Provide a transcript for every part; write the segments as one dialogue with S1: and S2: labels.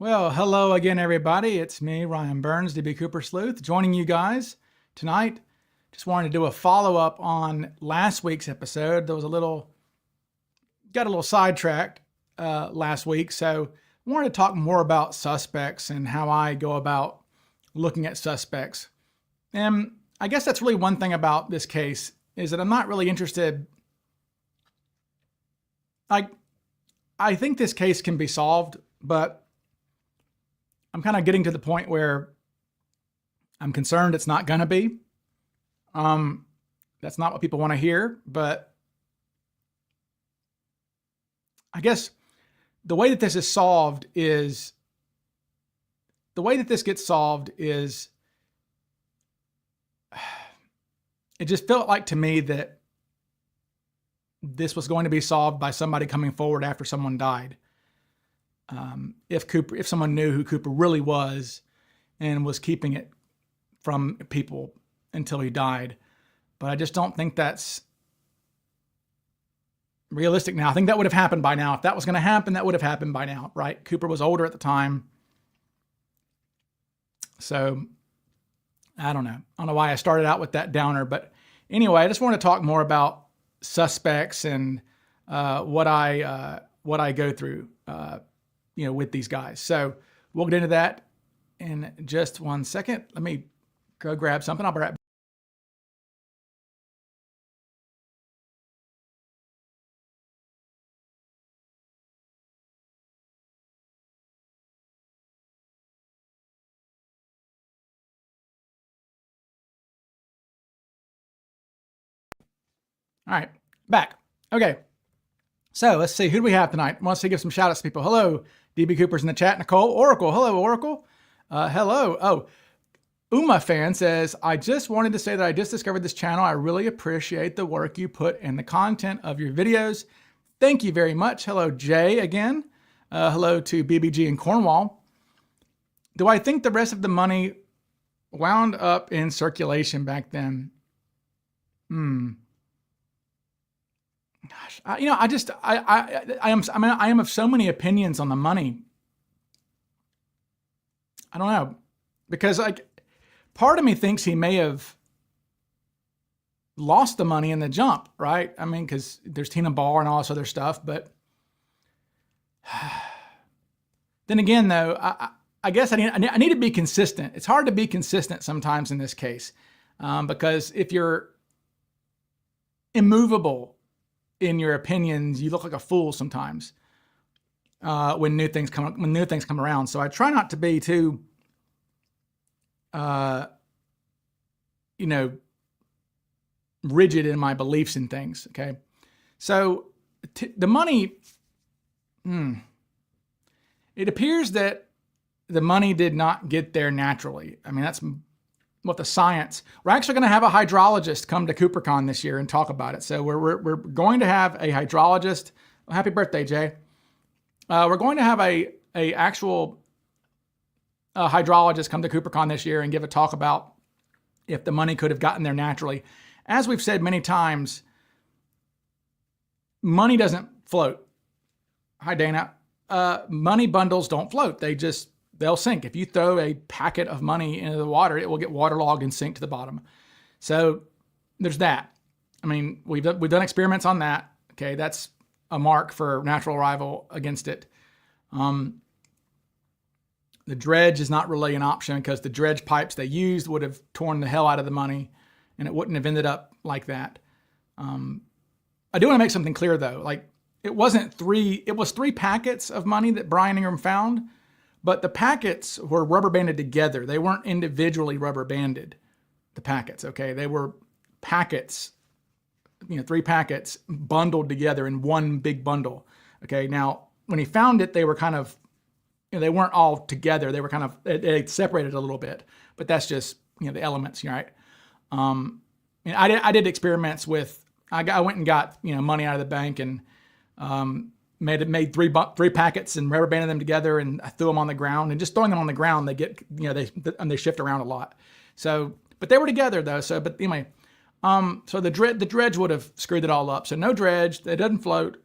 S1: Well, hello again, everybody. It's me, Ryan Burns, DB Cooper Sleuth, joining you guys tonight. Just wanted to do a follow-up on last week's episode. Got a little sidetracked last week, so I wanted to talk more about suspects and how I go about looking at suspects. And I guess that's really one thing about this case is that I'm not really interested. I think this case can be solved, but I'm kind of getting to the point where I'm concerned it's not going to be. That's not what people want to hear, but I guess the way that this gets solved is it just felt like to me that this was going to be solved by somebody coming forward after someone died. If someone knew who Cooper really was and was keeping it from people until he died. But I just don't think that's realistic now. I think that would have happened by now. If that was going to happen, that would have happened by now, right? Cooper was older at the time. So I don't know. I don't know why I started out with that downer, but anyway, I just want to talk more about suspects and what I go through with these guys. So we'll get into that in just 1 second. Let me go grab something. I'll be right back. All right, back. Okay. So let's see, who do we have tonight? I want to give some shout outs to people. Hello, DB Cooper's in the chat. Nicole, Oracle. Hello, Oracle. Hello. Oh, Uma fan says, I just wanted to say that I just discovered this channel. I really appreciate the work you put in the content of your videos. Thank you very much. Hello, Jay again. Hello to BBG in Cornwall. Do I think the rest of the money wound up in circulation back then? Gosh, I am of so many opinions on the money. I don't know, because part of me thinks he may have lost the money in the jump, right? I mean, because there's Tina Barr and all this other stuff, but then again, though, I guess I need to be consistent. It's hard to be consistent sometimes in this case, because if you're immovable in your opinions, you look like a fool sometimes when new things come around. So I try not to be too, rigid in my beliefs and things. Okay, so the money, it appears that the money did not get there naturally. I mean, that's what the science. We're actually going to have a hydrologist come to CooperCon this year and talk about it. So we're going to have a hydrologist. Oh, happy birthday, Jay. We're going to have a actual hydrologist come to CooperCon this year and give a talk about if the money could have gotten there naturally. As we've said many times, money doesn't float. Hi, Dana. Money bundles don't float. They'll sink. If you throw a packet of money into the water, it will get waterlogged and sink to the bottom. So there's that. I mean, we've done experiments on that. Okay, that's a mark for natural arrival against it. The dredge is not really an option because the dredge pipes they used would have torn the hell out of the money, and it wouldn't have ended up like that. I do want to make something clear though. It was 3 packets of money that Brian Ingram found. But the packets were rubber banded together. They weren't individually rubber banded, the packets, okay? They were packets, 3 packets bundled together in one big bundle, okay? Now, when he found it, they were kind of, they weren't all together. They were kind of, they separated a little bit, but that's just, the elements, right? I did experiments with, I went and got, money out of the bank and, made 3 packets and rubber banded them together, and I threw them on the ground. And just throwing them on the ground, they get, they shift around a lot. So, but they were together though. So, but anyway, so the dredge would have screwed it all up. So no dredge, it doesn't float.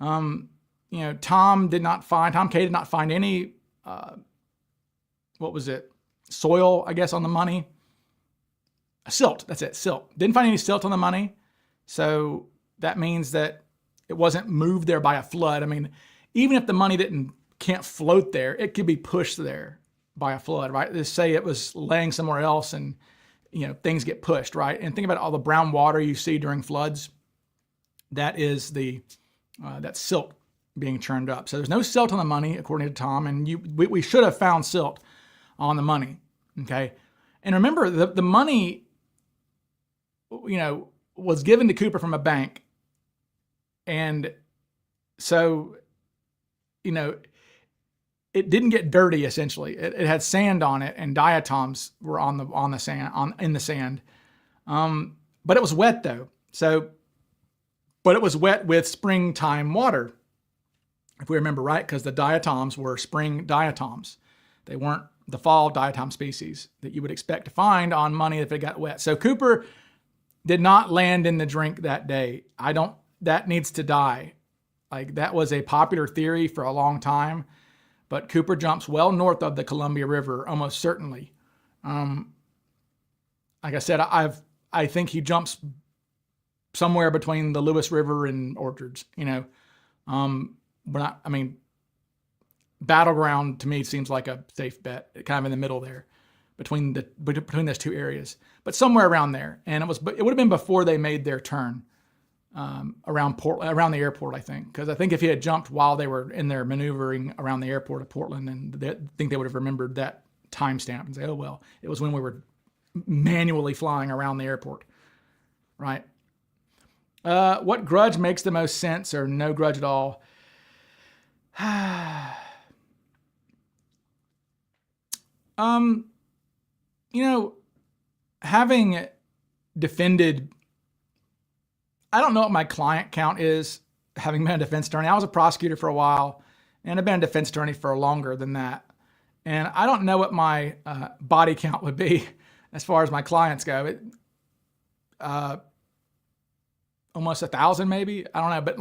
S1: Tom K did not find any what was it? Soil, I guess, on the money. Silt, that's it, silt. Didn't find any silt on the money. So that means that it wasn't moved there by a flood. I mean, even if the money can't float there, it could be pushed there by a flood, right? Let's say it was laying somewhere else and, things get pushed, right? And think about all the brown water you see during floods. That is that silt being churned up. So there's no silt on the money, according to Tom, and we should have found silt on the money, okay? And remember, the money, was given to Cooper from a bank. And so, it didn't get dirty, essentially. It had sand on it, and diatoms were in the sand. But it was wet, though. But it was wet with springtime water, if we remember right, because the diatoms were spring diatoms. They weren't the fall diatom species that you would expect to find on money if it got wet. So Cooper did not land in the drink that day. That needs to die. Like, that was a popular theory for a long time, but Cooper jumps well north of the Columbia River, almost certainly. Like I said, I think he jumps somewhere between the Lewis River and Orchards, Battleground to me seems like a safe bet, kind of in the middle there, between those two areas, but somewhere around there. And it would have been before they made their turn around the airport, I think, because I think if he had jumped while they were in their maneuvering around the airport of Portland, then I think they would have remembered that timestamp and say, oh well, it was when we were manually flying around the airport, right? What grudge makes the most sense, or no grudge at all? Having defended, I don't know what my client count is, having been a defense attorney. I was a prosecutor for a while, and I've been a defense attorney for longer than that. And I don't know what my body count would be as far as my clients go. Almost 1,000 maybe. I don't know, but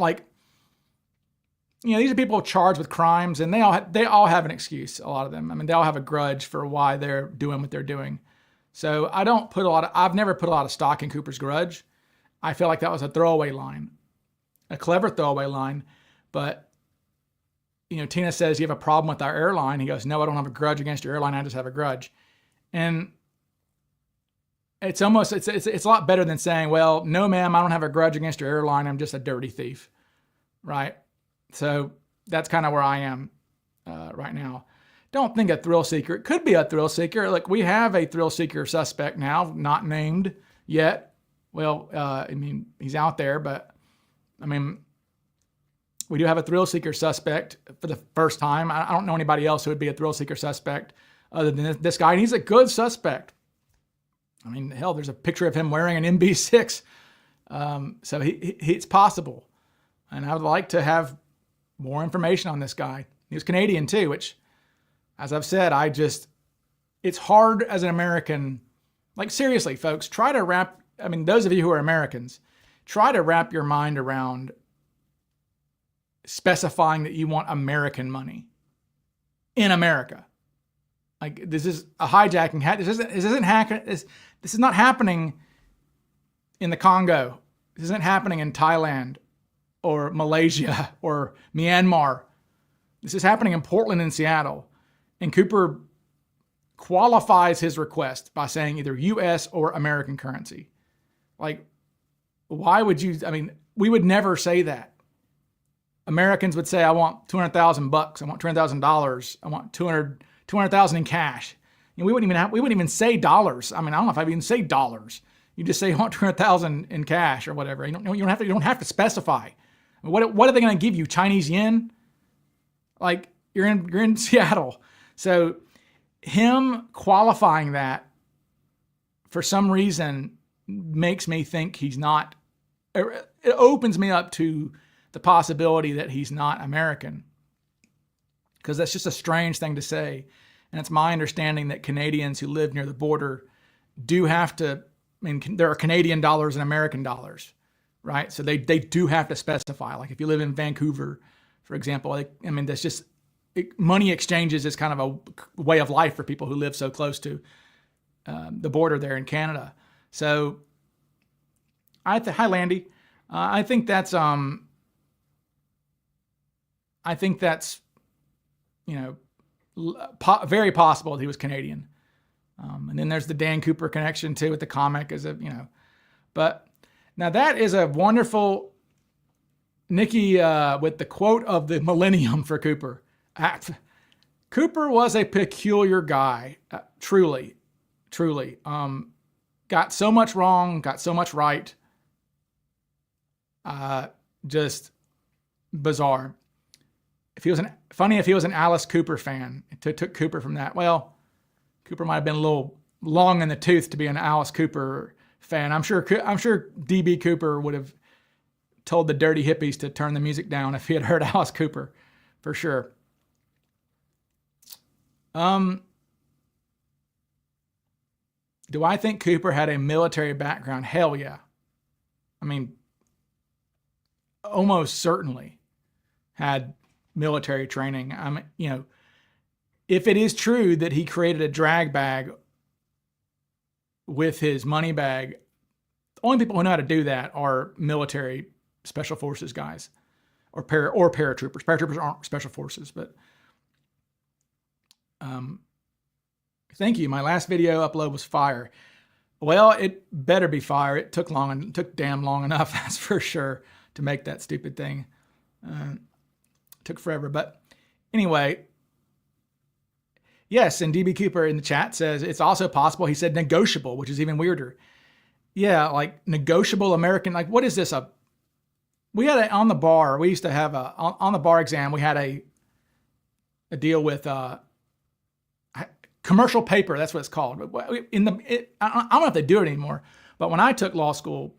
S1: these are people charged with crimes, and they all have an excuse. A lot of them. I mean, they all have a grudge for why they're doing what they're doing. So I've never put a lot of stock in Cooper's grudge. I feel like that was a throwaway line, a clever throwaway line. But, Tina says, you have a problem with our airline. He goes, no, I don't have a grudge against your airline. I just have a grudge. And it's a lot better than saying, well, no, ma'am, I don't have a grudge against your airline. I'm just a dirty thief. Right. So that's kind of where I am right now. Don't think a thrill seeker. It could be a thrill seeker. Like, we have a thrill seeker suspect now, not named yet. Well, he's out there, but we do have a thrill seeker suspect for the first time. I don't know anybody else who would be a thrill seeker suspect other than this guy. And he's a good suspect. Hell, there's a picture of him wearing an MB6. So it's possible. And I would like to have more information on this guy. He was Canadian too, which, as I've said, it's hard as an American. Like, seriously, folks, those of you who are Americans, try to wrap your mind around specifying that you want American money in America. Like, this is a hijacking. This is not happening in the Congo. This isn't happening in Thailand or Malaysia or Myanmar. This is happening in Portland and Seattle. And Cooper qualifies his request by saying either U.S. or American currency. Like, why would you? We would never say that. Americans would say, I want $200,000. I want $200,000. I want $200,000 in cash. We wouldn't even say dollars. I don't know if I even say dollars. You just say, I want $200,000 in cash or whatever. You don't have to specify. What are they going to give you? Chinese yen? Like, you're in Seattle. So him qualifying that for some reason makes me think he's not. It opens me up to the possibility that he's not American, because that's just a strange thing to say. And it's my understanding that Canadians who live near the border do have to, there are Canadian dollars and American dollars, right? So they do have to specify. Like, if you live in Vancouver, for example, that's just money exchanges is kind of a way of life for people who live so close to the border there in Canada. So, hi Landy. I think that's very possible that he was Canadian. And then there's the Dan Cooper connection too with the comic but now that is a wonderful Nikki with the quote of the millennium for Cooper. Cooper was a peculiar guy, truly. Got so much wrong, got so much right. Just bizarre. If he was an Alice Cooper fan, it took Cooper from that. Well, Cooper might have been a little long in the tooth to be an Alice Cooper fan. I'm sure DB Cooper would have told the dirty hippies to turn the music down if he had heard Alice Cooper, for sure. Do I think Cooper had a military background? Hell yeah. I mean, almost certainly had military training. If it is true that he created a drag bag with his money bag, the only people who know how to do that are military special forces guys or paratroopers. Paratroopers aren't special forces, but thank you. My last video upload was fire. Well, it better be fire. It took damn long enough, that's for sure, to make that stupid thing. Took forever, but anyway. Yes, and DB Cooper in the chat says it's also possible he said negotiable, which is even weirder. Yeah, like negotiable American, like what is this? We had on the bar, we used to have on the bar exam, we had a deal with commercial paper, that's what it's called. I don't know if they do it anymore, but when I took law school,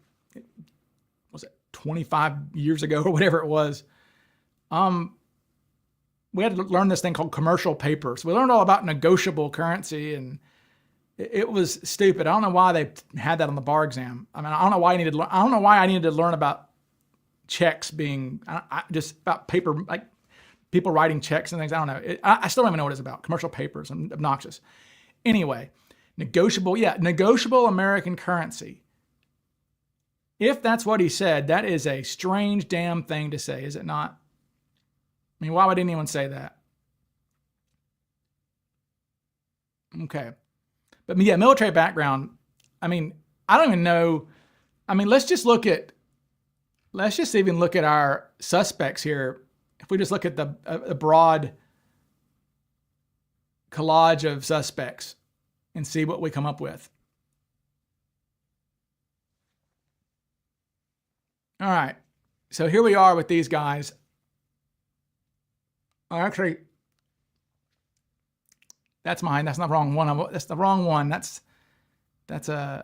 S1: was it 25 years ago or whatever it was, we had to learn this thing called commercial paper. So we learned all about negotiable currency, and it was stupid. I don't know why they had that on the bar exam. I mean, I don't know why I needed to learn about checks being just about paper, like people writing checks and things. I don't know. I still don't even know what it's about. Commercial paper is obnoxious. Anyway, negotiable American currency. If that's what he said, that is a strange damn thing to say, is it not? I mean, why would anyone say that? Okay. But yeah, military background, I mean, I don't even know. I mean, let's just even look at our suspects here. If we just look at the broad collage of suspects and see what we come up with. All right. So here we are with these guys. Oh, actually, that's mine. That's not the wrong one. That's the wrong one. I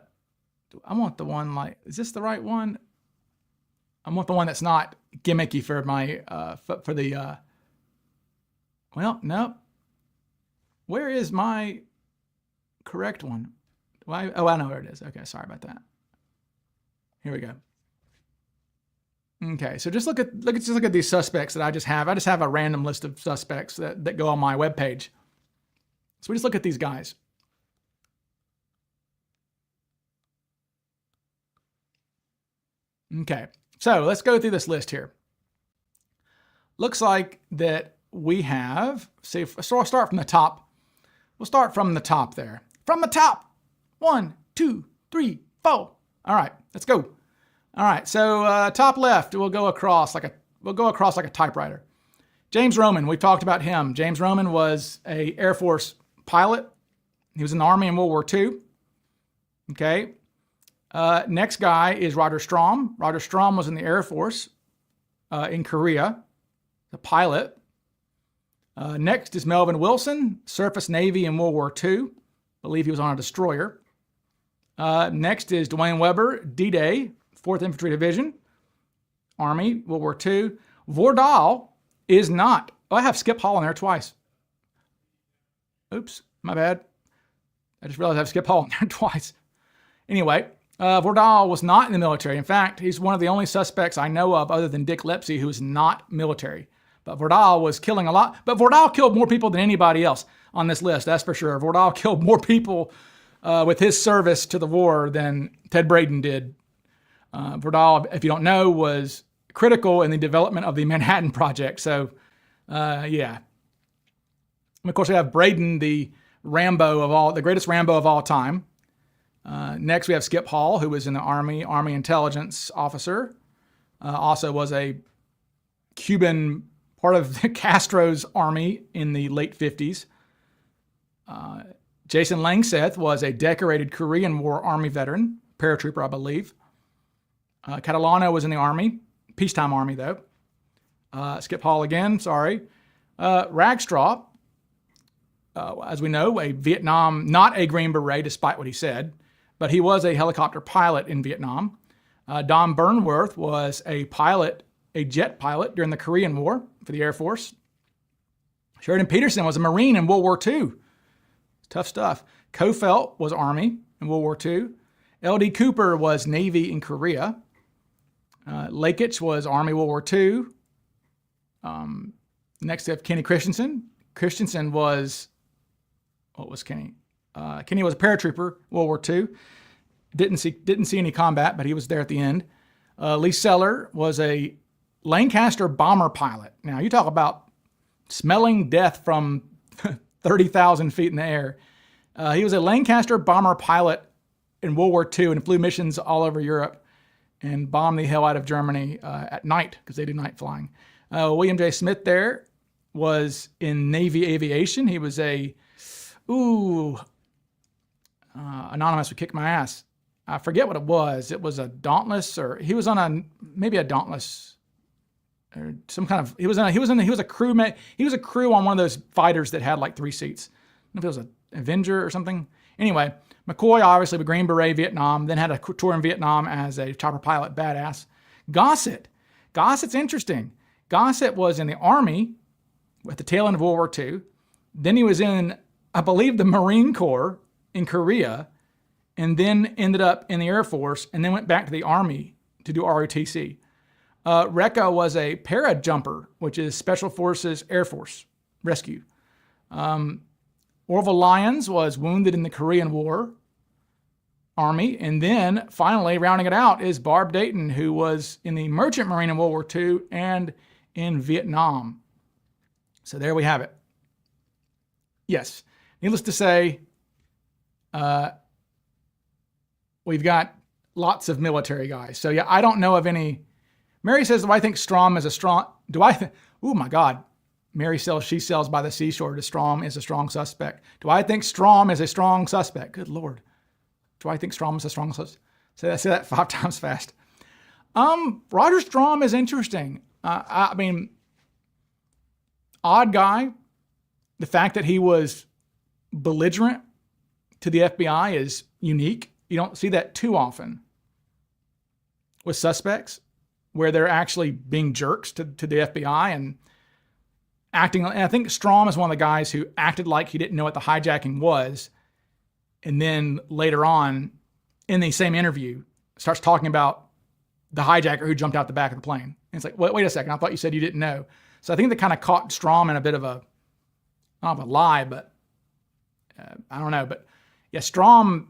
S1: want the one like, is this the right one? I want the one that's not gimmicky for my, well, nope. Where is my correct one? I know where it is. Okay. Sorry about that. Here we go. Okay, so just look at these suspects that I just have. I just have a random list of suspects that go on my webpage. So we just look at these guys. Okay, so let's go through this list here. Looks like that we have, so I'll start from the top. We'll start from the top there. From the top. 1, 2, 3, 4. All right, let's go. All right, so top left, we'll go across like a typewriter. James Roman, we talked about him. James Roman was a Air Force pilot. He was in the Army in World War II. Okay. Next guy is Roger Strom. Roger Strom was in the Air Force in Korea, the pilot. Next is Melvin Wilson, Surface Navy in World War II. I believe he was on a destroyer. Next is Dwayne Weber, D-Day, 4th Infantry Division, Army, World War II. Vordahl is not. Oh, I have Skip Hall in there twice. Oops, my bad. I just realized I have Skip Hall in there twice. Anyway, Vordahl was not in the military. In fact, he's one of the only suspects I know of other than Dick Lepsy who is not military. But Vordal was killing a lot. But Vordal killed more people than anybody else on this list, that's for sure. Vordal killed more people with his service to the war than Ted Braden did. Vordal, if you don't know, was critical in the development of the Manhattan Project. So, yeah. And of course, we have Braden, the greatest Rambo of all time. Next, we have Skip Hall, who was in the Army intelligence officer. Also was a Cuban part of Castro's army in the late 50s. Jason Langseth was a decorated Korean War Army veteran, paratrooper, I believe. Catalano was in the Army, peacetime Army though. Skip Hall again, sorry. Ragstraw, as we know, a Vietnam, not a Green Beret, despite what he said, but he was a helicopter pilot in Vietnam. Don Burnworth was a jet pilot during the Korean War for the Air Force. Sheridan Peterson was a Marine in World War II. Tough stuff. Kofelt was Army in World War II. L.D. Cooper was Navy in Korea. Lakich was Army World War II. Next we have Kenny Christensen. Christensen was, what was Kenny? Kenny was a paratrooper, World War II. Didn't see any combat, but he was there at the end. Lee Seller was a Lancaster bomber pilot. Now, you talk about smelling death from 30,000 feet in the air. He was a Lancaster bomber pilot in World War II and flew missions all over Europe and bombed the hell out of Germany at night because they do night flying. William J. Smith there was in Navy aviation. He was Anonymous would kick my ass. I forget what it was. It was a Dauntless, or he was on maybe a Dauntless, or some kind of. He was a crewmate. He was a crew on one of those fighters that had like 3 seats. I don't know if it was an Avenger or something. Anyway, McCoy obviously with Green Beret Vietnam, then had a tour in Vietnam as a chopper pilot, badass. Gossett's interesting. Gossett was in the Army at the tail end of World War II. Then he was in, I believe, the Marine Corps in Korea, and then ended up in the Air Force, and then went back to the Army to do ROTC. Recca was a para-jumper, which is Special Forces Air Force Rescue. Orville Lyons was wounded in the Korean War Army. And then finally, rounding it out, is Barb Dayton, who was in the Merchant Marine in World War II and in Vietnam. So there we have it. Yes, needless to say, we've got lots of military guys. So yeah, I don't know of any. Mary says, do I think Strom is a strong, oh my God. Mary sells, she sells by the seashore. Strom is a strong suspect. Do I think Strom is a strong suspect? Good Lord. Do I think Strom is a strong suspect? Say that 5 times fast. Roger Strom is interesting. I mean, odd guy. The fact that he was belligerent to the FBI is unique. You don't see that too often with suspects, where they're actually being jerks to the FBI and acting. And I think Strom is one of the guys who acted like he didn't know what the hijacking was. And then later on in the same interview starts talking about the hijacker who jumped out the back of the plane. And it's like, wait a second. I thought you said you didn't know. So I think they kind of caught Strom in a bit of a, not a lie, but I don't know. But yeah, Strom,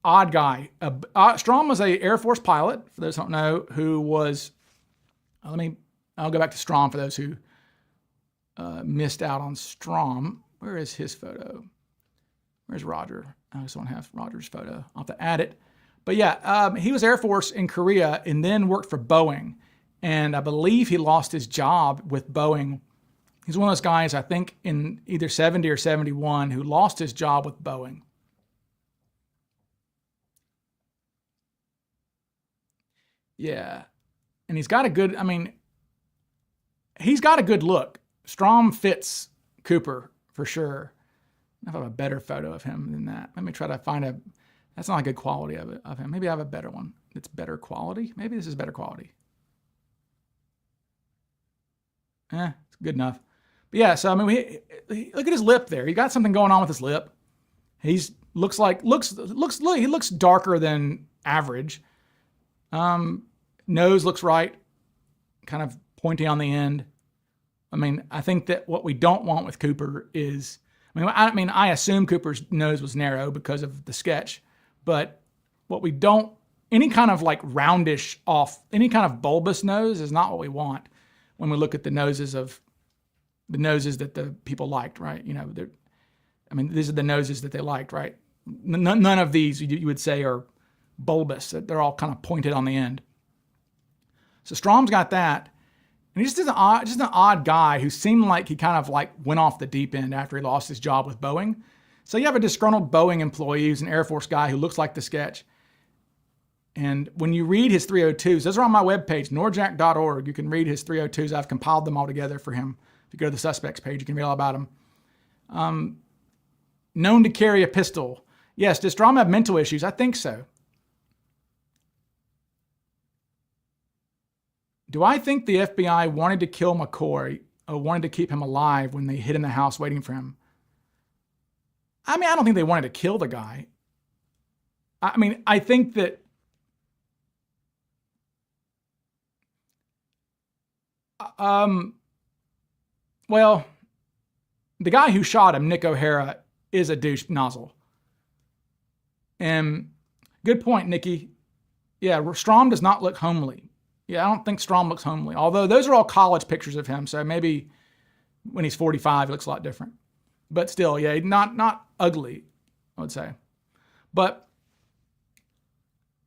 S1: odd guy. Strom was a Air Force pilot, for those who don't know, who was, I'll go back to Strom for those who missed out on Strom. Where is his photo? Where's Roger? I just don't have Roger's photo. I'll have to add it. But yeah, he was Air Force in Korea and then worked for Boeing. And I believe he lost his job with Boeing. He's one of those guys, I think, in either 70 or 71 who lost his job with Boeing. Yeah. And he's got a good look. Strom fits Cooper for sure. I have a better photo of him than that. Let me try to find that's not a good quality of him. Maybe I have a better one. It's better quality. Maybe this is better quality. It's good enough. But yeah, so look at his lip there. He got something going on with his lip. He looks darker than average. Nose looks right, kind of pointy on the end. I mean, I think that what we don't want with Cooper is, I assume Cooper's nose was narrow because of the sketch, but what we don't, any kind of like roundish off, any kind of bulbous nose is not what we want when we look at the noses that the people liked, right? You know, these are the noses that they liked, right? None of these you would say are bulbous. They're all kind of pointed on the end. So Strom's got that. And he's just an odd guy who seemed like he kind of like went off the deep end after he lost his job with Boeing. So you have a disgruntled Boeing employee who's an Air Force guy who looks like the sketch. And when you read his 302s, those are on my webpage, norjack.org. You can read his 302s. I've compiled them all together for him. If you go to the suspects page, you can read all about him. Known to carry a pistol. Yes, does Strom have mental issues? I think so. Do I think the FBI wanted to kill McCoy or wanted to keep him alive when they hid in the house waiting for him? I don't think they wanted to kill the guy. I think that the guy who shot him, Nick O'Hara, is a douche nozzle. And good point, Nikki. Yeah, Strom does not look homely. Yeah, I don't think Strom looks homely. Although those are all college pictures of him, so maybe when he's 45, he looks a lot different. But still, yeah, not ugly, I would say. But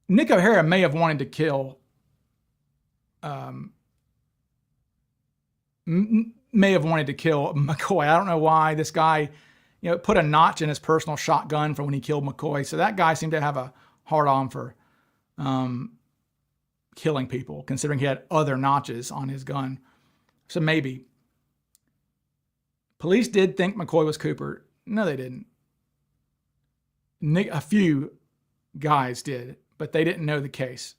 S1: Nick O'Hara may have wanted to kill, McCoy. I don't know why this guy, put a notch in his personal shotgun for when he killed McCoy. So that guy seemed to have a hard on for killing people, considering he had other notches on his gun. So maybe. Police did think McCoy was Cooper. No, they didn't. A few guys did, but they didn't know the case.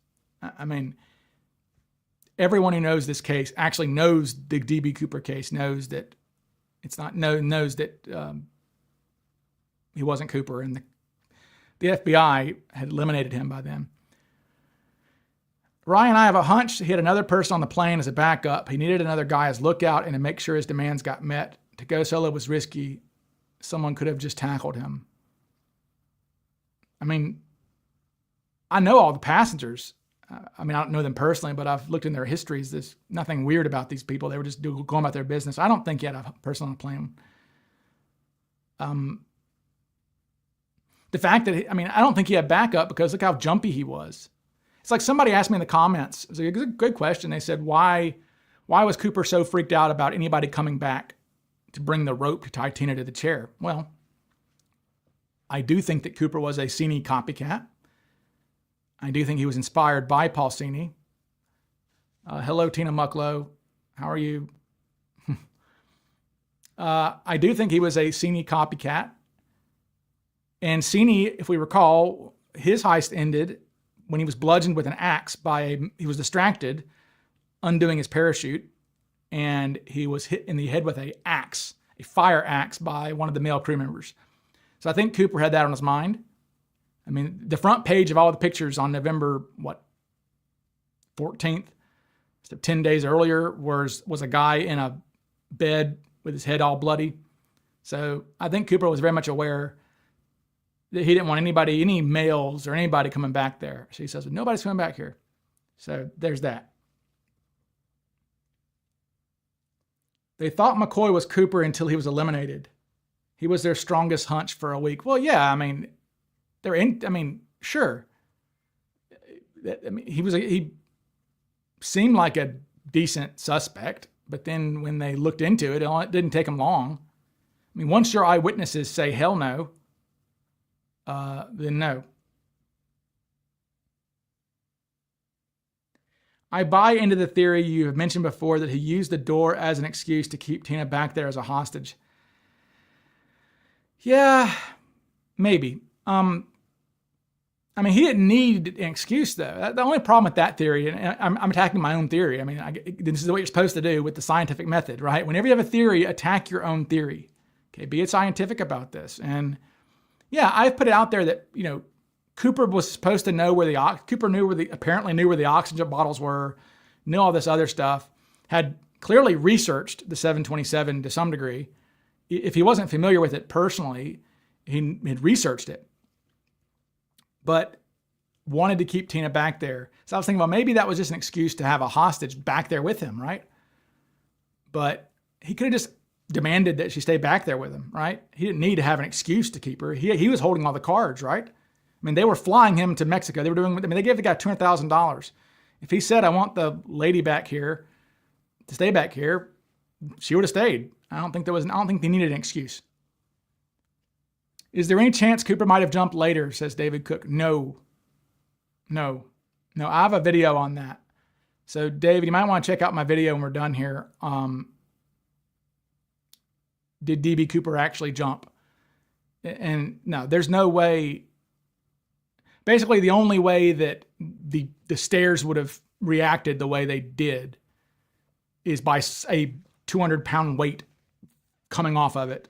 S1: Everyone who knows this case actually knows the DB Cooper case, knows that knows that he wasn't Cooper, and the FBI had eliminated him by then. Ryan, I have a hunch he had another person on the plane as a backup. He needed another guy as lookout and to make sure his demands got met. To go solo was risky. Someone could have just tackled him. I know all the passengers. I don't know them personally, but I've looked in their histories. There's nothing weird about these people. They were just going about their business. I don't think he had a person on the plane. The fact that, I don't think he had backup because look how jumpy he was. It's like somebody asked me in the comments, it was a good question. They said, why was Cooper so freaked out about anybody coming back to bring the rope to tie Tina to the chair? Well, I do think that Cooper was a Cini copycat. I do think he was inspired by Paul Cini. Hello, Tina Mucklow. How are you? I do think he was a Cini copycat. And Cini, if we recall, his heist ended when he was bludgeoned with an axe he was distracted, undoing his parachute, and he was hit in the head with a fire axe by one of the male crew members. So I think Cooper had that on his mind. The front page of all the pictures on November, 14th, so 10 days earlier, was a guy in a bed with his head all bloody. So I think Cooper was very much aware that he didn't want any males or anybody coming back there. So he says, nobody's coming back here. So there's that. They thought McCoy was Cooper until he was eliminated. He was their strongest hunch for a week. Well, yeah, sure. He seemed like a decent suspect, but then when they looked into it, it didn't take them long. Once your eyewitnesses say hell no, then no. I buy into the theory you have mentioned before that he used the door as an excuse to keep Tina back there as a hostage. Yeah, maybe. He didn't need an excuse, though. The only problem with that theory, and I'm attacking my own theory. This is what you're supposed to do with the scientific method, right? Whenever you have a theory, attack your own theory. Okay, be scientific about this. And yeah, I've put it out there that, Cooper was supposed to know apparently knew where the oxygen bottles were, knew all this other stuff, had clearly researched the 727 to some degree. If he wasn't familiar with it personally, he had researched it, but wanted to keep Tina back there. So I was thinking, well, maybe that was just an excuse to have a hostage back there with him, right? But he could have just demanded that she stay back there with him, right? He didn't need to have an excuse to keep her. He was holding all the cards, right? I mean, they were flying him to Mexico. They gave the guy $200,000. If he said, I want the lady back here to stay back here, she would have stayed. I don't think they needed an excuse. Is there any chance Cooper might have jumped later, says David Cook? No. I have a video on that. So David, you might want to check out my video when we're done here. Did DB Cooper actually jump? And no, there's no way. Basically, the only way that the stairs would have reacted the way they did is by a 200-pound weight coming off of it.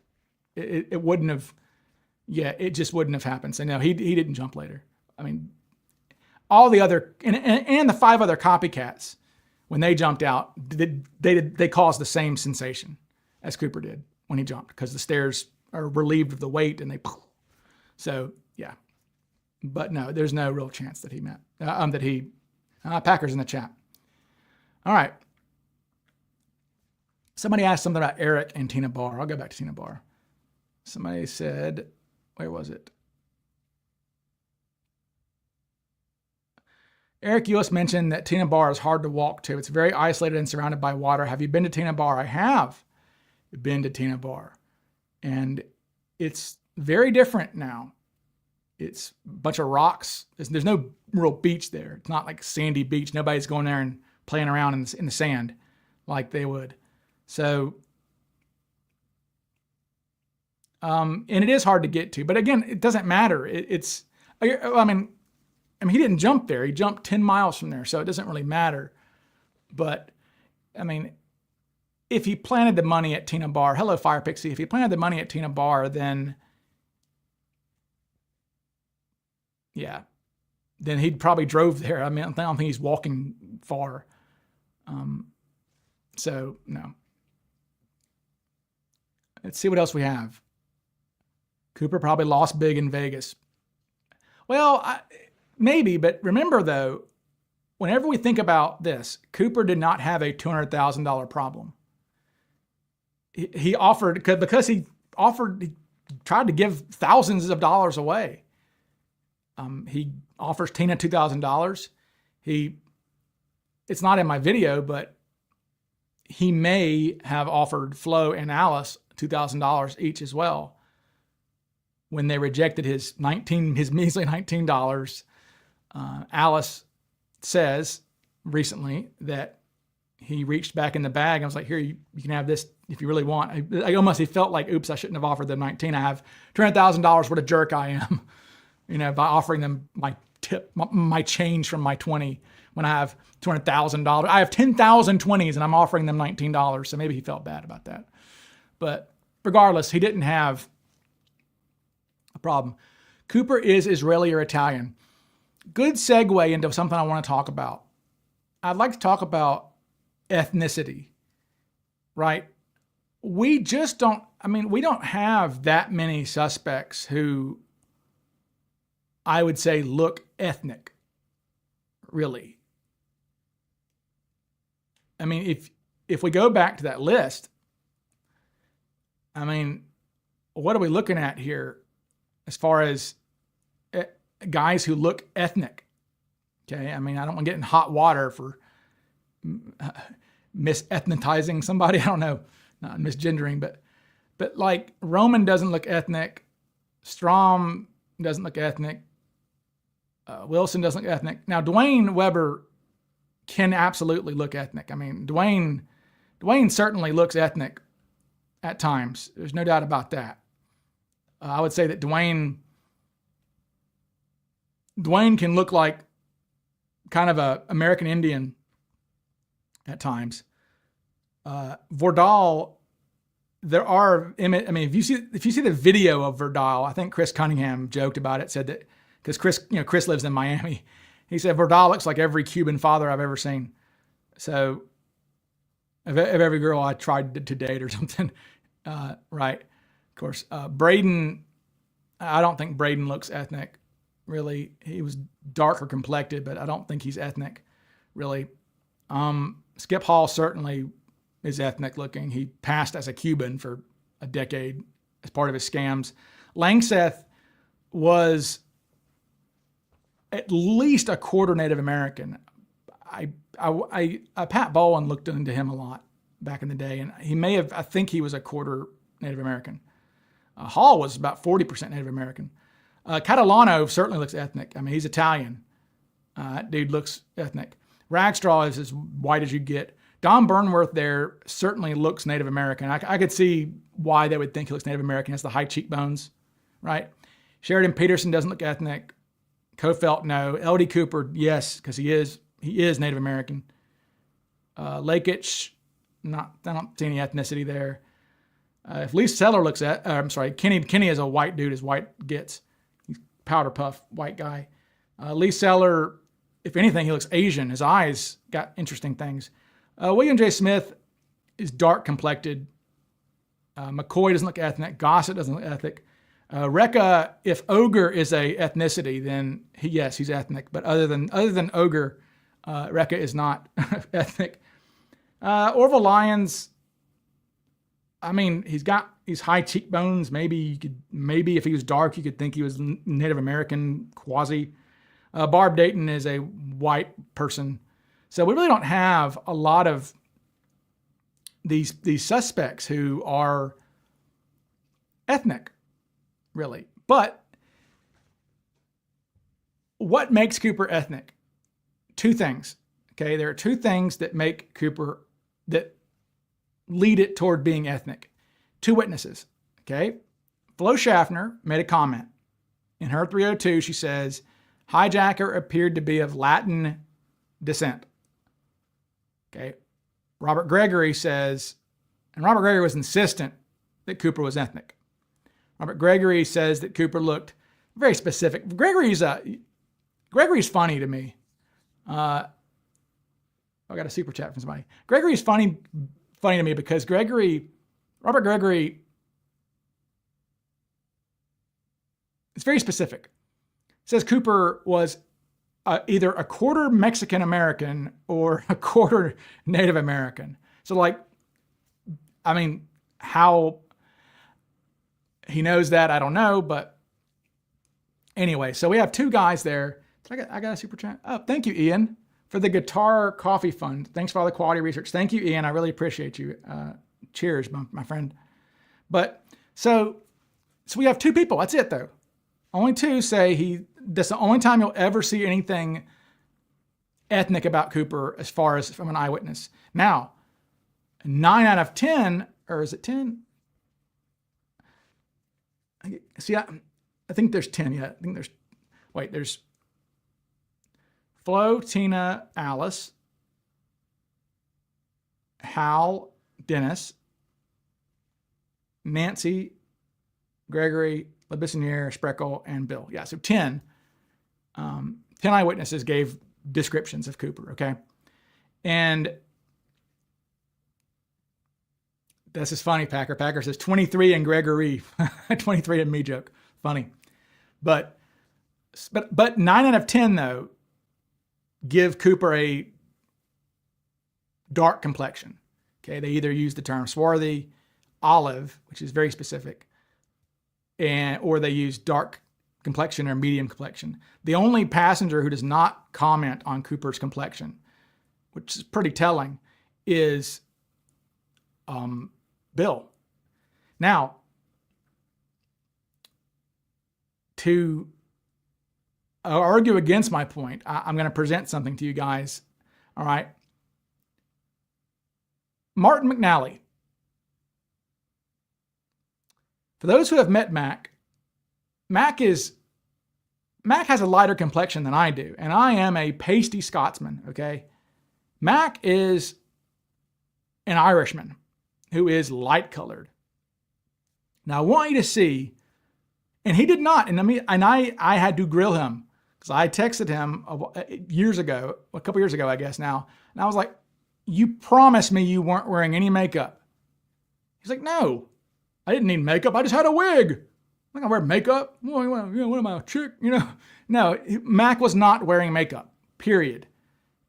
S1: It wouldn't have, it just wouldn't have happened. So no, he didn't jump later. I mean, all the other, and the 5 other copycats, when they jumped out, they caused the same sensation as Cooper did when he jumped, because the stairs are relieved of the weight and they, so yeah. But no, there's no real chance that he met, Packer's in the chat. All right. Somebody asked something about Eric and Tina Barr. I'll go back to Tina Barr. Somebody said, where was it? Eric Ewis mentioned that Tina Barr is hard to walk to. It's very isolated and surrounded by water. Have you been to Tina Barr? I have been to Tina Barr. And it's very different now. It's a bunch of rocks. There's no real beach there. It's not like sandy beach. Nobody's going there and playing around in the sand like they would. So, and it is hard to get to. But again, it doesn't matter. I mean, he didn't jump there. He jumped 10 miles from there, so it doesn't really matter. But, I mean, if he planted the money at Tina Barr, hello, Fire Pixie, if he planted the money at Tina Barr, then he'd probably drove there. I mean, I don't think he's walking far. So, no. Let's see what else we have. Cooper probably lost big in Vegas. Well, maybe, but remember though, whenever we think about this, Cooper did not have a $200,000 problem. He offered, because he tried to give thousands of dollars away. He offers Tina $2,000. It's not in my video, but he may have offered Flo and Alice $2,000 each as well. When they rejected his measly $19, Alice says recently that he reached back in the bag and was like, here, you can have this if you really want. He felt like, oops, I shouldn't have offered them 19. I have $200,000. What a jerk I am, by offering them my tip, my change from my 20 when I have $200,000. I have 10,000 20s and I'm offering them $19. So maybe he felt bad about that. But regardless, he didn't have a problem. Cooper is Israeli or Italian. Good segue into something I want to talk about. I'd like to talk about ethnicity, right? We don't have that many suspects who I would say look ethnic, really. I mean, if we go back to that list, I mean, what are we looking at here as far as guys who look ethnic? Okay, I mean, I don't want to get in hot water for mis-ethnitizing somebody. I don't know, not misgendering, but like Roman doesn't look ethnic. Strom doesn't look ethnic. Wilson doesn't look ethnic. Now, Dwayne Weber can absolutely look ethnic. I mean, Dwayne certainly looks ethnic at times. There's no doubt about that. I would say that Dwayne can look like kind of a American Indian at times. Vordal, if you see the video of Vordal, I think Chris Cunningham joked about it, said that because Chris lives in Miami. He said Vordal looks like every Cuban father I've ever seen. So of every girl I tried to date or something. Right. Of course, Braden, I don't think Braden looks ethnic, really. He was darker complected, but I don't think he's ethnic, really. Skip Hall certainly is ethnic looking. He passed as a Cuban for a decade as part of his scams. Langseth was at least a quarter Native American. Pat Bowen looked into him a lot back in the day, and he may have, I think he was a quarter Native American. Hall was about 40% Native American. Catalano certainly looks ethnic. I mean, he's Italian. Dude looks ethnic. Ragstraw is as white as you get. Don Burnworth there certainly looks Native American. I could see why they would think he looks Native American. He has the high cheekbones, right? Sheridan Peterson doesn't look ethnic. Kofelt, no. L.D. Cooper, yes, because he is Native American. Lakich, I don't see any ethnicity there. If Lee Seller looks Kenny is a white dude as white gets. He's powder puff, white guy. Lee Seller, if anything, he looks Asian. His eyes got interesting things. William J. Smith is dark complected. McCoy doesn't look ethnic. Gossett doesn't look ethnic. Rekka, if ogre is a ethnicity, then he's ethnic. But other than ogre, Rekka is not ethnic. Orville Lyons, I mean, he's got these high cheekbones. Maybe if he was dark, you could think he was Native American, quasi. Barb Dayton is a white person. So we really don't have a lot of these suspects who are ethnic, really. But what makes Cooper ethnic? Two things. Okay, there are two things that make Cooper, that lead it toward being ethnic. Two witnesses. Okay, Flo Schaffner made a comment. In her 302, she says, hijacker appeared to be of Latin descent. Okay, Robert Gregory says, and Robert Gregory was insistent that Cooper was ethnic. Robert Gregory says that Cooper looked very specific. Gregory's funny to me. I got a super chat from somebody. Gregory's funny to me because Robert Gregory is very specific. Says Cooper was either a quarter Mexican American or a quarter Native American. So how he knows that, I don't know, but anyway, so we have two guys there. I got a super chat. Oh, thank you, Ian, for the Guitar Coffee Fund. Thanks for all the quality research. Thank you, Ian. I really appreciate you. Cheers, my friend. But so we have two people. That's it, though. Only two say that's the only time you'll ever see anything ethnic about Cooper as far as from an eyewitness. Now, 9 out of 10, or is it 10? See, I think there's 10 yet. There's Flo, Tina, Alice, Hal, Dennis, Nancy, Gregory, LeBissoniere, Spreckle, and Bill. Yeah, so 10. 10 eyewitnesses gave descriptions of Cooper, okay? And this is funny, Packer. Packer says 23 and Gregory. 23 and me joke. Funny. But 9 out of 10, though, give Cooper a dark complexion. Okay, they either use the term swarthy, olive, which is very specific, or they use dark complexion or medium complexion. The only passenger who does not comment on Cooper's complexion, which is pretty telling, is Bill. Now, to argue against my point, I'm going to present something to you guys. All right. Martin McNally. For those who have met Mac has a lighter complexion than I do, and I am a pasty Scotsman, okay? Mac is an Irishman who is light-colored. Now, I want you to see, and he did not, and I had to grill him, because I texted him years ago, a couple years ago, I guess now, and I was like, you promised me you weren't wearing any makeup. He's like, no, I didn't need makeup. I just had a wig. I'm not gonna wear makeup. Well, what am I, a chick? No, Mac was not wearing makeup, period.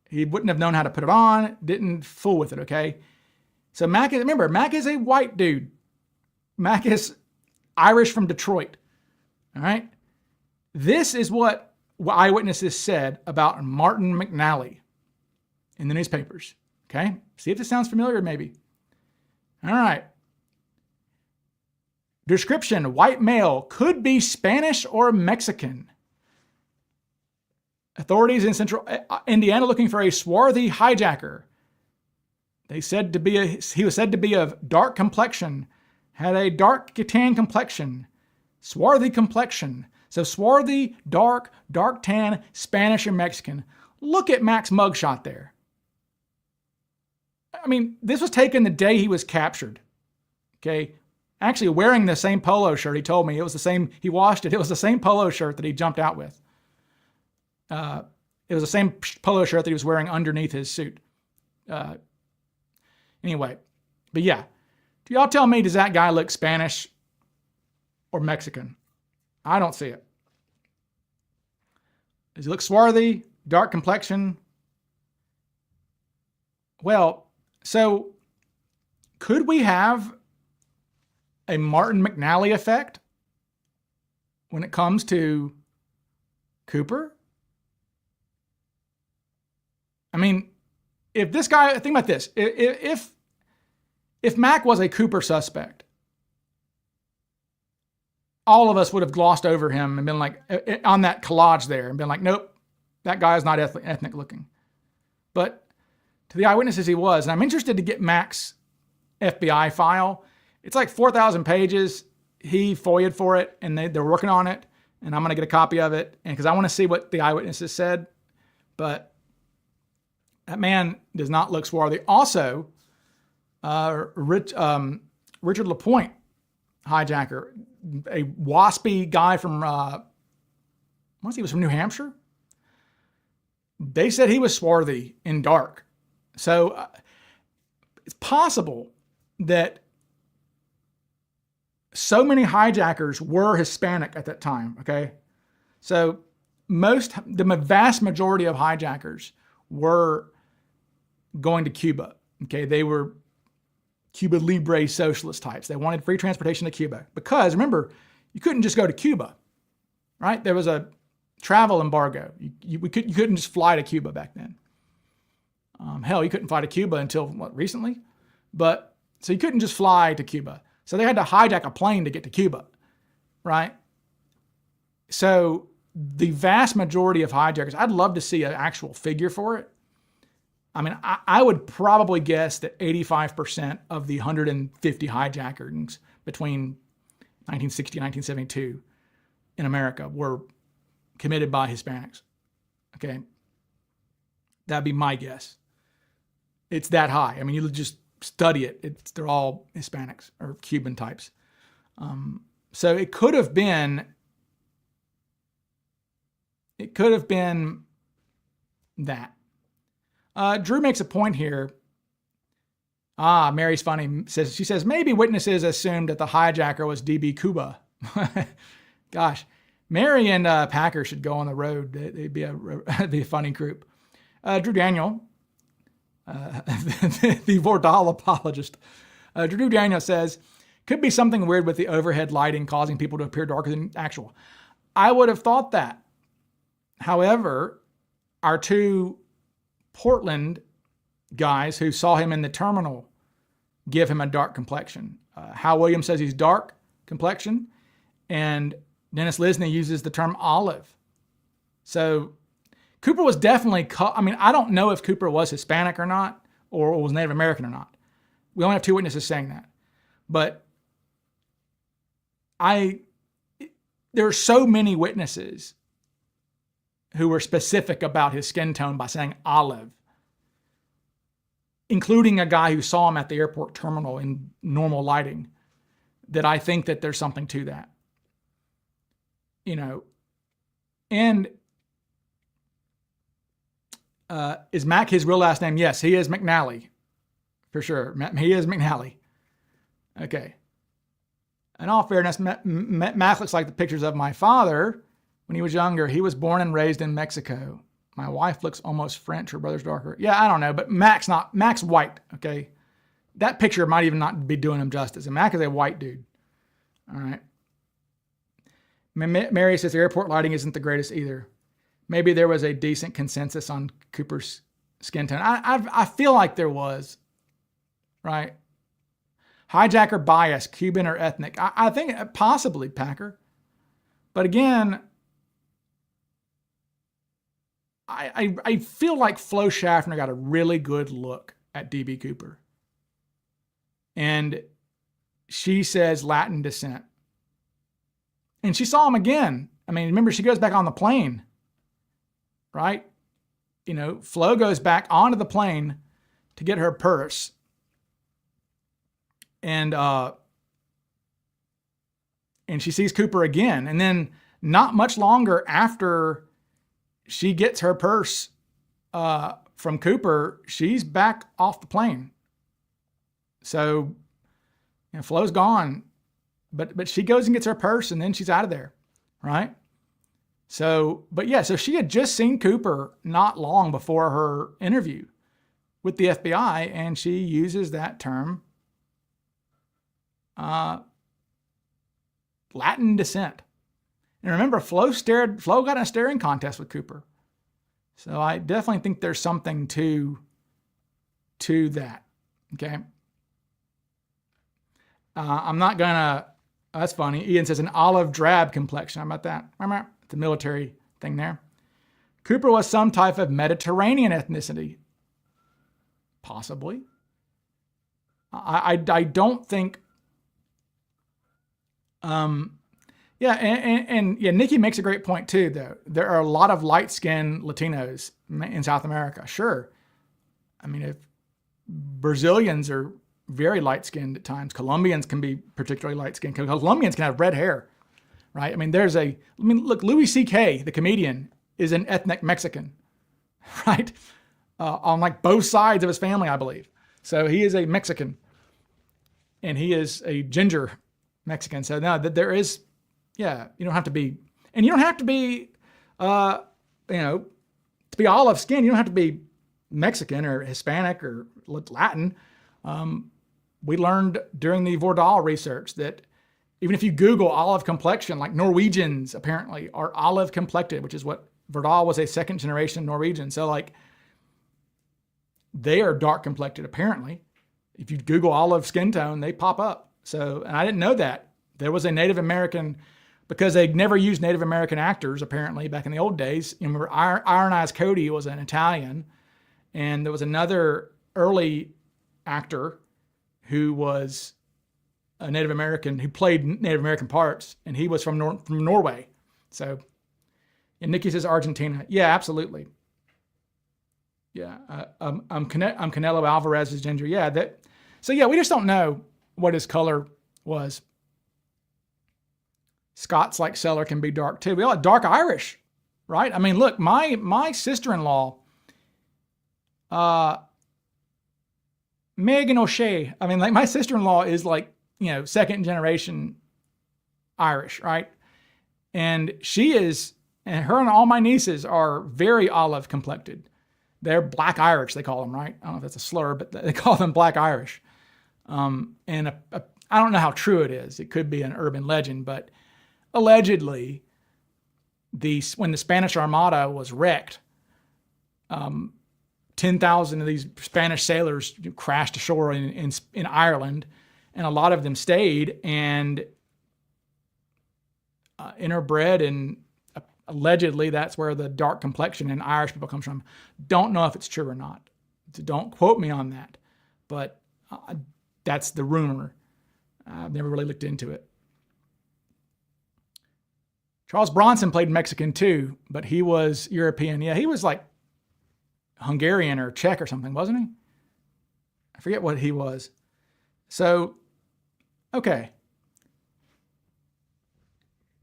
S1: He wouldn't have known how to put it on, didn't fool with it, okay? So Mac is a white dude. Mac is Irish from Detroit, all right? This is what eyewitnesses said about Martin McNally in the newspapers, okay? See if this sounds familiar, maybe. All right. Description, white male, could be Spanish or Mexican. Authorities in central Indiana looking for a swarthy hijacker. He was said to be of dark complexion, had a dark tan complexion, swarthy complexion. So swarthy, dark tan, Spanish or Mexican. Look at Mac's mugshot there. I mean, this was taken the day he was captured. Okay. Actually wearing the same polo shirt. He told me it was the same. He washed it. It was the same polo shirt that he jumped out with. It was the same polo shirt that he was wearing underneath his suit. Anyway, but yeah. Do y'all tell me, does that guy look Spanish or Mexican? I don't see it. Does he look swarthy, dark complexion? Well, so could we have a Martin McNally effect when it comes to Cooper? I mean, if this guy, think about this. If Mac was a Cooper suspect, all of us would have glossed over him and been like, on that collage there, and been like, nope, that guy is not ethnic looking. But to the eyewitnesses, he was. And I'm interested to get Mac's FBI file. It's like 4,000 pages. He FOIA'd for it, and they're working on it. And I'm going to get a copy of it, and because I want to see what the eyewitnesses said. But that man does not look swarthy. Also, Richard LaPointe, hijacker, a waspy guy from, he was from New Hampshire. They said he was swarthy and dark. So it's possible that so many hijackers were Hispanic at that time, okay? So the vast majority of hijackers were going to Cuba, okay? They were Cuba Libre socialist types. They wanted free transportation to Cuba because, remember, you couldn't just go to Cuba, right? There was a travel embargo. You couldn't just fly to Cuba back then. Hell, you couldn't fly to Cuba until, recently? But, so you couldn't just fly to Cuba. So they had to hijack a plane to get to Cuba, right? So the vast majority of hijackers, I'd love to see an actual figure for it. I mean, I would probably guess that 85% of the 150 hijackings between 1960 and 1972 in America were committed by Hispanics. Okay. That'd be my guess. It's that high. I mean, you just study it. They're all Hispanics or Cuban types. So it could have been that. Drew makes a point here. Mary's funny. She says, maybe witnesses assumed that the hijacker was DB Cuba. Gosh, Mary and Packer should go on the road. They'd be a funny group. Drew Daniel, the Vordal apologist. Drew Daniel says, could be something weird with the overhead lighting causing people to appear darker than actual. I would have thought that. However, our two Portland guys who saw him in the terminal give him a dark complexion. Hal Williams says he's dark complexion, and Dennis Lisney uses the term olive. So Cooper was definitely, I don't know if Cooper was Hispanic or not, or was Native American or not. We only have two witnesses saying that. But there are so many witnesses who were specific about his skin tone by saying olive, including a guy who saw him at the airport terminal in normal lighting, that I think that there's something to that. And Is Mac his real last name? Yes, he is McNally. For sure. He is McNally. Okay. In all fairness, Mac looks like the pictures of my father when he was younger. He was born and raised in Mexico. My wife looks almost French. Her brother's darker. Yeah, I don't know, but Mac's white, okay? That picture might even not be doing him justice. And Mac is a white dude. All right. Mary says the airport lighting isn't the greatest either. Maybe there was a decent consensus on Cooper's skin tone. I feel like there was, right? Hijacker bias, Cuban or ethnic. I think possibly Packer. But again, I feel like Flo Schaffner got a really good look at D.B. Cooper. And she says Latin descent. And she saw him again. I mean, remember, she goes back on the plane, right? You know, Flo goes back onto the plane to get her purse. And she sees Cooper again. And then not much longer after she gets her purse from Cooper, she's back off the plane. So, you know, Flo's gone, but she goes and gets her purse and then she's out of there, right? So, but yeah, so she had just seen Cooper not long before her interview with the FBI, and she uses that term, Latin descent. And remember, Flo got in a staring contest with Cooper. So I definitely think there's something to that. Okay. I'm not gonna, that's funny. Ian says an olive drab complexion. How about that? It's a military thing there. Cooper was some type of Mediterranean ethnicity. Possibly. I don't think, yeah, and yeah, Nikki makes a great point too, though. There are a lot of light-skinned Latinos in South America. Sure. I mean, if Brazilians are very light-skinned at times, Colombians can be particularly light-skinned. Colombians can have red hair, right? I mean, look, Louis C.K., the comedian, is an ethnic Mexican, right? On like both sides of his family, I believe. So he is a Mexican, and he is a ginger Mexican. So no, that there is, yeah, you don't have to be, and you don't have to be, to be olive skin. You don't have to be Mexican or Hispanic or Latin. We learned during the Vordal research that even if you Google olive complexion, like Norwegians apparently are olive complected, which is what Vordal was, a second generation Norwegian. So like they are dark complected apparently. If you Google olive skin tone, they pop up. So, and I didn't know that. There was a Native American, because they never used Native American actors apparently back in the old days. You remember Iron Eyes Cody was an Italian, and there was another early actor who was a Native American who played Native American parts, and he was from Norway. So, and Nikki says Argentina. Yeah, absolutely. Yeah, Canelo Alvarez's ginger. Yeah, so yeah, we just don't know what his color was. Scots like Seller can be dark too. We all have dark Irish, right? I mean, look, my sister-in-law, Megan O'Shea. I mean, like my sister-in-law is like, second generation Irish, right? And and her and all my nieces are very olive complected. They're black Irish, they call them, right? I don't know if that's a slur, but they call them black Irish. And I don't know how true it is. It could be an urban legend, but allegedly, when the Spanish Armada was wrecked, 10,000 of these Spanish sailors crashed ashore in Ireland, and a lot of them stayed and interbred, and allegedly that's where the dark complexion in Irish people comes from. Don't know if it's true or not. So don't quote me on that, but that's the rumor. I've never really looked into it. Charles Bronson played Mexican too, but he was European. Yeah, he was like Hungarian or Czech or something, wasn't he? I forget what he was. So, okay.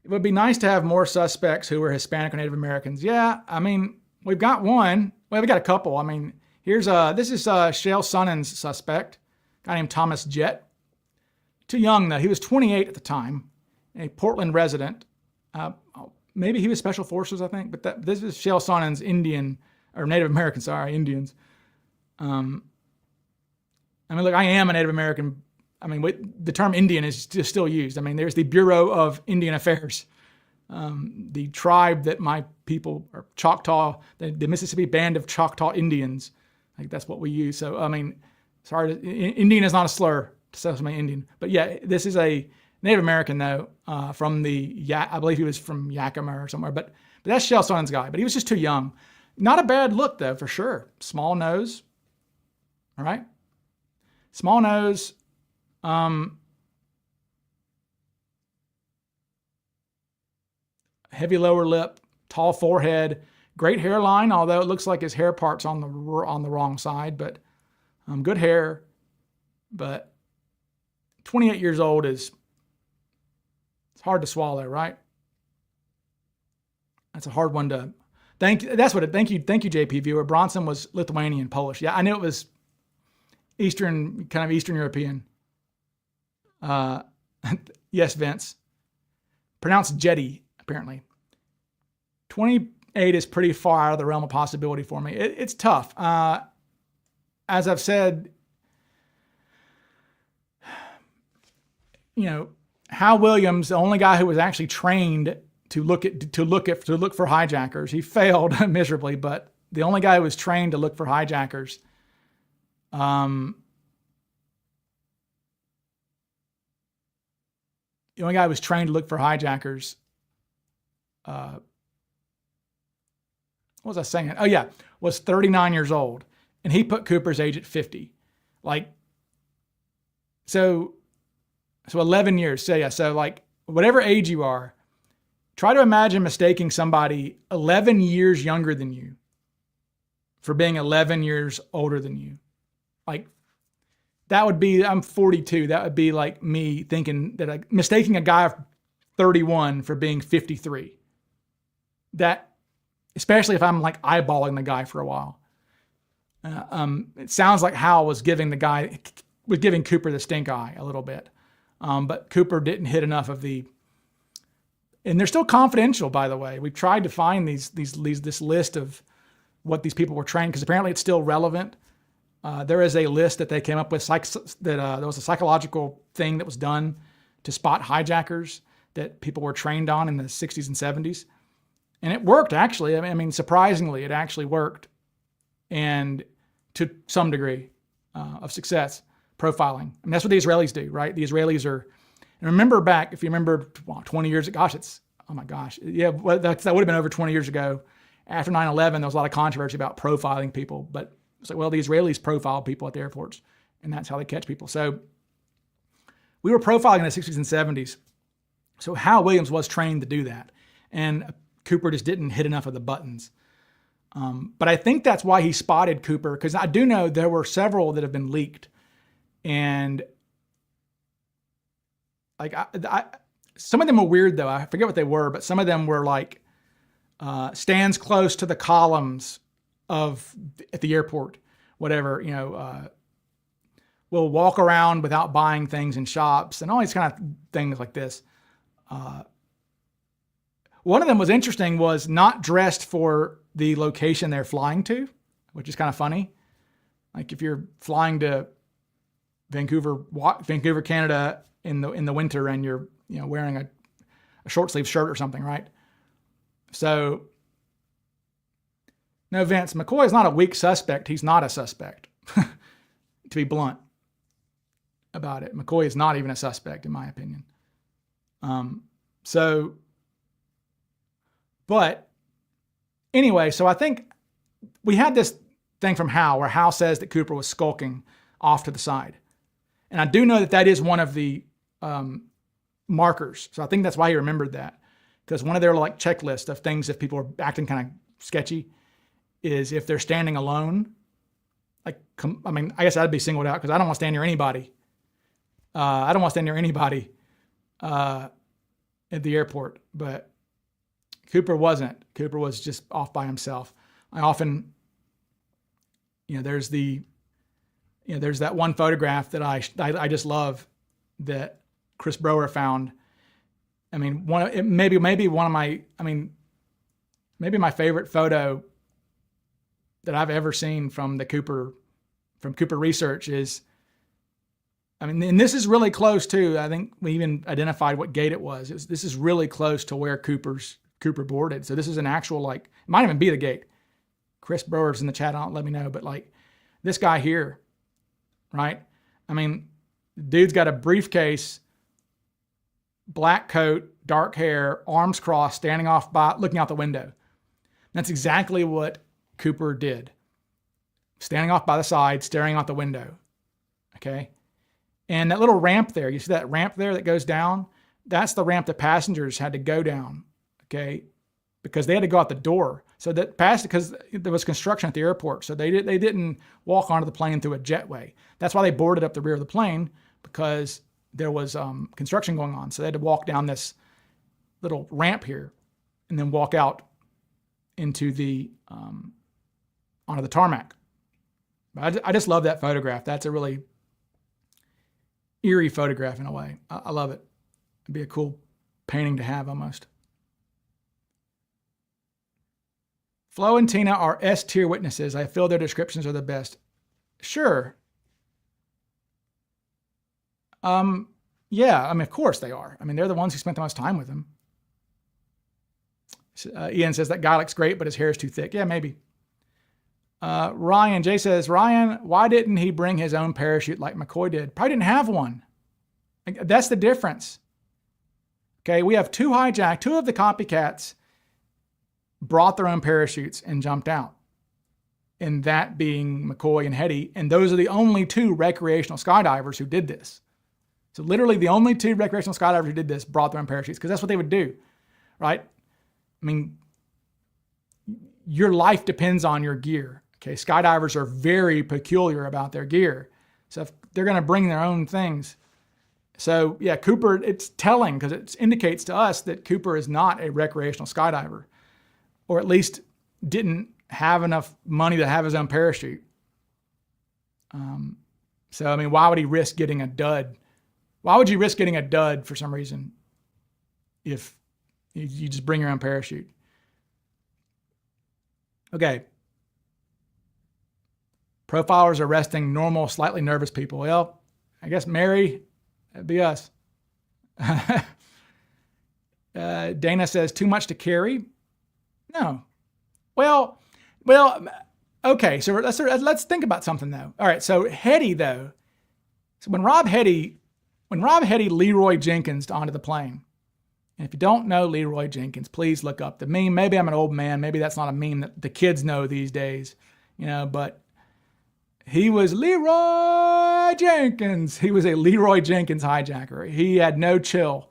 S1: It would be nice to have more suspects who were Hispanic or Native Americans. Yeah, I mean, we've got one. Well, we got a couple. I mean, this is Shale Sonnen's suspect, a guy named Thomas Jett. Too young though. He was 28 at the time, a Portland resident. Maybe he was Special Forces, I think. But this is Shale Sonnen's Indian or Native American. Sorry, Indians. I mean, look, I am a Native American. I mean, the term Indian is just still used. I mean, there's the Bureau of Indian Affairs. The tribe that my people are Choctaw, the Mississippi Band of Choctaw Indians. I think that's what we use. So, I mean, sorry, Indian is not a slur to say somebody Indian. But yeah, this is a Native American, though, from I believe he was from Yakima or somewhere. But that's Shale Sonnen's guy. But he was just too young. Not a bad look, though, for sure. Small nose. All right? Small nose. Heavy lower lip, tall forehead, great hairline, although it looks like his hair part's on the wrong side, but good hair. But 28 years old it's hard to swallow, right? That's a hard one to thank you, JP viewer. Bronson was Lithuanian, Polish. Yeah, I knew it was Eastern European. Yes, Vince. Pronounced Jetty. Apparently. 28 is pretty far out of the realm of possibility for me. It's tough. As I've said, Hal Williams, the only guy who was actually trained to look for hijackers. He failed miserably, but the only guy who was trained to look for hijackers. The only guy who was trained to look for hijackers. What was I saying? Oh yeah, was 39 years old, and he put Cooper's age at 50. So 11 years. So like whatever age you are, try to imagine mistaking somebody 11 years younger than you for being 11 years older than you. Like that would be, I'm 42. That would be like me thinking that mistaking a guy of 31 for being 53. That, especially if I'm like eyeballing the guy for a while. It sounds like Hal was giving Cooper the stink eye a little bit. But Cooper didn't hit enough of and they're still confidential, by the way. We've tried to find this list of what these people were trained, because apparently it's still relevant. There is a list that they came up with there was a psychological thing that was done to spot hijackers that people were trained on in the 60s and 70s. And it worked, actually. I mean, surprisingly, it actually worked. And to some degree of success, profiling. I mean, that's what the Israelis do, right? The Israelis are, and remember back, if you remember 20 years ago, oh my gosh. Yeah, well, that would have been over 20 years ago. After 9/11, there was a lot of controversy about profiling people. But it's like, well, the Israelis profile people at the airports, and that's how they catch people. So we were profiling in the 60s and 70s. So Hal Williams was trained to do that. And Cooper just didn't hit enough of the buttons. But I think that's why he spotted Cooper, because I do know there were several that have been leaked. And like some of them were weird, though. I forget what they were, but some of them were like stands close to the columns at the airport, whatever, will walk around without buying things in shops and all these kind of things like this. One of them was interesting, was not dressed for the location they're flying to, which is kind of funny. Like if you're flying to Vancouver, Canada in the winter, and you're wearing a short sleeve shirt or something, right? So, no, Vince, McCoy is not a weak suspect. He's not a suspect, to be blunt about it. McCoy is not even a suspect, in my opinion. But anyway, so I think we had this thing from Hal where Hal says that Cooper was skulking off to the side. And I do know that is one of the markers. So I think that's why he remembered that. Because one of their like checklists of things, if people are acting kind of sketchy, is if they're standing alone. I guess I'd be singled out because I don't want to stand near anybody. At the airport. But Cooper wasn't. Cooper was just off by himself. I often, there's that one photograph that I just love that Chris Brower found. I mean, maybe my favorite photo that I've ever seen from Cooper research is, and this is really close too. I think we even identified what gate it was. This is really close to where Cooper boarded. So this is an actual, it might even be the gate. Chris Brower's in the chat. Let me know. But this guy here, right? I mean, dude's got a briefcase, black coat, dark hair, arms crossed, standing off looking out the window. That's exactly what Cooper did. Standing off by the side, staring out the window. Okay? And that little ramp there, you see that ramp there that goes down? That's the ramp the passengers had to go down. Okay? Because they had to go out the door. So that because there was construction at the airport. So they didn't walk onto the plane through a jetway. That's why they boarded up the rear of the plane, because there was construction going on. So they had to walk down this little ramp here and then walk out into onto the tarmac. I just love that photograph. That's a really eerie photograph in a way. I love it. It'd be a cool painting to have almost. Flo and Tina are S-tier witnesses. I feel their descriptions are the best. Sure. Yeah, of course they are. They're the ones who spent the most time with him. Ian says that guy looks great, but his hair is too thick. Yeah, maybe. Jay says, Ryan, why didn't he bring his own parachute like McCoy did? Probably didn't have one. That's the difference. Okay, we have two of the copycats brought their own parachutes and jumped out. And that being McCoy and Hetty. And those are the only two recreational skydivers who did this. So literally the only two recreational skydivers who did this brought their own parachutes, because that's what they would do, right? Your life depends on your gear. Okay, skydivers are very peculiar about their gear. So if they're going to bring their own things. So yeah, Cooper, it's telling because it indicates to us that Cooper is not a recreational skydiver, or at least didn't have enough money to have his own parachute. So, why would he risk getting a dud? Why would you risk getting a dud for some reason if you just bring your own parachute? Okay. Profilers arresting normal, slightly nervous people. Well, I guess Mary, that'd be us. Dana says, too much to carry? No. Well, okay, so let's think about something though. All right, so Hetty though. So when Rob Hetty Leroy Jenkins onto the plane, and if you don't know Leroy Jenkins, please look up the meme. Maybe I'm an old man. Maybe that's not a meme that the kids know these days, but he was Leroy Jenkins. He was a Leroy Jenkins hijacker. He had no chill.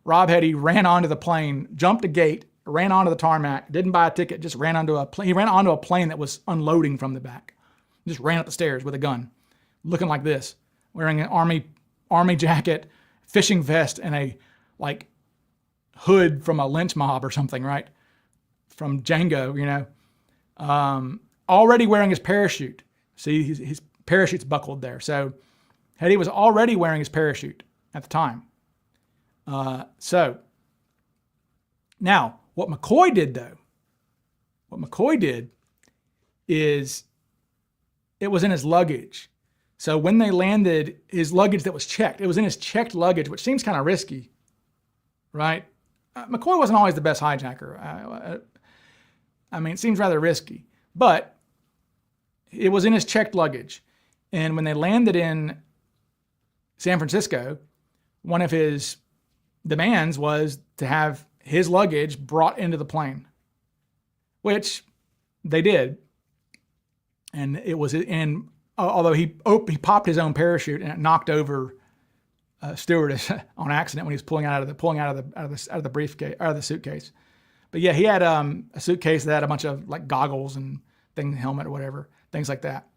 S1: Rob Hetty ran onto the plane, jumped a gate, ran onto the tarmac, didn't buy a ticket, just ran onto a plane. He ran onto a plane that was unloading from the back. Just ran up the stairs with a gun, looking like this, wearing an army jacket, fishing vest, and a hood from a lynch mob or something, right? From Django, already wearing his parachute. See, his parachute's buckled there. So Hetty was already wearing his parachute at the time. So now what McCoy did is it was in his luggage. So when they landed, his luggage that was checked, it was in his checked luggage, which seems kind of risky, right? McCoy wasn't always the best hijacker. It seems rather risky, but it was in his checked luggage. And when they landed in San Francisco, one of his demands was to have his luggage brought into the plane, which they did. And it was although he popped his own parachute and it knocked over a stewardess on accident when he was pulling out of the briefcase, out of the suitcase. But yeah, he had a suitcase that had a bunch of goggles and helmet or whatever, things like that.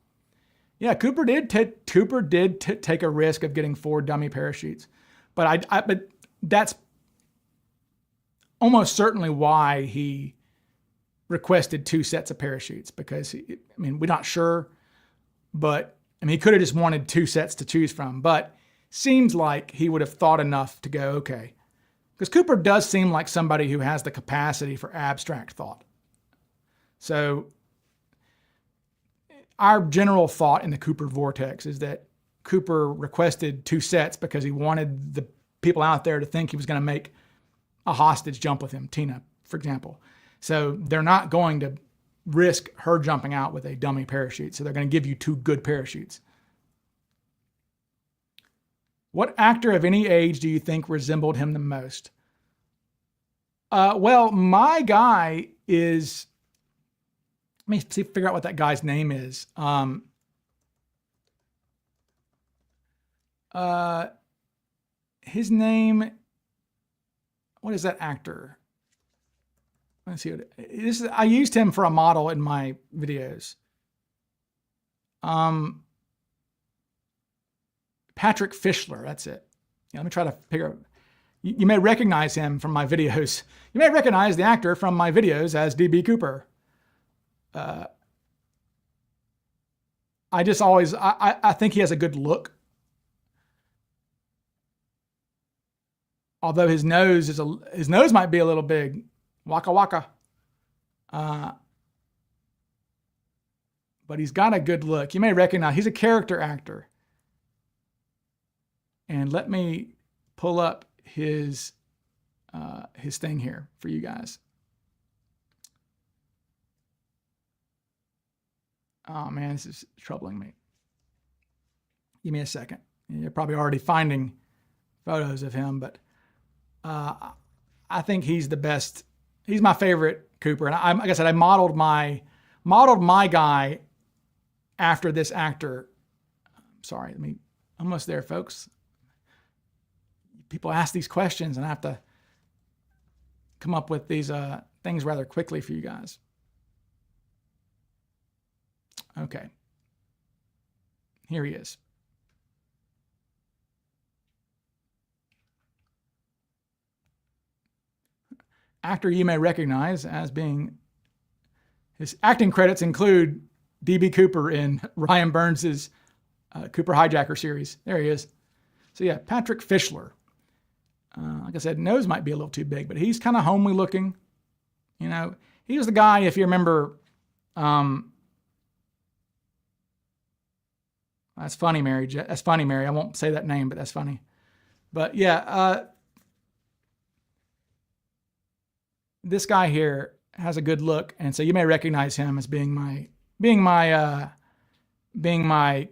S1: Yeah, Cooper did take a risk of getting 4 dummy parachutes, but that's almost certainly why he requested 2 sets of parachutes because, we're not sure, but he could have just wanted 2 sets to choose from, but seems like he would have thought enough to go, okay. Because Cooper does seem like somebody who has the capacity for abstract thought. So our general thought in the Cooper vortex is that Cooper requested 2 sets because he wanted the people out there to think he was going to make a hostage jump with him, Tina, for example. So they're not going to risk her jumping out with a dummy parachute. So they're going to give you 2 good parachutes. What actor of any age do you think resembled him the most? Well, my guy is, let me see, figure out what that guy's name is. His name, what is that actor? Let's see. I used him for a model in my videos. Patrick Fischler, that's it. Yeah, let me try to figure out. You may recognize him from my videos. You may recognize the actor from my videos as DB Cooper. I think he has a good look. Although his nose might be a little big. Waka waka. But he's got a good look. You may recognize, he's a character actor. And let me pull up his thing here for you guys. Oh man, this is troubling me. Give me a second. You're probably already finding photos of him, but I think he's the best. He's my favorite Cooper. And like I said, I modeled my guy after this actor. Sorry, almost there, folks. People ask these questions and I have to come up with these things rather quickly for you guys. Okay. Here he is. Actor you may recognize as being, his acting credits include DB Cooper in Ryan Burns' Cooper Hijacker series. There he is. So yeah, Patrick Fischler. Like I said, nose might be a little too big, but he's kind of homely looking. You know, he was the guy, if you remember, that's funny, Mary. That's funny, Mary. I won't say that name, but that's funny. But yeah, this guy here has a good look, and so you may recognize him as being my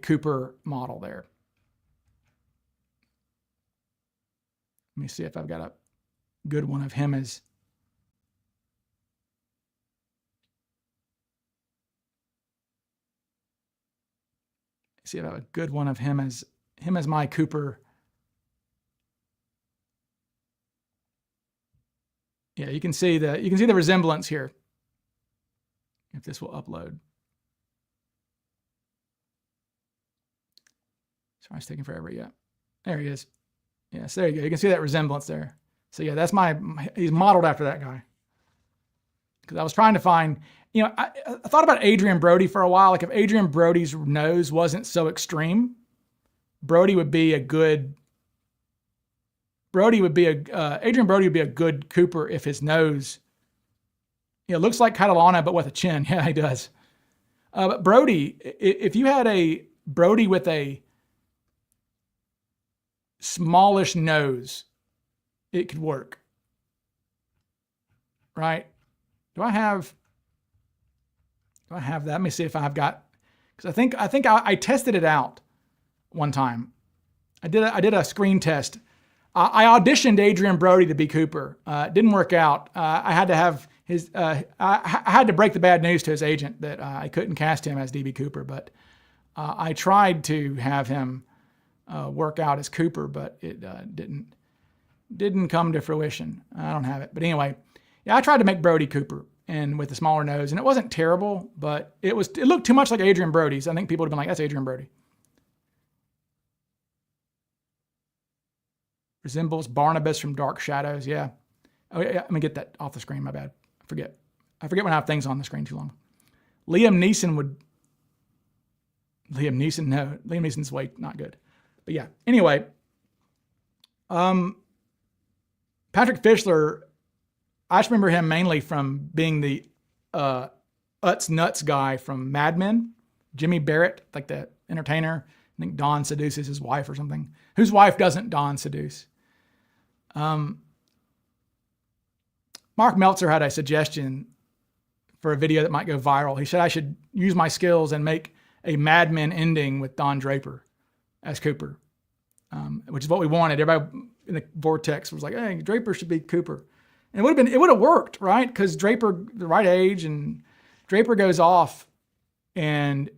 S1: Cooper model there. Let me see if I've got a good one of him as. See if I have a good one of him as my Cooper. Yeah, you can see the resemblance here. If this will upload. Sorry, it's taking forever. Yeah, there he is. Yes, there you go. You can see that resemblance there. So yeah, that's he's modeled after that guy. Because I was trying to find, I thought about Adrian Brody for a while. Like if Adrian Brody's nose wasn't so extreme, Adrian Brody would be a good Cooper if his nose, looks like Catalana, but with a chin. Yeah, he does. But Brody, if you had a Brody with a smallish nose, it could work. Right? Do I have that? Let me see if I've got, because I think I tested it out one time. I did a screen test. I auditioned Adrian Brody to be Cooper. It didn't work out. I had to have his. I had to break the bad news to his agent that I couldn't cast him as DB Cooper. But I tried to have him work out as Cooper, but it didn't come to fruition. I don't have it. But anyway, yeah, I tried to make Brody Cooper and with a smaller nose, and it wasn't terrible, but it looked too much like Adrian Brody's. I think people would have been like, "That's Adrian Brody." Resembles Barnabas from Dark Shadows. Yeah. Oh yeah. Let me get that off the screen. My bad. I forget. I forget when I have things on the screen too long. Liam Neeson's way not good. But yeah, anyway, Patrick Fischler, I just remember him mainly from being the Utz Nuts guy from Mad Men. Jimmy Barrett, like the entertainer. I think Don seduces his wife or something. Whose wife doesn't Don seduce? Mark Meltzer had a suggestion for a video that might go viral. He said I should use my skills and make a Mad Men ending with Don Draper as Cooper, which is what we wanted. Everybody in the vortex was like, "Hey, Draper should be Cooper," and it would have worked, right? Because Draper, the right age, and Draper goes off, and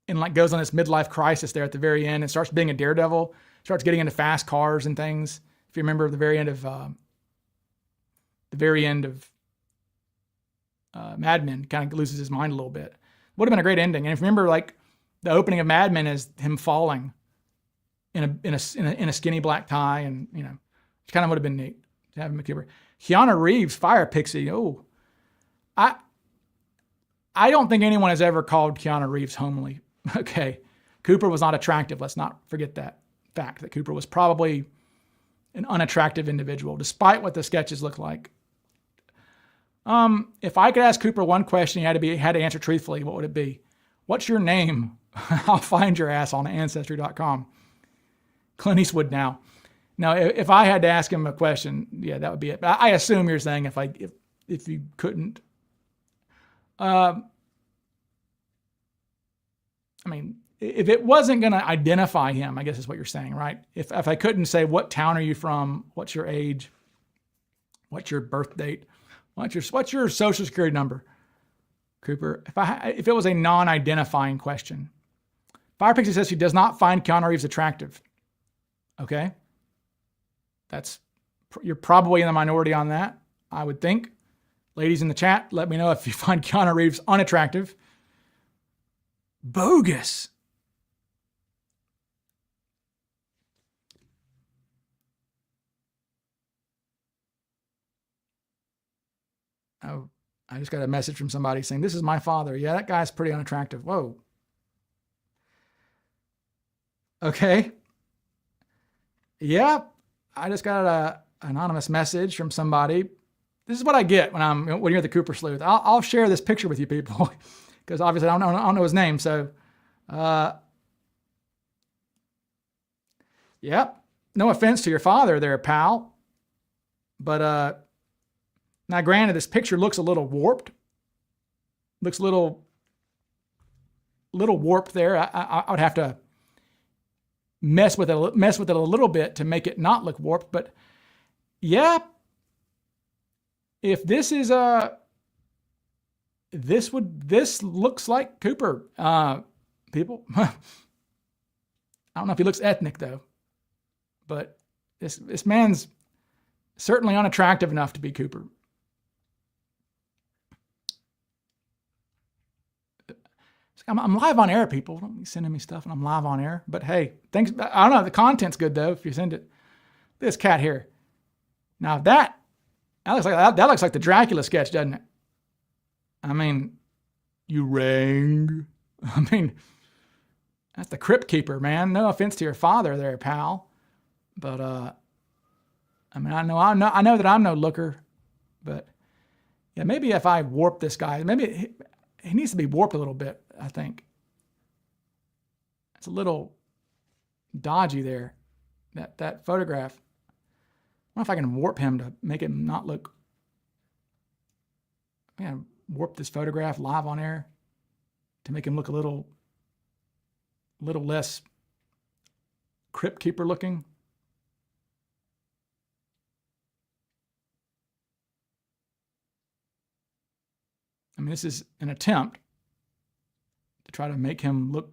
S1: like goes on this midlife crisis there at the very end and starts being a daredevil, starts getting into fast cars and things. If you remember the very end of Mad Men, kind of loses his mind a little bit. Would have been a great ending. And if you remember, like the opening of Mad Men is him falling in a skinny black tie, and it kind of would have been neat to have him a Cooper. Keanu Reeves, Fire Pixie. Oh, I don't think anyone has ever called Keanu Reeves homely. Okay, Cooper was not attractive. Let's not forget that fact, that Cooper was probably an unattractive individual, despite what the sketches look like. If I could ask Cooper one question, he had to answer truthfully, what would it be? What's your name? I'll find your ass on Ancestry.com. Clint Eastwood now. Now, if I had to ask him a question, yeah, that would be it. But I assume you're saying if you couldn't. If it wasn't going to identify him, I guess is what you're saying, right? If I couldn't say, what town are you from? What's your age? What's your birth date? What's your social security number, Cooper? If it was a non-identifying question. Fire Pixie says she does not find Keanu Reeves attractive. Okay. You're probably in the minority on that, I would think. Ladies in the chat, let me know if you find Keanu Reeves unattractive. Bogus. Oh, I just got a message from somebody saying, this is my father. Yeah, that guy's pretty unattractive. Whoa. Okay. Yeah, I just got an anonymous message from somebody. This is what I get when you're the Cooper Sleuth. I'll share this picture with you people because obviously I don't know his name. So, yep. No offense to your father there, pal. But now, granted, this picture looks a little warped. Looks a little warped there. I would have to mess with it a little bit to make it not look warped. But yeah, if this is this looks like Cooper, people. I don't know if he looks ethnic though, but this man's certainly unattractive enough to be Cooper. I'm live on air, people. Don't be sending me stuff and I'm live on air. But hey, thanks. I don't know. The content's good though if you send it. This cat here. Now that looks like the Dracula sketch, doesn't it? I mean, you rang. I mean, that's the Crypt Keeper, man. No offense to your father there, pal. But I mean, I know that I'm no looker, but yeah, maybe if I warp this guy, maybe he needs to be warped a little bit, I think. It's a little dodgy there, that photograph. I wonder if I can warp him to make him not look. I'm gonna warp this photograph live on air to make him look a little less Crypt Keeper looking. I mean, this is an attempt to try to make him look,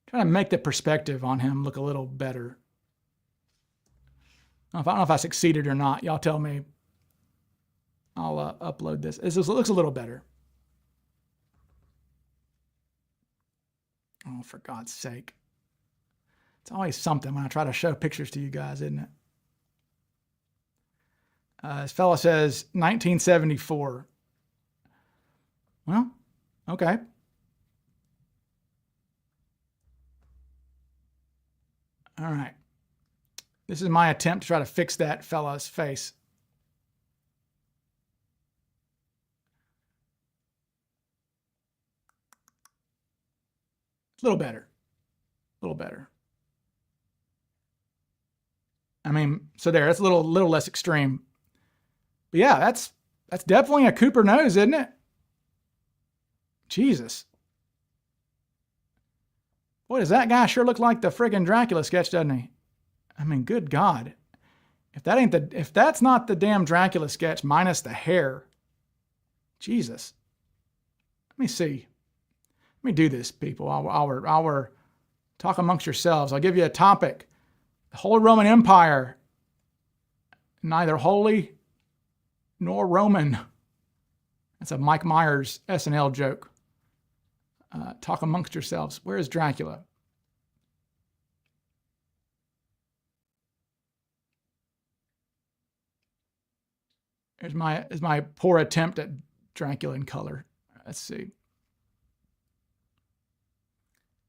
S1: try to make the perspective on him look a little better. I don't know if I succeeded or not. Y'all tell me. I'll upload this. It looks a little better. Oh, for God's sake. It's always something when I try to show pictures to you guys, isn't it? This fella says 1974. Well, okay. All right. This is my attempt to try to fix that fella's face. A little better. A little better. I mean, so there, that's a little less extreme. But yeah, that's definitely a Cooper nose, isn't it? Jesus. Boy, does that guy sure look like the friggin' Dracula sketch, doesn't he? I mean, good God. If that's not the damn Dracula sketch minus the hair, Jesus. Let me see. Let me do this, people. I'll talk amongst yourselves. I'll give you a topic. The Holy Roman Empire, neither holy nor Roman. That's a Mike Myers SNL joke. Talk amongst yourselves. Where is Dracula? Here's my poor attempt at Dracula in color. Let's see.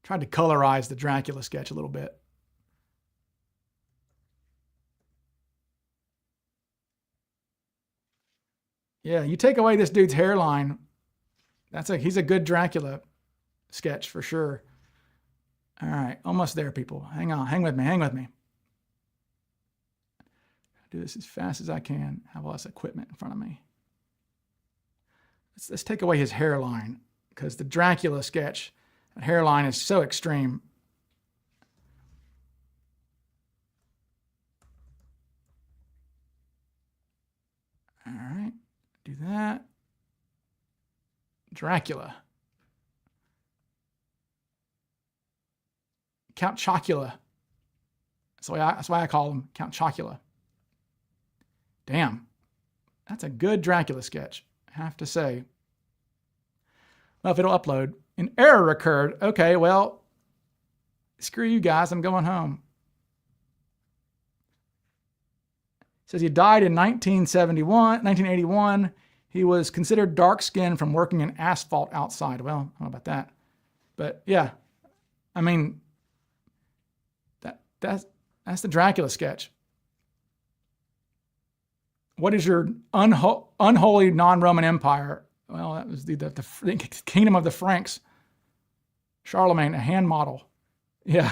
S1: Tried to colorize the Dracula sketch a little bit. Yeah, you take away this dude's hairline, he's a good Dracula sketch for sure. All right, almost there, people. Hang on, hang with me. I'll do this as fast as I can. Have all this equipment in front of me. Let's take away his hairline, because the Dracula sketch, that hairline is so extreme. All right, do that. Dracula. Count Chocula. That's why I call him Count Chocula. Damn. That's a good Dracula sketch, I have to say. Well, if it'll upload. An error occurred. Okay, well, screw you guys. I'm going home. It says he died in 1981. He was considered dark-skinned from working in asphalt outside. Well, I don't know about that. But yeah, I mean, that's the Dracula sketch. What is your unholy non-Roman empire? Well, that was the kingdom of the Franks. Charlemagne, a hand model. Yeah.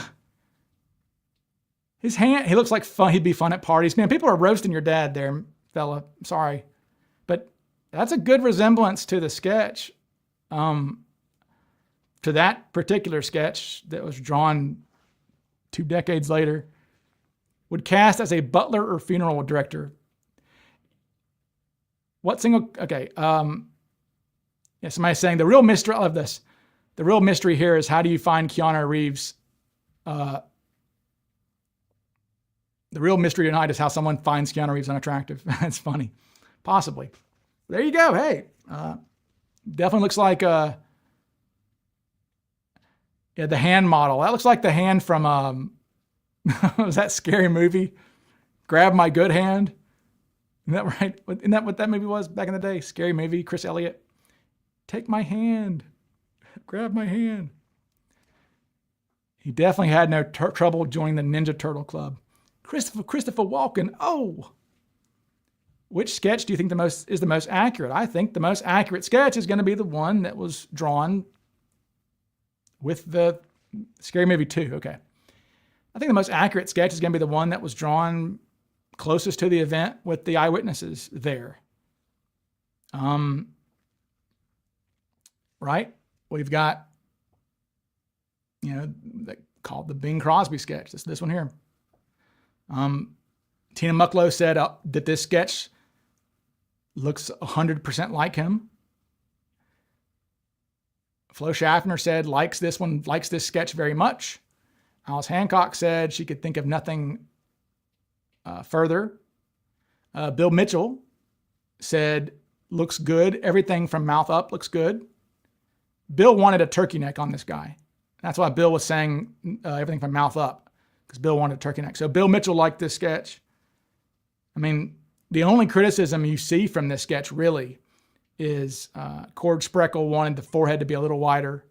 S1: His hand, he looks like fun. He'd be fun at parties. Man, people are roasting your dad there, fella. Sorry. But that's a good resemblance to the sketch. To that particular sketch that was drawn 2 decades later. Would cast as a butler or funeral director. Okay. Yeah, somebody's saying the real mystery, I love this. The real mystery here is how do you find Keanu Reeves? The real mystery tonight is how someone finds Keanu Reeves unattractive. That's funny. Possibly. There you go. Hey, definitely looks like the hand model. That looks like the hand from, was that Scary Movie? Grab My Good Hand. Isn't that right? Isn't that what that movie was back in the day? Scary Movie, Chris Elliott. Take my hand. Grab my hand. He definitely had no trouble joining the Ninja Turtle Club. Christopher Walken. Oh. Which sketch do you think is the most accurate? I think the most accurate sketch is going to be the one that was drawn with the Scary Movie 2. Okay. I think the most accurate sketch is going to be the one that was drawn closest to the event with the eyewitnesses there. Right? We've got, called the Bing Crosby sketch. This one here. Tina Mucklow said that this sketch looks 100% like him. Flo Schaffner said likes this sketch very much. Alice Hancock said she could think of nothing further. Bill Mitchell said looks good. Everything from mouth up looks good. Bill wanted a turkey neck on this guy. That's why Bill was saying everything from mouth up. because Bill wanted a turkey neck. So Bill Mitchell liked this sketch. I mean, the only criticism you see from this sketch really is Cord Spreckle wanted the forehead to be a little wider,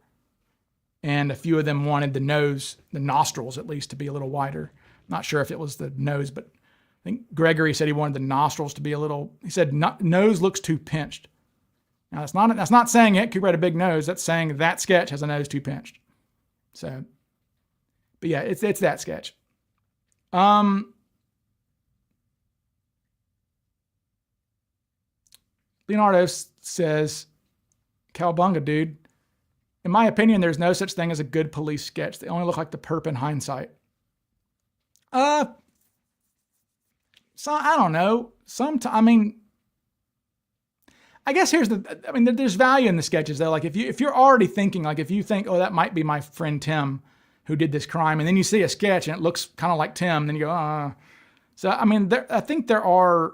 S1: and a few of them wanted the nose, the nostrils at least, to be a little wider. Not sure if it was the nose, but I think Gregory said he wanted the nostrils to be a little, he said nose looks too pinched. Now that's not saying it, Cooper had a big nose, that's saying that sketch has a nose too pinched. So, but yeah, it's that sketch. Leonardo says, Cowabunga, dude. In my opinion, there's no such thing as a good police sketch. They only look like the perp in hindsight. So I don't know. I guess there's value in the sketches though. Like if you're already thinking, like if you think, oh, that might be my friend Tim who did this crime, and then you see a sketch and it looks kind of like Tim, then you go, So I mean, I think there are,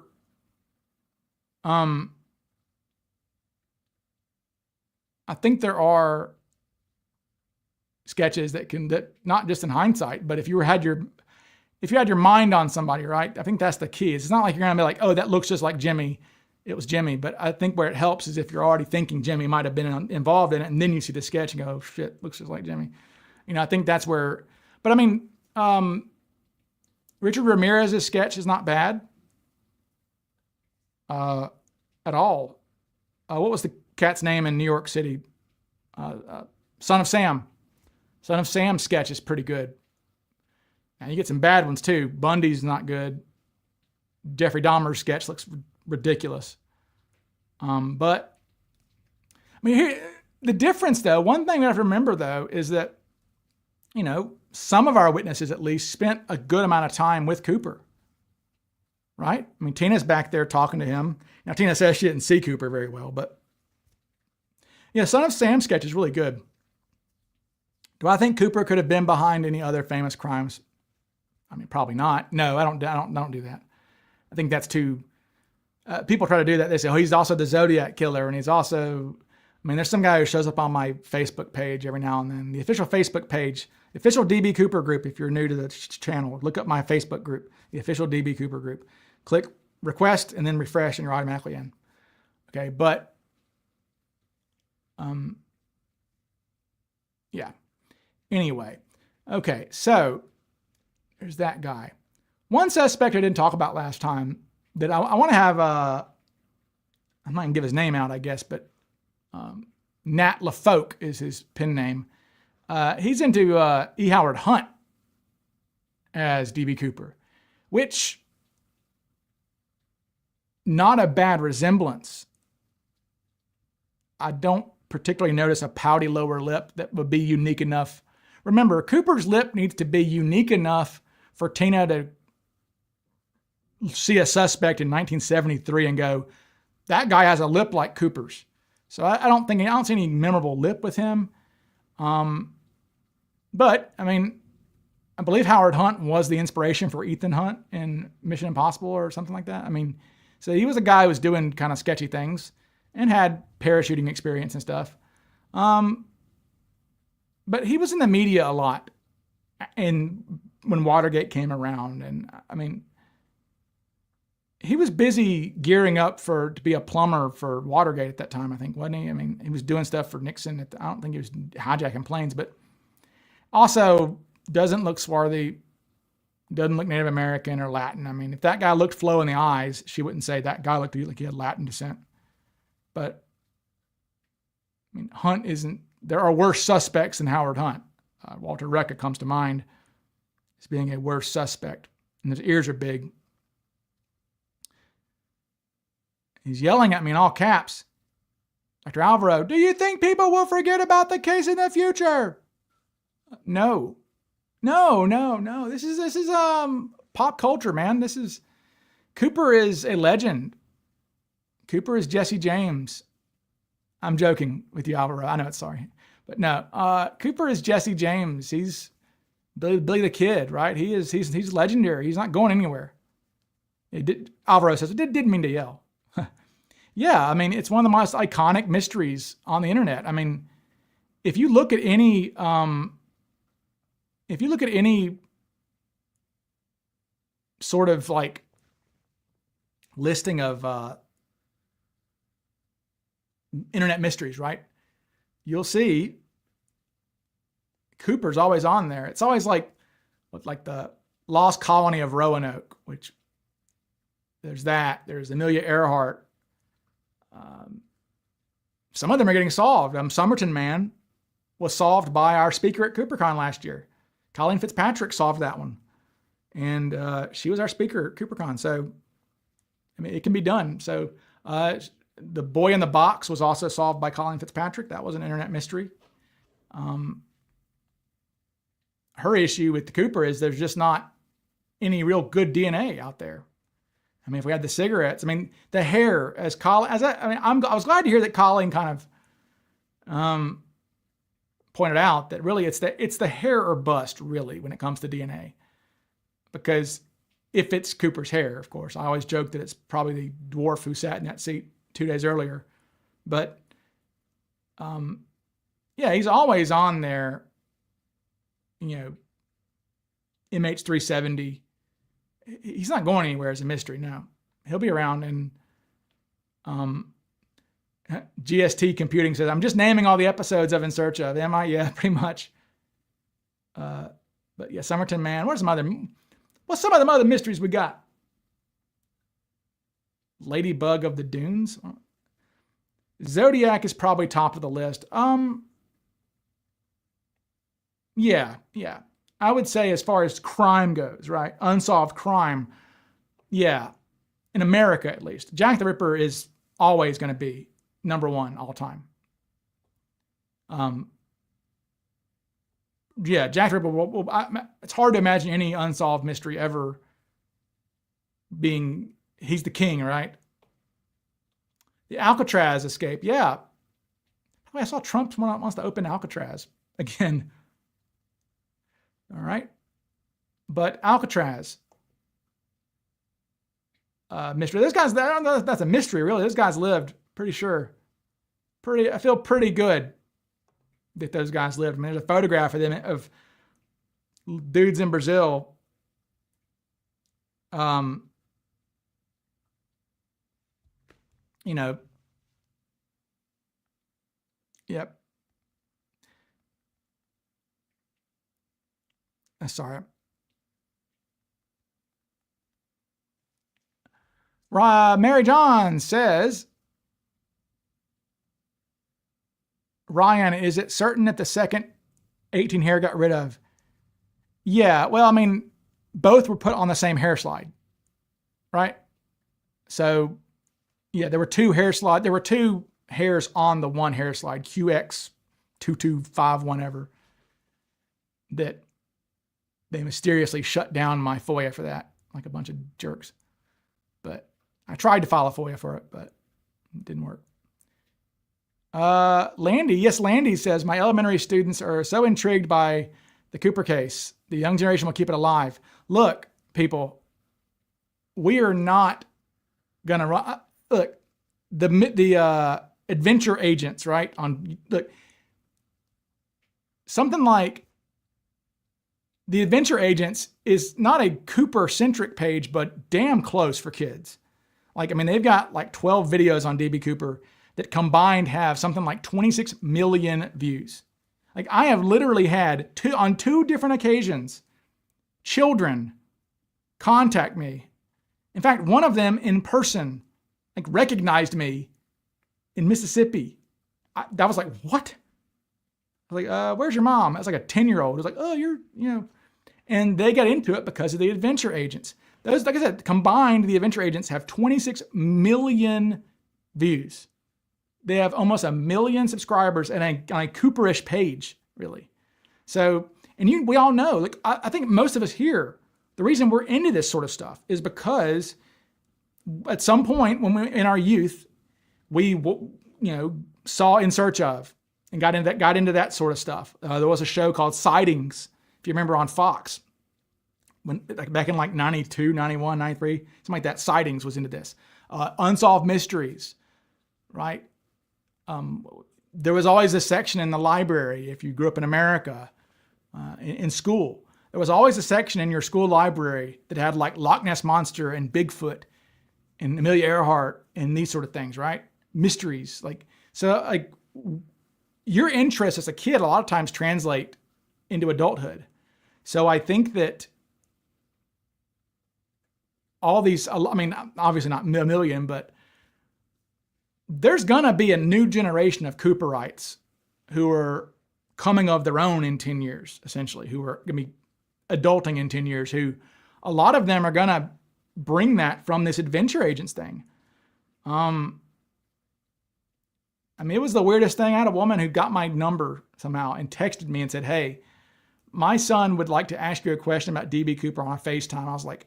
S1: sketches that not just in hindsight, but if you had your mind on somebody, right? I think that's the key. It's not like you're gonna be like, oh, that looks just like Jimmy. It was Jimmy. But I think where it helps is if you're already thinking Jimmy might have been involved in it, and then you see the sketch and go, oh shit, looks just like Jimmy. I think that's where. But I mean, Richard Ramirez's sketch is not bad at all. What was the cat's name in New York City? Son of Sam. Son of Sam's sketch is pretty good. And you get some bad ones too. Bundy's not good. Jeffrey Dahmer's sketch looks ridiculous. But I mean, the difference though, one thing we have to remember though, is that, some of our witnesses at least spent a good amount of time with Cooper. Right? I mean, Tina's back there talking to him. Now Tina says she didn't see Cooper very well, but yeah, Son of Sam sketch is really good. Do I think Cooper could have been behind any other famous crimes? I mean, probably not. No, I don't do that. I think that's too. People try to do that. They say, oh, he's also the Zodiac killer, and he's also. I mean, there's some guy who shows up on my Facebook page every now and then. The official Facebook page, the official DB Cooper group. If you're new to the channel, look up my Facebook group, the official DB Cooper group. Click request and then refresh, and you're automatically in. Okay, but. Yeah. Anyway, okay, so there's that guy. One suspect I didn't talk about last time that I want to have, I'm not going to give his name out, I guess, but Nat LaFolk is his pen name. He's into E. Howard Hunt as DB Cooper, which not a bad resemblance. I don't particularly notice a pouty lower lip that would be unique enough. Remember, Cooper's lip needs to be unique enough for Tina to see a suspect in 1973 and go, that guy has a lip like Cooper's. So I don't see any memorable lip with him. But I mean, I believe Howard Hunt was the inspiration for Ethan Hunt in Mission Impossible or something like that. I mean, so he was a guy who was doing kind of sketchy things and had parachuting experience and stuff. But he was in the media a lot and when Watergate came around. And I mean, he was busy gearing up to be a plumber for Watergate at that time, I think, wasn't he? I mean, he was doing stuff for Nixon. I don't think he was hijacking planes, but also doesn't look swarthy, doesn't look Native American or Latin. I mean, if that guy looked Flo in the eyes, she wouldn't say that guy looked like he had Latin descent. But I mean, Hunt isn't. There are worse suspects than Howard Hunt. Walter Recca comes to mind as being a worse suspect, and his ears are big. He's yelling at me in all caps. Dr. Alvaro, do you think people will forget about the case in the future? No. This is pop culture, man. Cooper is a legend. Cooper is Jesse James. I'm joking with you, Alvaro. I know it's sorry. But no, Cooper is Jesse James. He's Billy the Kid, right? He's legendary. He's not going anywhere. Alvaro says, didn't mean to yell. Yeah, I mean, it's one of the most iconic mysteries on the internet. I mean, if you look at any sort of like listing of internet mysteries, right? You'll see Cooper's always on there. It's always like the Lost Colony of Roanoke, which there's that. There's Amelia Earhart. Some of them are getting solved. Somerton Man was solved by our speaker at CooperCon last year. Colleen Fitzpatrick solved that one. And she was our speaker at CooperCon. So, I mean, it can be done. So, the Boy in the Box was also solved by Colleen Fitzpatrick. That was an internet mystery. Her issue with the Cooper is there's just not any real good DNA out there. I mean, if we had the cigarettes, I mean, the hair, I was glad to hear that Colleen kind of pointed out that really it's the hair or bust, really, when it comes to DNA. Because if it's Cooper's hair, of course, I always joke that it's probably the dwarf who sat in that seat 2 days earlier. But yeah, he's always on there, MH370. He's not going anywhere as a mystery. No, he'll be around. And GST Computing says, I'm just naming all the episodes of In Search of. Am I? Yeah, pretty much. But yeah, Somerton Man. What's some of the other mysteries we got? Ladybug of the Dunes. Zodiac is probably top of the list. Yeah. I would say as far as crime goes, right? Unsolved crime. Yeah. In America, at least. Jack the Ripper is always going to be number one all time. Yeah, Jack the Ripper, it's hard to imagine any unsolved mystery ever being, he's the king, right? The Alcatraz escape. Yeah. I saw Trump wants to open Alcatraz again. All right. But Alcatraz, mystery. Those guys, I don't know if that's a mystery, really. Those guys lived, pretty sure. I feel pretty good that those guys lived. I mean, there's a photograph of them, of dudes in Brazil. Yep. Sorry. Mary John says, Ryan, is it certain that the second 18 hair got rid of? Yeah, well, I mean, both were put on the same hair slide, right? So, yeah, there were two hairs on the one hair slide, QX225, whatever, that they mysteriously shut down my FOIA for that, like a bunch of jerks. But I tried to file a FOIA for it, but it didn't work. Landy says, my elementary students are so intrigued by the Cooper case. The young generation will keep it alive. Look, people, we are not going to run. Look, the adventure agents, right? Something like the adventure agents is not a Cooper-centric page, but damn close for kids. Like, I mean, they've got like 12 videos on DB Cooper that combined have something like 26 million views. Like, I have literally had on two different occasions, children contact me. In fact, one of them in person, like, recognized me in Mississippi. That was like, what? I was like, where's your mom? I was like a 10-year-old. It was like, oh, and they got into it because of the adventure agents. Those, like I said, combined, the adventure agents have 26 million views. They have almost 1 million subscribers on a Cooperish page, really. So, and we all know, like, I think most of us here, the reason we're into this sort of stuff is because at some point when we in our youth, we saw In Search Of and got into that sort of stuff. There was a show called Sightings, if you remember, on Fox, back in like 92, 91, 93, something like that. Sightings was into this. Unsolved Mysteries, right? There was always a section in the library, if you grew up in America, in school. there was always a section in your school library that had like Loch Ness Monster and Bigfoot and Amelia Earhart and these sort of things, right? Mysteries. So your interests as a kid a lot of times translate into adulthood. So I think that all these, I mean, obviously not a million, but there's gonna be a new generation of Cooperites who are coming of their own in 10 years, essentially, who are gonna be adulting in 10 years, who a lot of them are gonna bring that from this adventure agents thing. I mean, it was the weirdest thing. I had a woman who got my number somehow and texted me and said, hey, my son would like to ask you a question about DB Cooper on a FaceTime. I was like,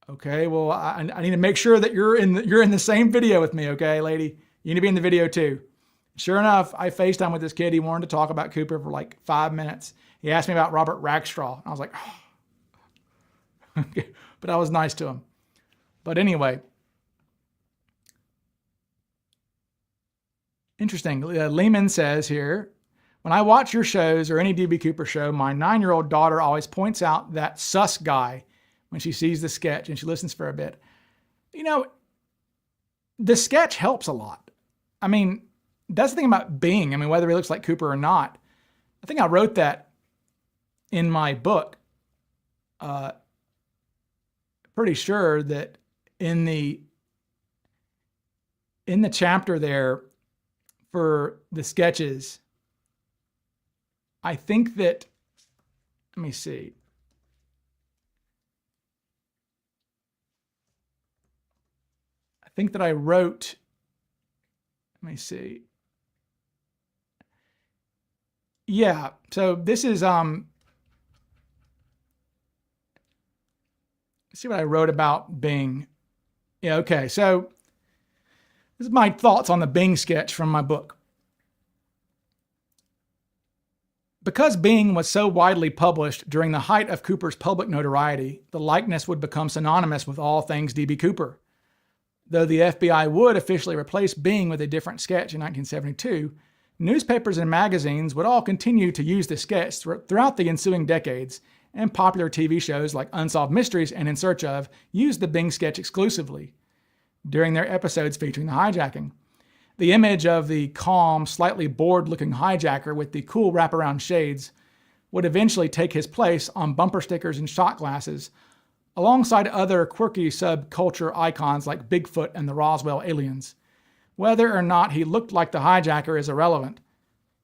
S1: okay, well, I need to make sure that you're in the same video with me, okay, lady? You need to be in the video too. Sure enough, I FaceTime with this kid. He wanted to talk about Cooper for like 5 minutes. He asked me about Robert Rackstraw. I was like, oh. Okay. But I was nice to him. But anyway, interesting. Lehman says here, when I watch your shows or any DB Cooper show, my 9-year-old daughter always points out that sus guy when she sees the sketch and she listens for a bit. You know, the sketch helps a lot. I mean, that's the thing about Bing. I mean, whether he looks like Cooper or not. I think I wrote that in my book. Pretty sure that in the chapter there for the sketches, I think that, let me see. I think that I wrote, let me see. Yeah, so this is, let's see what I wrote about Bing. Yeah, okay, so this is my thoughts on the Bing sketch from my book. Because Bing was so widely published during the height of Cooper's public notoriety, the likeness would become synonymous with all things DB Cooper. Though the FBI would officially replace Bing with a different sketch in 1972, newspapers and magazines would all continue to use the sketch throughout the ensuing decades, and popular TV shows like Unsolved Mysteries and In Search Of used the Bing sketch exclusively during their episodes featuring the hijacking. The image of the calm, slightly bored-looking hijacker with the cool wraparound shades would eventually take his place on bumper stickers and shot glasses, alongside other quirky subculture icons like Bigfoot and the Roswell aliens. Whether or not he looked like the hijacker is irrelevant.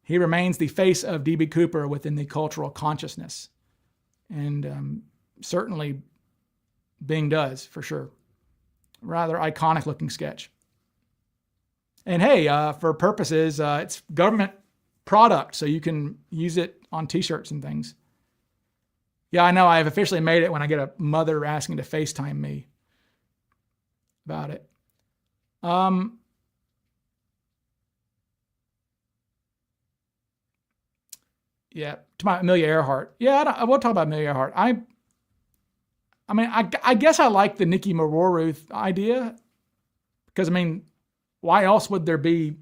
S1: He remains the face of DB Cooper within the cultural consciousness. And certainly Bing does, for sure. Rather iconic looking sketch. And hey, for purposes, it's government product, so you can use it on t-shirts and things. Yeah, I know, I have officially made it when I get a mother asking to FaceTime me about it. Yeah, to my Amelia Earhart. Yeah, I will talk about Amelia Earhart. I mean, I guess I like the Nikki Maroruth idea because, I mean, why else would there be,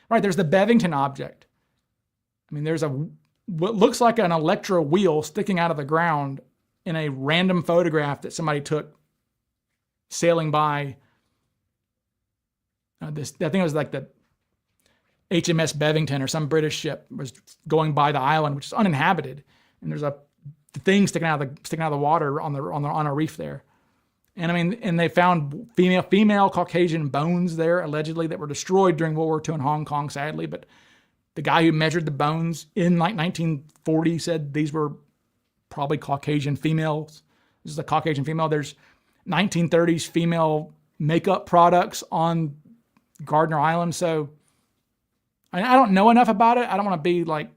S1: right, there's the Bevington object. I mean, there's what looks like an Electra wheel sticking out of the ground in a random photograph that somebody took sailing by I think it was like the HMS Bevington or some British ship was going by the island, which is uninhabited, and there's a thing sticking out of the water on a reef there. And I mean, and they found female Caucasian bones there allegedly that were destroyed during World War II in Hong Kong, sadly. But the guy who measured the bones in like 1940 said these were probably Caucasian females. This is a Caucasian female. There's 1930s female makeup products on Gardner Island. So I don't know enough about it. I don't want to be like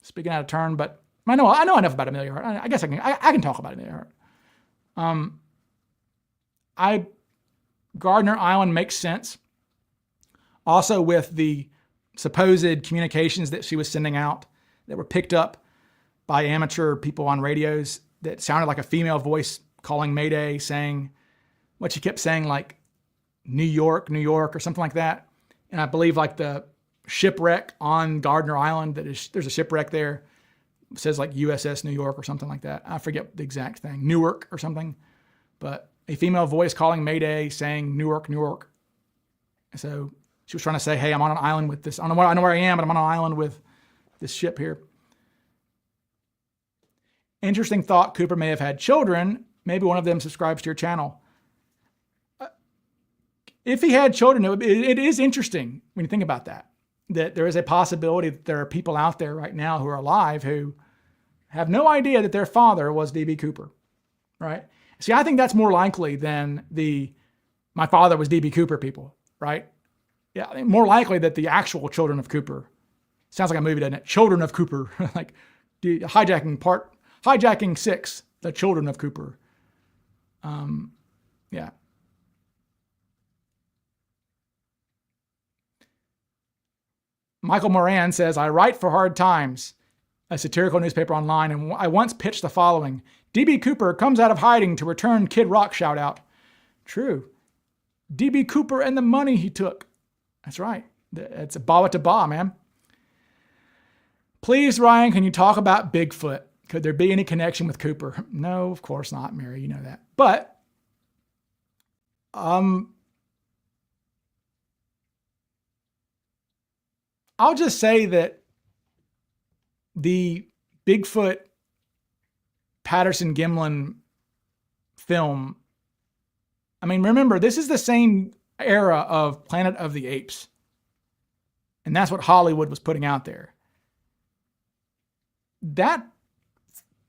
S1: speaking out of turn, but I know enough about Amelia Earhart. I guess I can talk about Amelia Earhart. Gardner Island makes sense. Also with the supposed communications that she was sending out that were picked up by amateur people on radios that sounded like a female voice calling Mayday, saying what she kept saying, like New York, or something like that. And I believe like the shipwreck on Gardner Island, there's a shipwreck there. says like USS New York or something like that. I forget the exact thing. Newark or something. But a female voice calling Mayday saying Newark, Newark. So she was trying to say, hey, I'm on an island with this. I know where I am, but I'm on an island with this ship here. Interesting thought. Cooper may have had children. Maybe one of them subscribes to your channel. If he had children, it is interesting when you think about that. That there is a possibility that there are people out there right now who are alive who have no idea that their father was D.B. Cooper, right? See, I think that's more likely than my father was D.B. Cooper people, right? Yeah, I think more likely that the actual children of Cooper. Sounds like a movie, doesn't it? Children of Cooper, like hijacking 6, the children of Cooper. Yeah. Michael Moran says, I write for Hard Times, a satirical newspaper online, and I once pitched the following. D.B. Cooper comes out of hiding to return Kid Rock shout out. True. D.B. Cooper and the money he took. That's right. It's a ba to ba, man. Please, Ryan, can you talk about Bigfoot? Could there be any connection with Cooper? No, of course not, Mary. You know that. But, I'll just say that the Bigfoot Patterson-Gimlin film, I mean, remember, this is the same era of Planet of the Apes. And that's what Hollywood was putting out there. That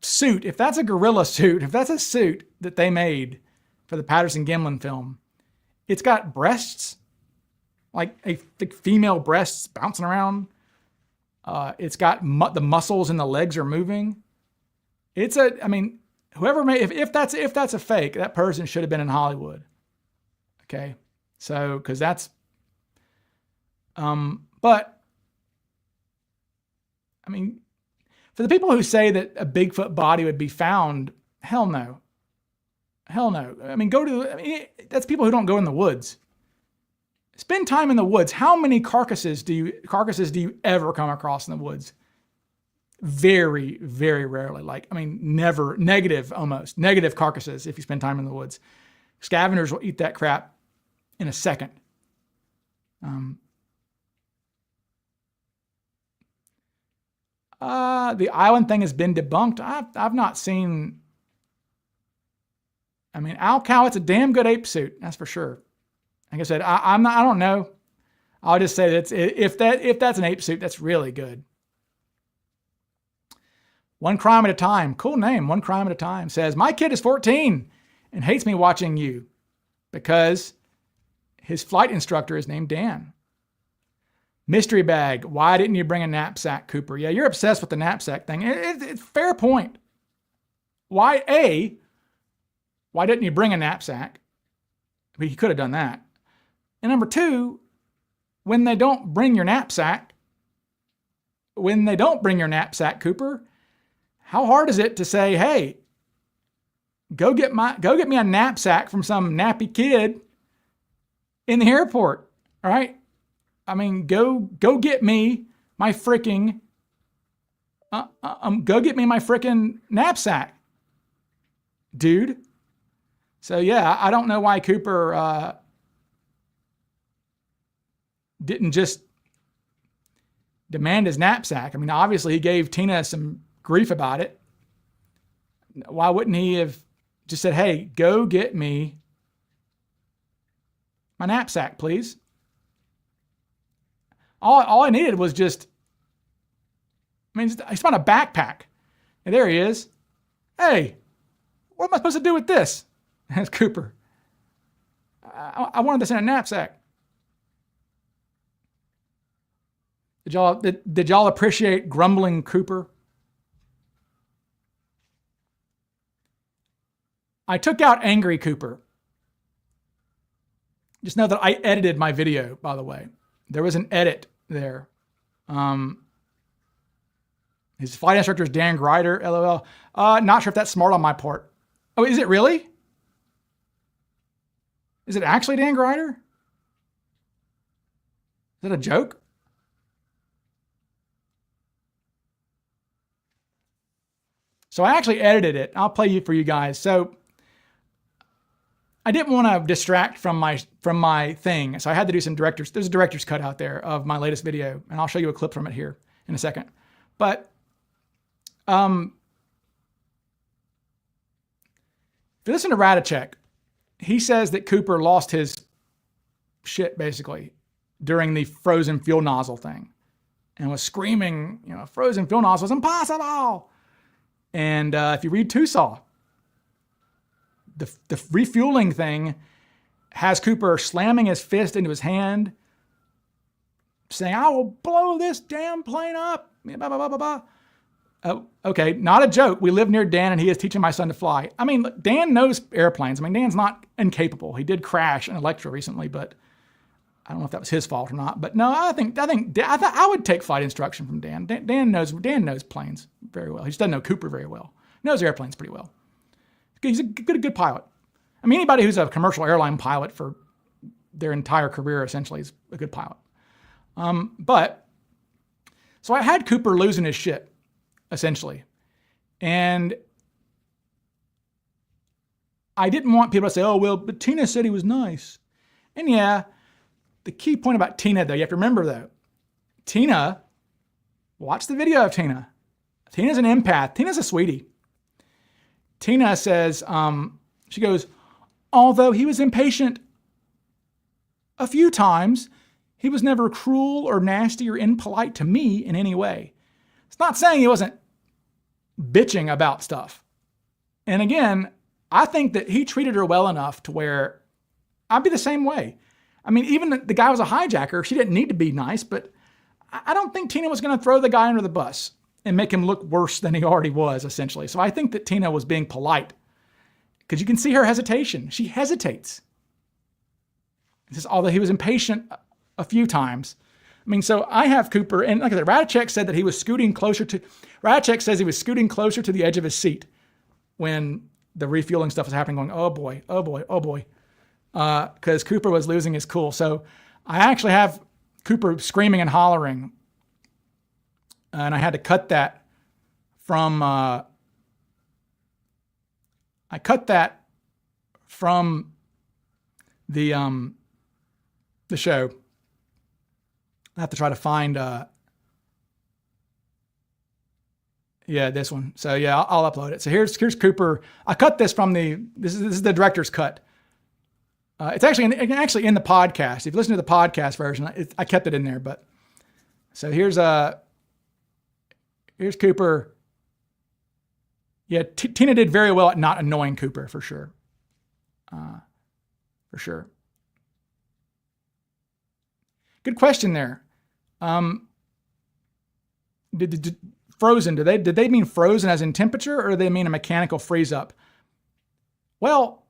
S1: suit, if that's a gorilla suit, if that's a suit that they made for the Patterson-Gimlin film, it's got breasts, like female breasts bouncing around. It's got the muscles and the legs are moving. Whoever made, if that's a fake, that person should have been in Hollywood. Okay. So, cause that's, but I mean, for the people who say that a Bigfoot body would be found, hell no. Hell no. I mean, that's people who don't go in the woods. Spend time in the woods. How many carcasses do you ever come across in the woods? Very, very rarely. Never. Almost negative carcasses if you spend time in the woods. Scavengers will eat that crap in a second. The island thing has been debunked. I've not seen. I mean, Owl Cow, it's a damn good ape suit. That's for sure. Like I said, I don't know. I'll just say that if that's an ape suit, that's really good. One Crime at a Time. Cool name. One Crime at a Time says, my kid is 14 and hates me watching you because his flight instructor is named Dan. Mystery Bag. Why didn't you bring a knapsack, Cooper? Yeah, you're obsessed with the knapsack thing. It's fair point. Why didn't you bring a knapsack? I mean, he could have done that. And number 2, when they don't bring your knapsack, Cooper, how hard is it to say, hey, go get me a knapsack from some nappy kid in the airport, all right? I mean, go get me my freaking knapsack, dude. So yeah, I don't know why Cooper didn't just demand his knapsack. I mean, obviously he gave Tina some grief about it. Why wouldn't he have just said, hey, go get me my knapsack, please? All I needed was just, he's on a backpack. And there he is. Hey, what am I supposed to do with this? That's Cooper. I wanted this in a knapsack. Did y'all appreciate grumbling Cooper? I took out angry Cooper. Just know that I edited my video, by the way. There was an edit there. His flight instructor is Dan Grider, LOL. Not sure if that's smart on my part. Oh, is it really? Is it actually Dan Grider? Is that a joke? So I actually edited it. I'll play it for you guys. So I didn't want to distract from my thing. So I had to do some there's a director's cut out there of my latest video, and I'll show you a clip from it here in a second. But if you listen to Radicek, he says that Cooper lost his shit basically during the frozen fuel nozzle thing and was screaming, frozen fuel nozzle is impossible. And if you read Tusaw, the refueling thing has Cooper slamming his fist into his hand, saying, I will blow this damn plane up. Blah, blah, blah, blah, blah. Oh, okay, not a joke. We live near Dan and he is teaching my son to fly. I mean, Dan knows airplanes. I mean, Dan's not incapable. He did crash an Electra recently, but I don't know if that was his fault or not. But no, I would take flight instruction from Dan. Dan knows planes very well. He just doesn't know Cooper very well. He knows airplanes pretty well. He's a good pilot. I mean, anybody who's a commercial airline pilot for their entire career essentially is a good pilot. So I had Cooper losing his shit, essentially. And I didn't want people to say, oh, well, but Tina said he was nice. And yeah, the key point about Tina, though, you have to remember, though, Tina, watch the video of Tina. Tina's an empath. Tina's a sweetie. Tina says, she goes, although he was impatient a few times, he was never cruel or nasty or impolite to me in any way. It's not saying he wasn't bitching about stuff. And again, I think that he treated her well enough to where I'd be the same way. I mean, even the guy was a hijacker. She didn't need to be nice, but I don't think Tina was going to throw the guy under the bus and make him look worse than he already was, essentially. So I think that Tina was being polite because you can see her hesitation. She hesitates. It says, although he was impatient a few times. I mean, so I have Cooper, and like I said, Radicek said that he was scooting closer to, Radicek says he was scooting closer to the edge of his seat when the refueling stuff was happening, going, oh boy, oh boy, oh boy. Because Cooper was losing his cool. So I actually have Cooper screaming and hollering. And I had to cut that from, I cut that from the show. I have to try to find, this one. So yeah, I'll upload it. So here's Cooper. I cut this from this is the director's cut. It's actually in the podcast. If you listen to the podcast version, I kept it in there. But so here's Cooper. Yeah, Tina did very well at not annoying Cooper for sure. For sure. Good question there. Did frozen? Did they mean frozen as in temperature, or do they mean a mechanical freeze up? Well,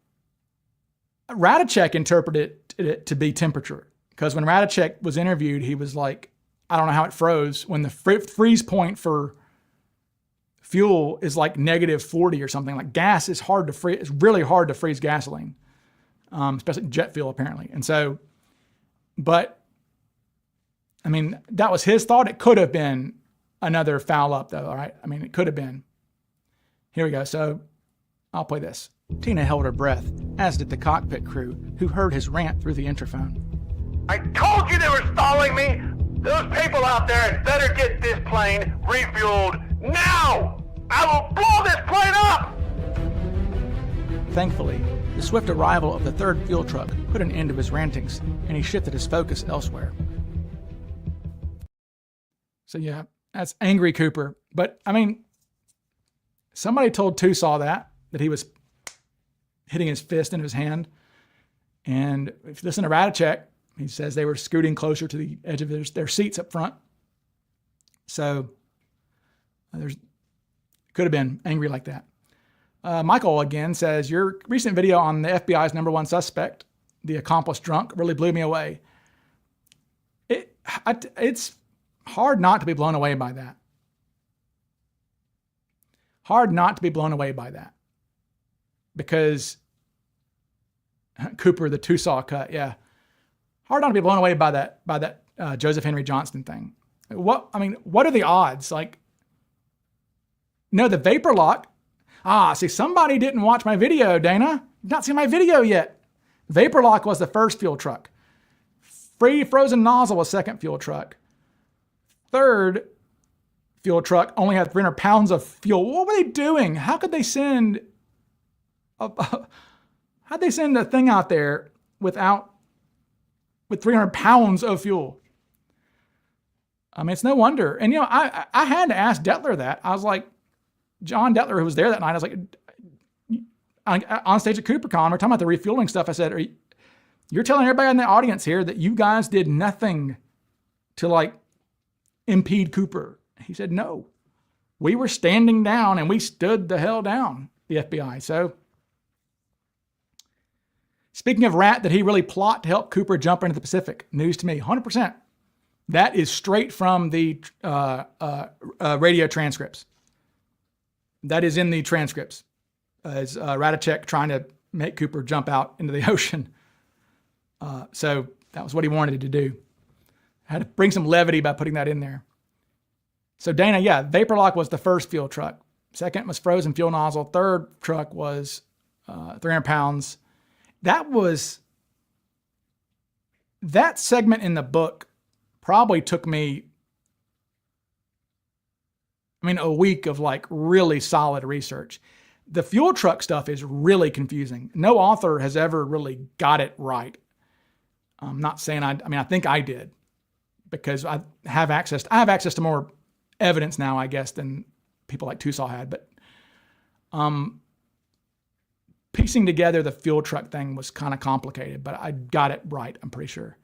S1: Radicek interpreted it to be temperature, because when Radicek was interviewed, he was like, I don't know how it froze when the freeze point for fuel is like -40 or something. Like gas is hard to freeze. It's really hard to freeze gasoline, especially jet fuel apparently. And so, but I mean, that was his thought. It could have been another foul up though. All right. I mean, it could have been. Here we go. So I'll play this. Tina held her breath, as did the cockpit crew, who heard his rant through the interphone.
S2: I told you they were stalling me! Those people out there had better get this plane refueled now! I will blow this plane up!
S1: Thankfully, the swift arrival of the third fuel truck put an end to his rantings, and he shifted his focus elsewhere. So yeah, that's angry Cooper. But, I mean, somebody told Tusaw that he was hitting his fist into his hand. And if you listen to Radicek, he says they were scooting closer to the edge of their seats up front. So could have been angry like that. Michael again says, your recent video on the FBI's #1 suspect, the Accomplice drunk, really blew me away. It's hard not to be blown away by that. Hard not to be blown away by that. Because Cooper, the Tusaw cut, yeah. Hard not to be blown away by that Joseph Henry Johnston thing. What are the odds? Like, no, the vapor lock See, somebody didn't watch my video, Dana. You've not seen my video yet. Vapor Lock was the first fuel truck. Free Frozen Nozzle was second fuel truck. Third fuel truck only had 300 pounds of fuel. What were they doing? How could they send how'd they send a thing out there with 300 pounds of fuel? I mean, it's no wonder. And, I had to ask Detler that. I was like, John Detler, who was there that night, I was like, on stage at CooperCon, we're talking about the refueling stuff. I said, you're telling everybody in the audience here that you guys did nothing to impede Cooper. He said, no, we were standing down and we stood the hell down, the FBI. So speaking of Rat, did he really plot to help Cooper jump into the Pacific? News to me, 100%. That is straight from the radio transcripts. That is in the transcripts. As Radicek trying to make Cooper jump out into the ocean. So that was what he wanted to do. Had to bring some levity by putting that in there. So Dana, yeah, Vapor Lock was the first fuel truck. Second was Frozen Fuel Nozzle. Third truck was 300 pounds. That segment in the book probably took me, a week of really solid research. The fuel truck stuff is really confusing. No author has ever really got it right. I'm not saying I think I did, because I have access to more evidence now, I guess, than people like Tussaw had. But piecing together the fuel truck thing was kind of complicated, but I got it right, I'm pretty sure.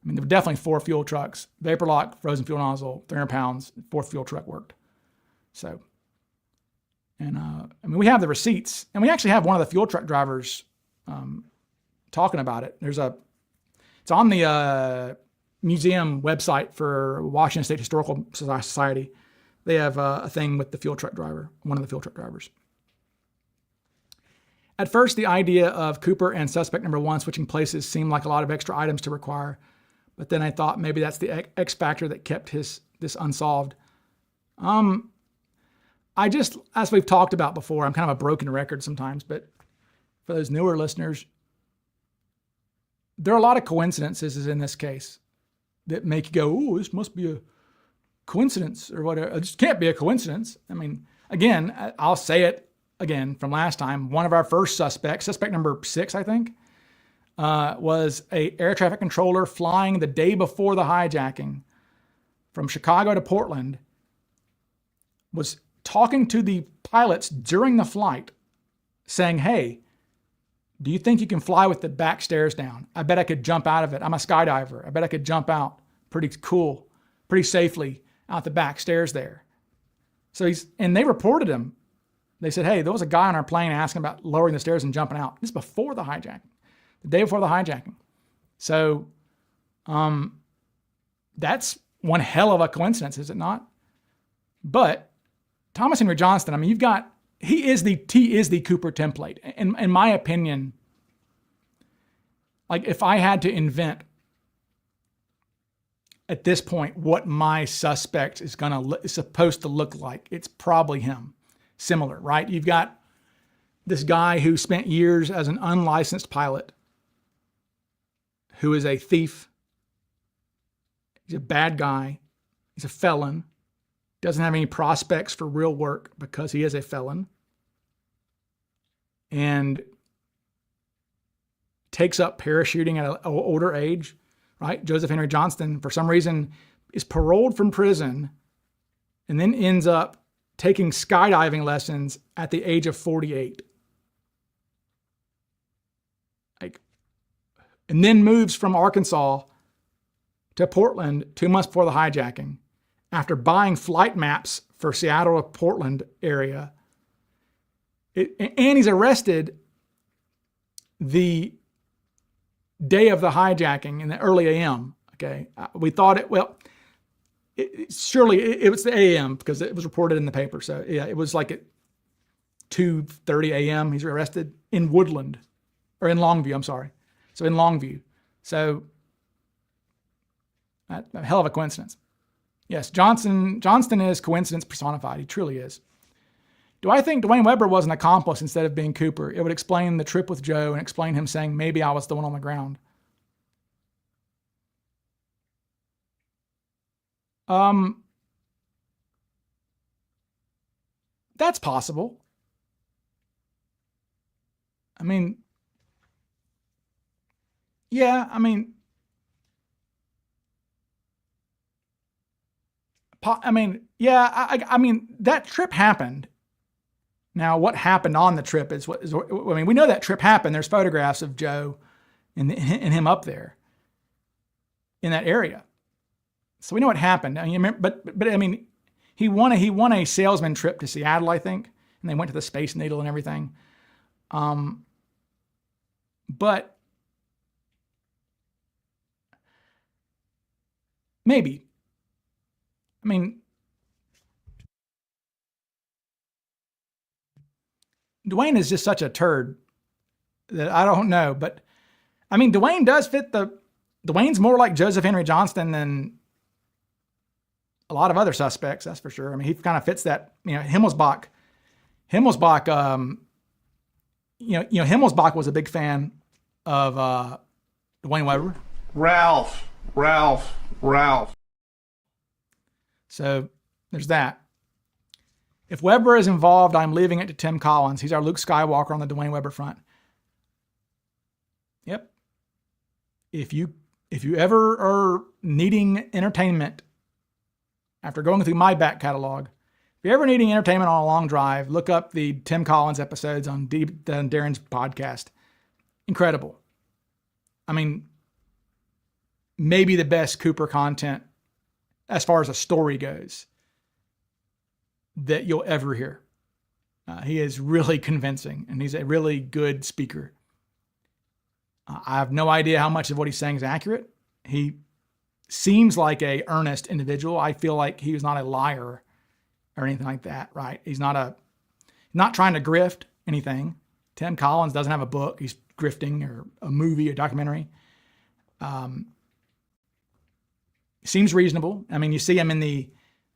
S1: There were definitely 4 fuel trucks: Vapor Lock, Frozen Fuel Nozzle, 300 pounds. 4th fuel truck worked. So, and we have the receipts, and we actually have one of the fuel truck drivers talking about it. It's on the museum website for Washington State Historical Society. They have a thing with the fuel truck driver, one of the fuel truck drivers. At first, the idea of Cooper and suspect number 1 switching places seemed like a lot of extra items to require, but then I thought maybe that's the X factor that kept this unsolved. I just, as we've talked about before, I'm kind of a broken record sometimes, but for those newer listeners, there are a lot of coincidences in this case that make you go, "Oh, this must be a coincidence," or whatever. It just can't be a coincidence. Again, I'll say it again from last time. One of our first suspect number 6, I think, was a air traffic controller flying the day before the hijacking from Chicago to Portland, was talking to the pilots during the flight saying, "Hey, do you think you can fly with the back stairs down? I bet I could jump out of it. I'm a skydiver. I bet I could jump out pretty cool, pretty safely out the back stairs there." So and they reported him. They said, "Hey, there was a guy on our plane asking about lowering the stairs and jumping out." This is before the hijacking, the day before the hijacking. So that's one hell of a coincidence, is it not? But Thomas Henry Johnston, he is the Cooper template. In my opinion, if I had to invent at this point what my suspect is supposed to look like, it's probably him. Similar, right? You've got this guy who spent years as an unlicensed pilot, who is a thief. He's a bad guy. He's a felon. Doesn't have any prospects for real work because he is a felon. And takes up parachuting at an older age, right? Joseph Henry Johnston, for some reason, is paroled from prison and then ends up taking skydiving lessons at the age of 48. And then moves from Arkansas to Portland 2 months before the hijacking, after buying flight maps for Seattle to Portland area. And he's arrested the day of the hijacking in the early AM. Okay, we thought it was the AM because it was reported in the paper. So yeah, it was at 2:30 AM. He's arrested in Woodland, or in Longview. I'm sorry. So in Longview. So a hell of a coincidence. Yes, Johnston is coincidence personified. He truly is. Do I think Dwayne Weber was an accomplice instead of being Cooper? It would explain the trip with Joe and explain him saying, maybe I was the one on the ground. That's possible. I mean, yeah, I mean, yeah, I mean, that trip happened. Now, what happened on the trip is I mean, we know that trip happened. There's photographs of Joe and him up there in that area. So we know what happened. I mean, but I mean, he won a salesman trip to Seattle, I think, and they went to the Space Needle and everything. But maybe. I mean, Dwayne is just such a turd that I don't know. But I mean, Dwayne does fit Dwayne's more like Joseph Henry Johnston than a lot of other suspects, that's for sure. I mean, he kind of fits that, Himmelsbach, Himmelsbach was a big fan of Dwayne Weber.
S3: Ralph.
S1: So there's that. If Weber is involved, I'm leaving it to Tim Collins. He's our Luke Skywalker on the Dwayne Weber front. Yep. If you ever are needing entertainment after going through my back catalog, if you're ever needing entertainment on a long drive, look up the Tim Collins episodes on Darren's podcast. Incredible. I mean, maybe the best Cooper content as far as a story goes that you'll ever hear. He is really convincing, and he's a really good speaker. I have no idea how much of what he's saying is accurate. He seems like a earnest individual. I feel like he was not a liar or anything like that, right? He's not trying to grift anything. Tim Collins doesn't have a book he's grifting or a movie or documentary. Seems reasonable. I mean, you see him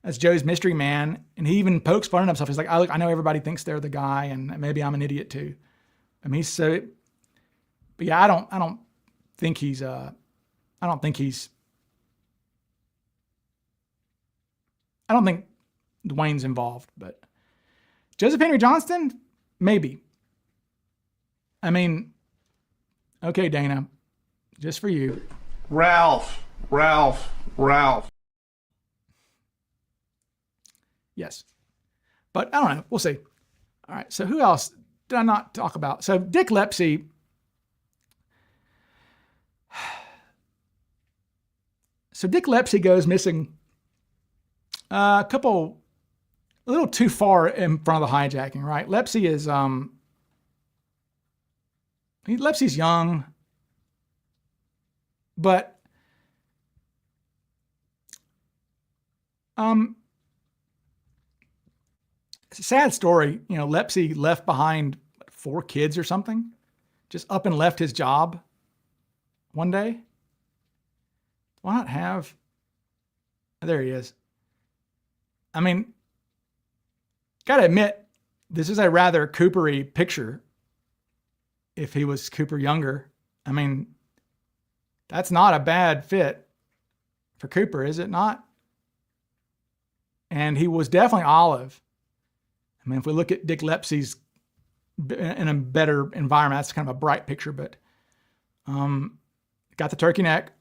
S1: as Joe's mystery man, and he even pokes fun at himself. He's like, I know everybody thinks they're the guy, and maybe I'm an idiot too. I mean, but yeah, I don't think he's Dwayne's involved, but Joseph Henry Johnston, maybe. I mean, okay, Dana, just for you.
S3: Ralph.
S1: Yes. But I don't know. We'll see. All right. So who else did I not talk about? So Dick Lepsy. So Dick Lepsy goes missing a little too far in front of the hijacking, right? Lepsy is, Lepsy's young, but it's a sad story. Lepsy left behind 4 kids or something, just up and left his job one day. Why not have, there he is. I mean, gotta admit, this is a rather Cooper-y picture. If he was Cooper younger, I mean, that's not a bad fit for Cooper, is it not? And he was definitely olive. I mean, if we look at Dick Lepsy's in a better environment, that's kind of a bright picture, but got the turkey neck.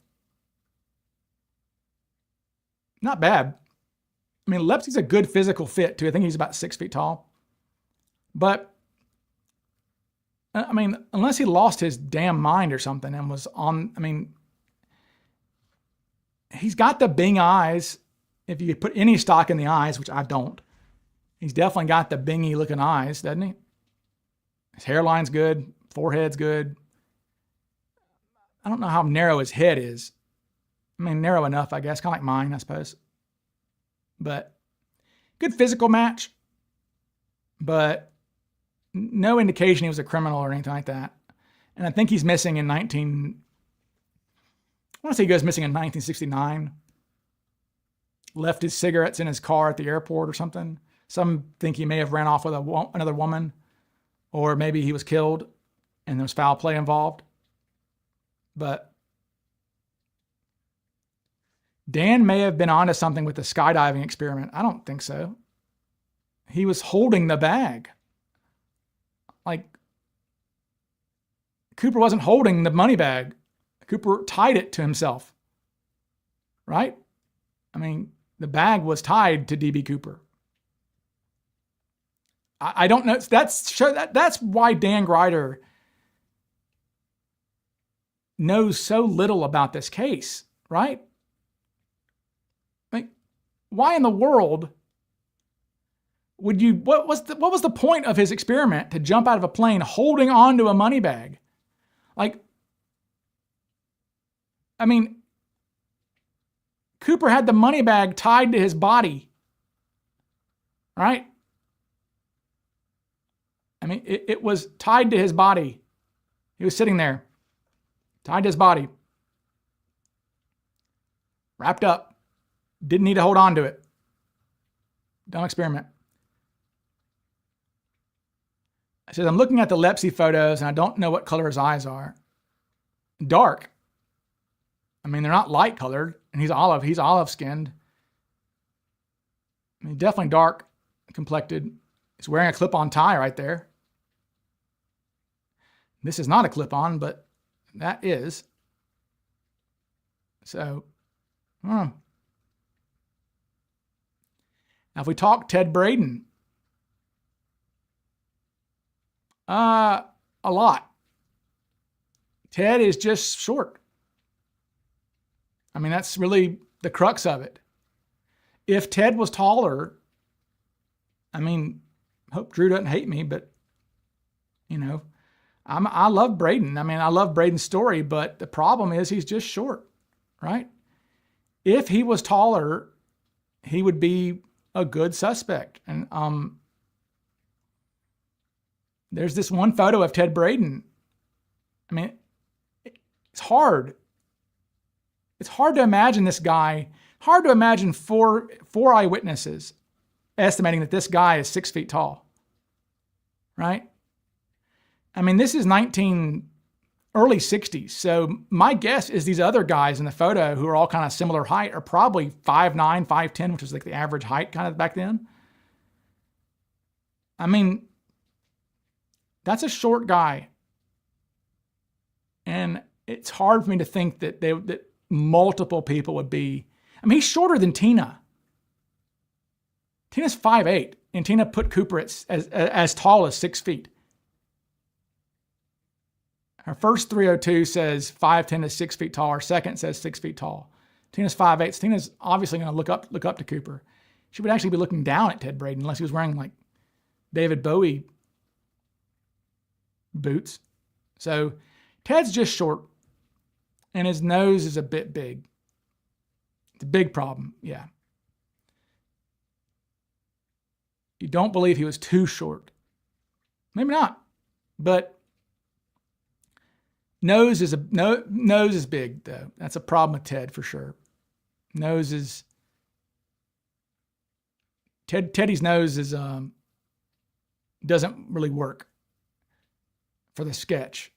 S1: Not bad. I mean, Lepsy's a good physical fit too. I think he's about 6 feet tall. But I mean, unless he lost his damn mind or something and was on, I mean, he's got the Bing eyes. If you put any stock in the eyes, which I don't, he's definitely got the Bingy looking eyes, doesn't he? His hairline's good. Forehead's good. I don't know how narrow his head is. I mean, narrow enough, I guess, kind of like mine, I suppose. But good physical match, but no indication he was a criminal or anything like that. And I think he's missing I want to say he goes missing in 1969. Left his cigarettes in his car at the airport or something. Some think he may have ran off with another woman, or maybe he was killed and there was foul play involved. But Dan may have been onto something with the skydiving experiment. I don't think so. He was holding the bag. Like, Cooper wasn't holding the money bag. Cooper tied it to himself. Right? I mean, the bag was tied to DB Cooper. I don't know. That's why Dan Grider knows so little about this case, right? Like, why in the world would you? What was the point of his experiment to jump out of a plane holding onto a money bag? Like, I mean, Cooper had the money bag tied to his body, right? I mean, it was tied to his body. He was sitting there, tied to his body, wrapped up, didn't need to hold on to it. Dumb experiment. I said, I'm looking at the Lepsy photos and I don't know what color his eyes are. Dark. I mean, they're not light colored, and he's olive skinned. I mean, definitely dark complected. He's wearing a clip-on tie right there. This is not a clip-on, but that is. So, Now if we talk Ted Braden, a lot. Ted is just short. I mean, that's really the crux of it. If Ted was taller, I mean, hope Drew doesn't hate me, but, you know, I love Braden. I mean, I love Braden's story, but the problem is he's just short, right? If he was taller, he would be a good suspect. And there's this one photo of Ted Braden. I mean, it's hard. It's hard to imagine this guy, hard to imagine four eyewitnesses estimating that this guy is 6 feet tall, right? I mean, this is early 60s. So my guess is these other guys in the photo who are all kind of similar height are probably 5'9", 5'10", which was like the average height kind of back then. I mean, that's a short guy. And it's hard for me to think that multiple people would be. I mean, he's shorter than Tina. Tina's 5'8", and Tina put Cooper as tall as 6 feet. Her first 302 says 5'10" is 6 feet tall. Her second says 6 feet tall. Tina's 5'8". So Tina's obviously going to look up to Cooper. She would actually be looking down at Ted Braden unless he was wearing like David Bowie boots. So Ted's just short, and his nose is a bit big. It's a big problem, yeah. You don't believe he was too short. Maybe not, but nose is big though. That's a problem with Ted for sure. Teddy's nose is doesn't really work for the sketch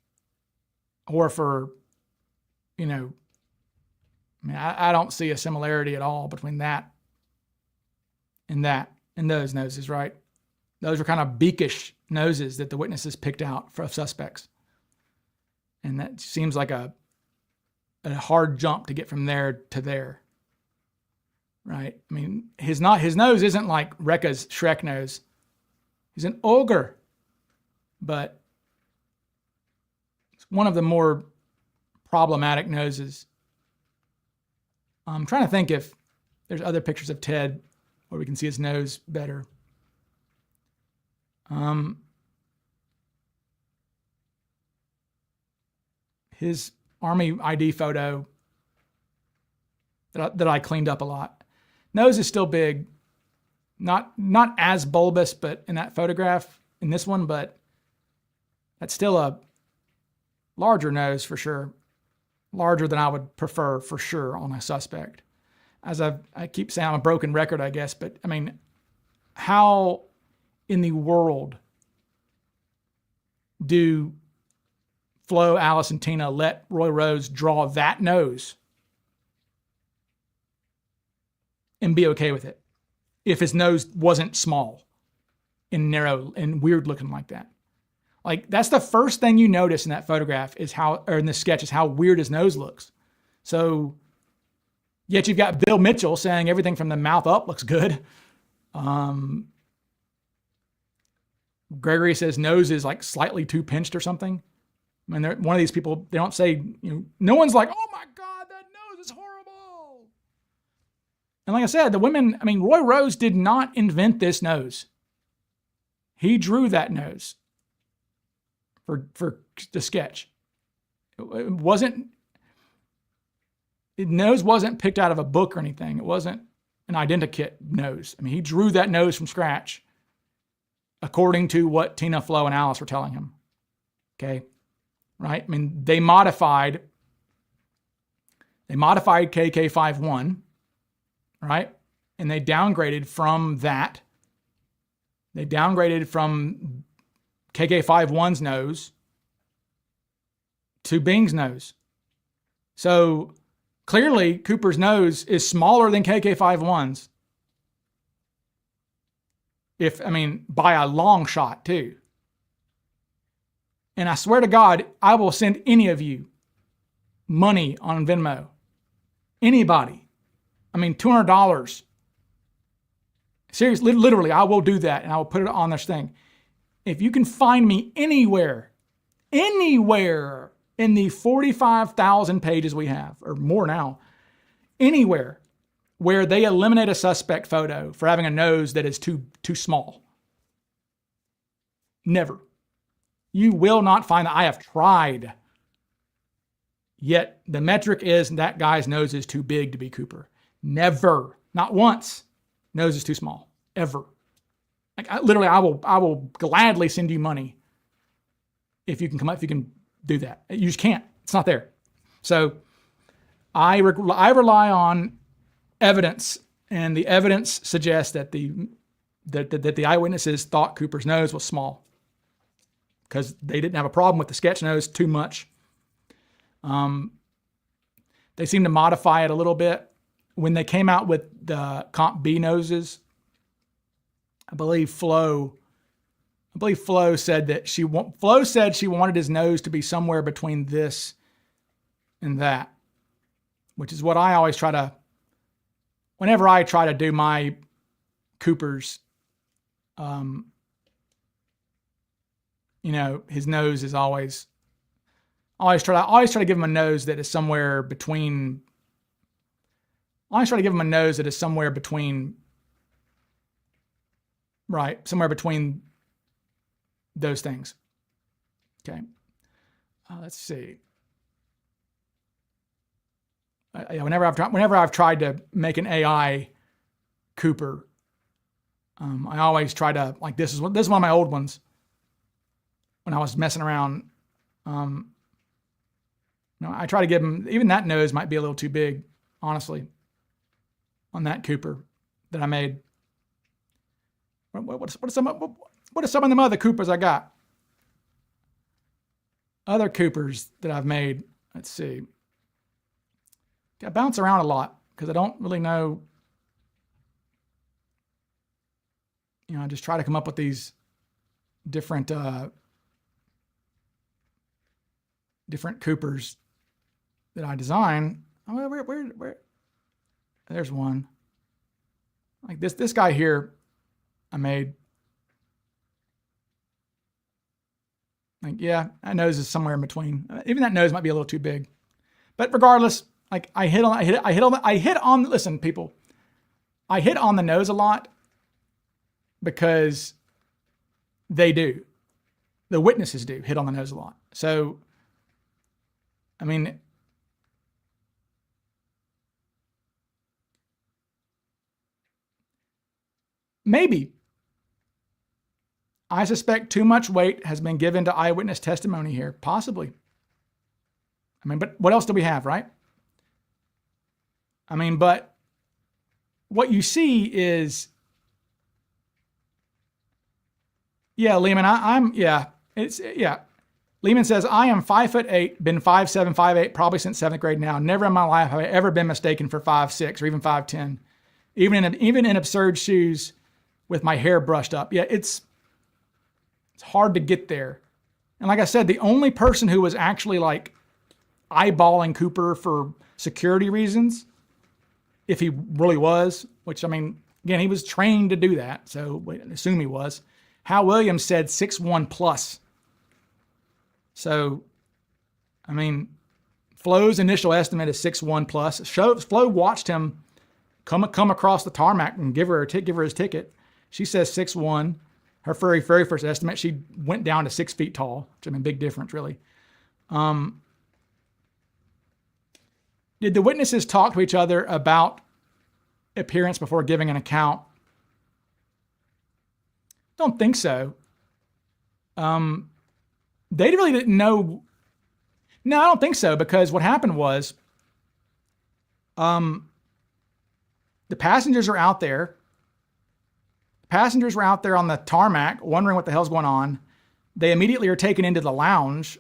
S1: or for, you know, I mean, I don't see a similarity at all between that and those noses, right? Those are kind of beakish noses that the witnesses picked out for suspects. And that seems like a hard jump to get from there to there, right? I mean, his nose isn't like Rekka's Shrek nose. He's an ogre, but it's one of the more problematic noses. I'm trying to think if there's other pictures of Ted where we can see his nose better. His Army ID photo that I cleaned up a lot. Nose is still big. Not as bulbous, but in that photograph, in this one, but that's still a larger nose for sure. Larger than I would prefer for sure on a suspect. As I keep saying, I'm a broken record, I guess, but I mean, how in the world do Flo, Alice, and Tina let Roy Rose draw that nose and be okay with it if his nose wasn't small and narrow and weird looking like that? Like, that's the first thing you notice in that photograph is how, or in the sketch, is how weird his nose looks. So, yet you've got Bill Mitchell saying everything from the mouth up looks good. Gregory says nose is like slightly too pinched or something. I mean, one of these people, they don't say, no one's like, oh my God, that nose is horrible. And like I said, the women, I mean, Roy Rose did not invent this nose. He drew that nose for the sketch. It wasn't, the nose wasn't picked out of a book or anything. It wasn't an identikit nose. I mean, he drew that nose from scratch according to what Tina, Flo, and Alice were telling him. Okay. Right? I mean, they modified KK51, right? And they downgraded from that. They downgraded from KK51's nose to Bing's nose. So clearly Cooper's nose is smaller than KK51's. By a long shot too. And I swear to God, I will send any of you money on Venmo. Anybody. $200. Seriously, literally, I will do that and I will put it on this thing. If you can find me anywhere in the 45,000 pages we have, or more now, anywhere where they eliminate a suspect photo for having a nose that is too small. Never. You will not find that. I have tried. Yet the metric is that guy's nose is too big to be Cooper. Never. Not once. Nose is too small. Ever. I will gladly send you money if you can do that. You just can't. It's not there. So I rely on evidence, and the evidence suggests that the eyewitnesses thought Cooper's nose was small because they didn't have a problem with the sketch nose too much. They seem to modify it a little bit. When they came out with the Comp B noses, I believe Flo said she wanted his nose to be somewhere between this and that, which is what I always try to, whenever I try to do my Coopers, his nose is always try to give him a nose that is somewhere between. I always try to give him a nose that is somewhere between those things. Okay. Let's see. Whenever I've tried to make an AI Cooper, I always try to, like, this is one of my old ones when I was messing around. I try to give him, even that nose might be a little too big, honestly, on that Cooper that I made. What are some of them other Coopers I got? Other Coopers that I've made. Let's see. I bounce around a lot because I don't really know. I just try to come up with these different Coopers that I design. Where? There's one. Like this guy here I made. Like, yeah, that nose is somewhere in between. Even that nose might be a little too big. But regardless, like listen, people, I hit on the nose a lot because they do. The witnesses do hit on the nose a lot. So, maybe. I suspect too much weight has been given to eyewitness testimony here. Possibly. But what else do we have, right? But what you see is Yeah, Lehman, Lehman says, I am 5'8", been 5'7", 5'8", probably since 7th grade now. Never in my life have I ever been mistaken for 5'6", or even 5'10", even in absurd shoes with my hair brushed up. Yeah, it's hard to get there. And like I said, the only person who was actually like eyeballing Cooper for security reasons, if he really was, which I mean, again, he was trained to do that, so we assume he was. Hal Williams said 6'1" plus. So, I mean, Flo's initial estimate is 6'1" plus. Flo watched him come across the tarmac and give her his ticket. She says 6'1". Her very first estimate, she went down to 6 feet tall, which I mean, big difference, really. Did the witnesses talk to each other about appearance before giving an account? Don't think so. They really didn't know. No, I don't think so, because what happened was the passengers are out there. Passengers were out there on the tarmac wondering what the hell's going on. They immediately are taken into the lounge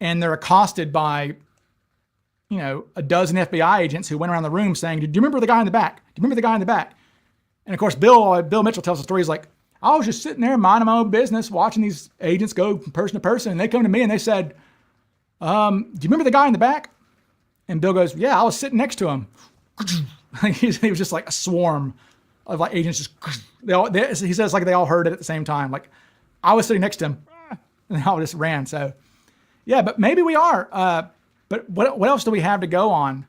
S1: and they're accosted by, a dozen FBI agents who went around the room saying, do you remember the guy in the back? Do you remember the guy in the back? And of course, Bill Mitchell tells the story. He's like, I was just sitting there minding my own business, watching these agents go from person to person. And they come to me and they said, do you remember the guy in the back? And Bill goes, yeah, I was sitting next to him. He was just like a swarm of like agents. He says like they all heard it at the same time. Like I was sitting next to him and they all just ran. So yeah, but maybe we are. But what else do we have to go on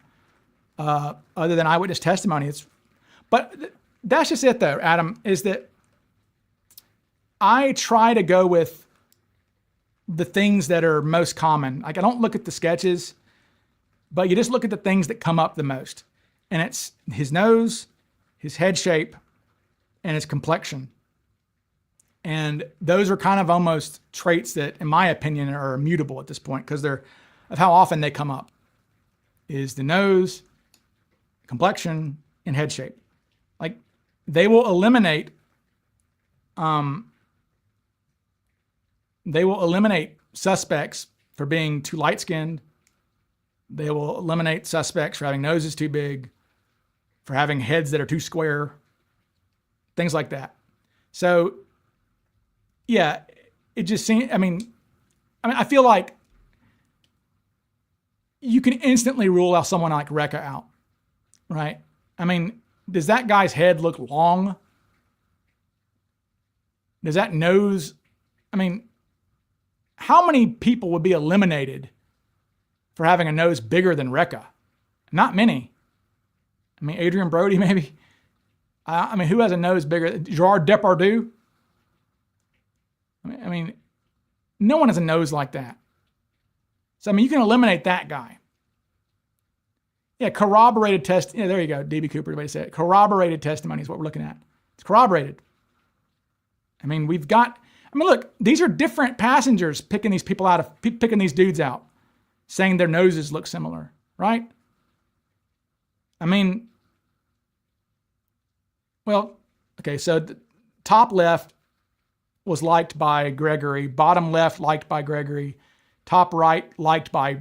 S1: other than eyewitness testimony? But that's just it though, Adam, is that I try to go with the things that are most common. Like I don't look at the sketches, but you just look at the things that come up the most. And it's his nose, his head shape, and his complexion. And those are kind of almost traits that, in my opinion, are immutable at this point because they're of how often they come up. Is the nose, complexion, and head shape. Like they will eliminate suspects for being too light-skinned. They will eliminate suspects for having noses too big, for having heads that are too square, things like that. So, yeah, it just seems, I feel like you can instantly rule out someone like Recca out, right? Does that guy's head look long? Does that nose, how many people would be eliminated for having a nose bigger than Recca? Not many. Adrian Brody, maybe. Who has a nose bigger? Gerard Depardieu? No one has a nose like that. So, you can eliminate that guy. Yeah, corroborated test. Yeah, there you go. D.B. Cooper, the way to say it. Corroborated testimony is what we're looking at. It's corroborated. We've got, look, these are different passengers picking these people out, picking these dudes out, saying their noses look similar, right? Well, okay, so the top left was liked by Gregory, bottom left liked by Gregory, top right liked by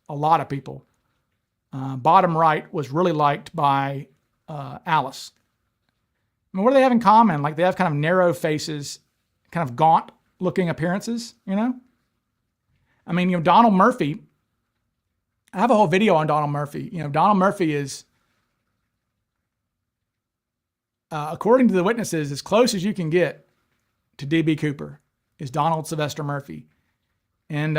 S1: a lot of people. Bottom right was really liked by Alice. What do they have in common? Like they have kind of narrow faces, kind of gaunt looking appearances, Donald Murphy, I have a whole video on Donald Murphy. Donald Murphy is, according to the witnesses, as close as you can get to D.B. Cooper is Donald Sylvester Murphy. And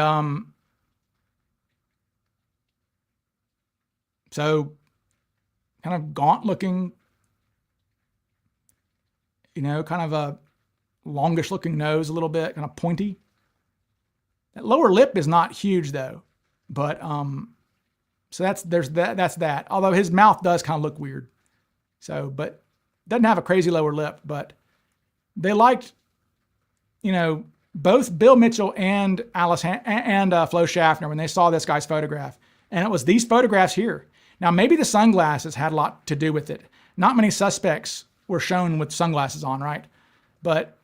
S1: so kind of gaunt looking, kind of a longish looking nose a little bit, kind of pointy. That lower lip is not huge though, but so that's that. Although his mouth does kind of look weird. So, but doesn't have a crazy lower lip, but they liked, both Bill Mitchell and Alice and Flo Schaffner when they saw this guy's photograph. And it was these photographs here. Now, maybe the sunglasses had a lot to do with it. Not many suspects were shown with sunglasses on, right? But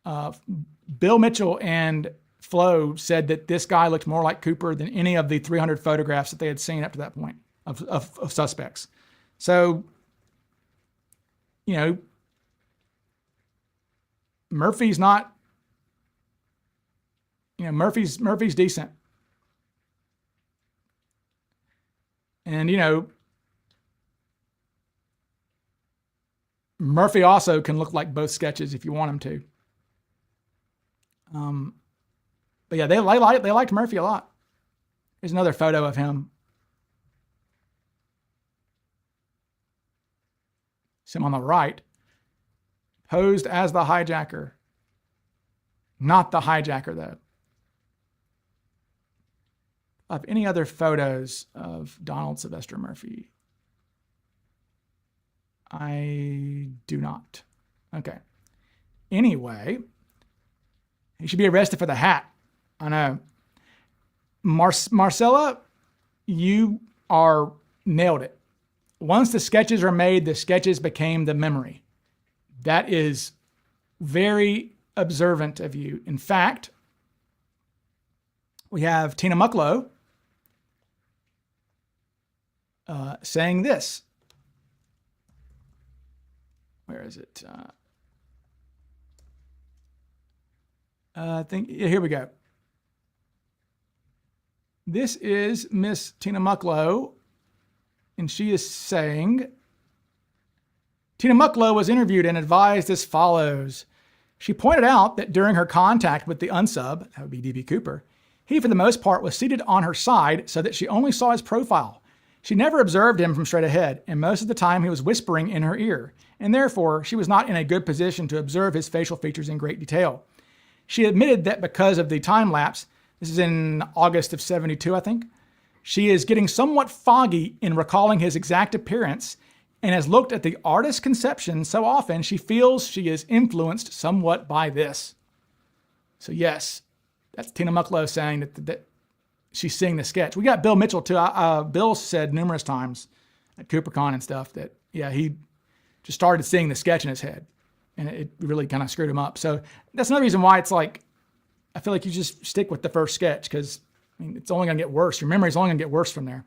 S1: Bill Mitchell and Flo said that this guy looked more like Cooper than any of the 300 photographs that they had seen up to that point of suspects. So, you know, Murphy's not, you know, Murphy's decent. And, you know, Murphy also can look like both sketches if you want him to. But yeah, they liked Murphy a lot. Here's another photo of him. It's him on the right, posed as the hijacker. Not the hijacker, though. Of any other photos of Donald Sylvester Murphy? I do not. Okay. Anyway, he should be arrested for the hat. I know. Marcella, you are nailed it. Once the sketches are made, the sketches became the memory. That is very observant of you. In fact, we have Tina Mucklow saying this. Where is it? I think, here we go. This is Miss Tina Mucklow, and she is saying, Tina Mucklow was interviewed and advised as follows. She pointed out that during her contact with the unsub, that would be D.B. Cooper, he for the most part was seated on her side so that she only saw his profile. She never observed him from straight ahead, and most of the time he was whispering in her ear, and therefore she was not in a good position to observe his facial features in great detail. She admitted that because of the time lapse, this is in August of 72, I think, she is getting somewhat foggy in recalling his exact appearance and has looked at the artist's conception so often she feels she is influenced somewhat by this. So yes, that's Tina Mucklow saying that she's seeing the sketch. We got Bill Mitchell too. Bill said numerous times at CooperCon and stuff that, yeah, he just started seeing the sketch in his head and it really kind of screwed him up. So that's another reason why it's like, I feel like you just stick with the first sketch because I mean, it's only going to get worse. Your memory's only going to get worse from there.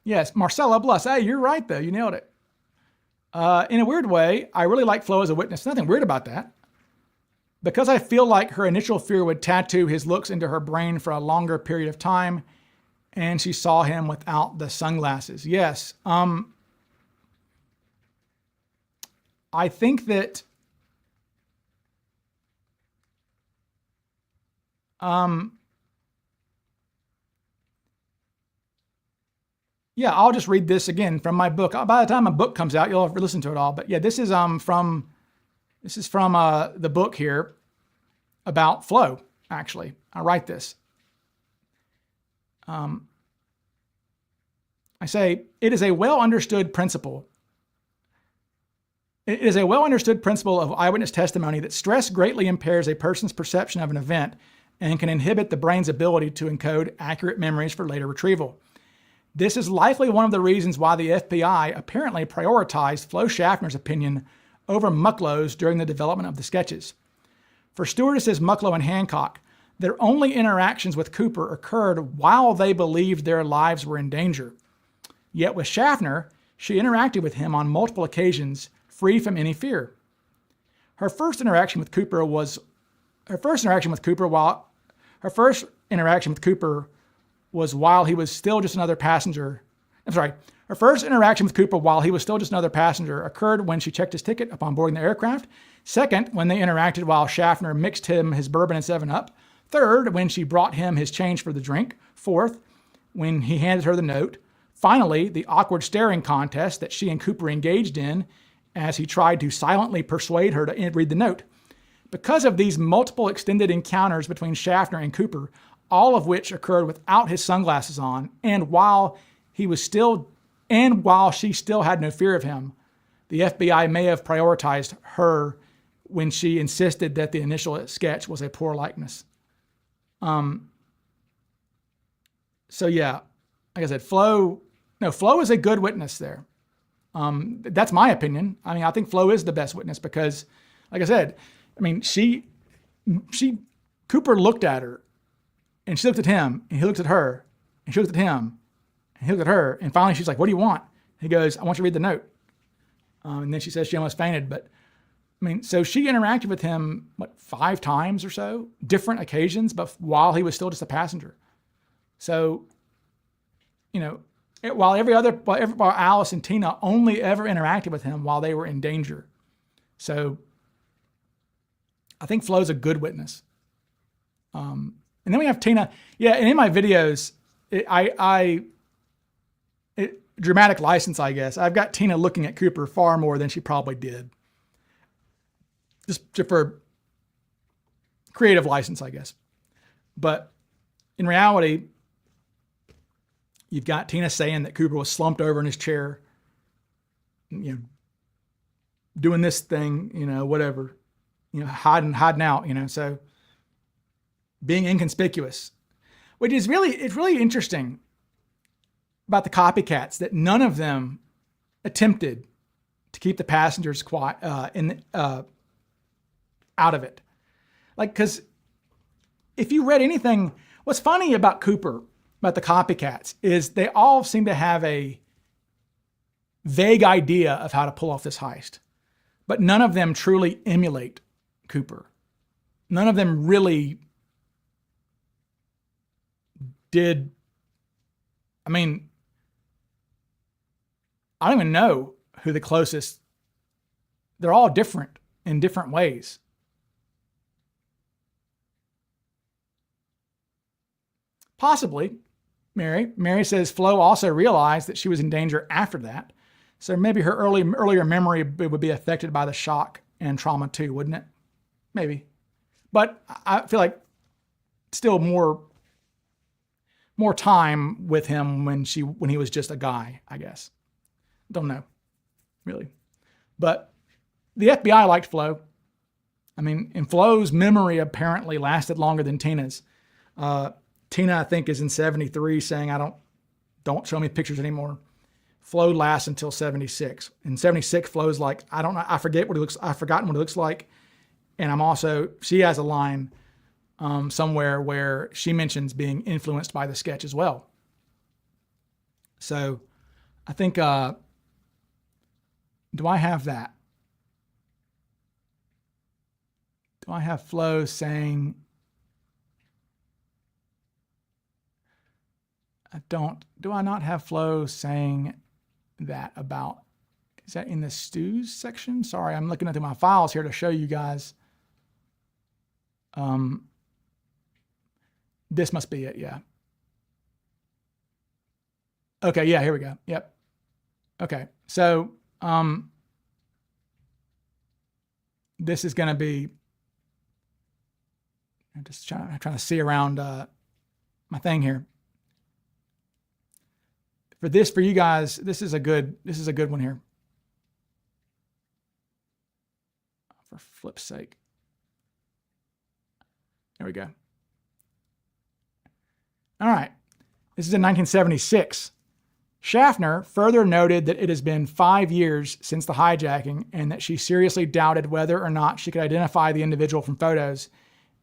S1: Yes, Marcella Bluss. Hey, you're right though. You nailed it. In a weird way, I really like Flo as a witness. Nothing weird about that. Because I feel like her initial fear would tattoo his looks into her brain for a longer period of time, and she saw him without the sunglasses. Yes. I think that yeah, I'll just read this again from my book. By the time my book comes out, you'll have to listen to it all. But yeah, this is from the book here about Flo, actually. I write this. I say, it is a well understood principle. It is a well understood principle of eyewitness testimony that stress greatly impairs a person's perception of an event and can inhibit the brain's ability to encode accurate memories for later retrieval. This is likely one of the reasons why the FBI apparently prioritized Flo Schaffner's opinion over Mucklow's during the development of the sketches. For stewardesses Mucklow and Hancock, their only interactions with Cooper occurred while they believed their lives were in danger. Yet with Schaffner, she interacted with him on multiple occasions, free from any fear. Her first interaction with Cooper was while he was still just another passenger. Her first interaction with Cooper while he was still just another passenger occurred when she checked his ticket upon boarding the aircraft. Second, when they interacted while Schaffner mixed him his bourbon and 7-Up. Third, when she brought him his change for the drink. Fourth, when he handed her the note. Finally, the awkward staring contest that she and Cooper engaged in as he tried to silently persuade her to read the note. Because of these multiple extended encounters between Schaffner and Cooper, all of which occurred without his sunglasses on, and while she still had no fear of him, the FBI may have prioritized her when she insisted that the initial sketch was a poor likeness. So yeah, like I said, Flo is a good witness there. That's my opinion. I mean, I think Flo is the best witness because, like I said, I mean, Cooper looked at her, and she looked at him, and he looked at her, and she looked at him, and he looked at her, and finally she's like, "What do you want?" He goes, "I want you to read the note." And then she says she almost fainted. But I mean, so she interacted with him, 5 times or so, different occasions, but while he was still just a passenger. So, while Alice and Tina only ever interacted with him while they were in danger. So I think Flo's a good witness. And then we have Tina. Yeah, and in my videos, dramatic license, I guess. I've got Tina looking at Cooper far more than she probably did. Just for creative license, I guess. But in reality, you've got Tina saying that Cooper was slumped over in his chair, doing this thing, whatever, hiding out, so being inconspicuous, which is it's really interesting about the copycats that none of them attempted to keep the passengers quiet, out of it. Because if you read anything, what's funny about Cooper, about the copycats, is they all seem to have a vague idea of how to pull off this heist, but none of them truly emulate Cooper. None of them really did. I mean, I don't even know who the closest. They're all different in different ways. Possibly Mary. Mary says Flo also realized that she was in danger after that. So maybe her earlier memory would be affected by the shock and trauma too, wouldn't it? Maybe. But I feel like still more time with him when he was just a guy, I guess. Don't know, really. But the FBI liked Flo. I mean, and Flo's memory apparently lasted longer than Tina's. Tina, I think, is in 73 saying, don't show me pictures anymore. Flo lasts until 76. In 76, Flo's like, I don't know, I've forgotten what it looks like. And she has a line somewhere where she mentions being influenced by the sketch as well. So I think, do I have that? Do I have Flo saying, do I not have Flo saying that about, is that in the stews section? Sorry, I'm looking through my files here to show you guys. This must be it, yeah. Okay, yeah, here we go. Yep. Okay, so this is going to be, I'm just trying to see around my thing here. For you guys, this is a good one here. For flip's sake. There we go. All right. This is in 1976. Schaffner further noted that it has been 5 years since the hijacking and that she seriously doubted whether or not she could identify the individual from photos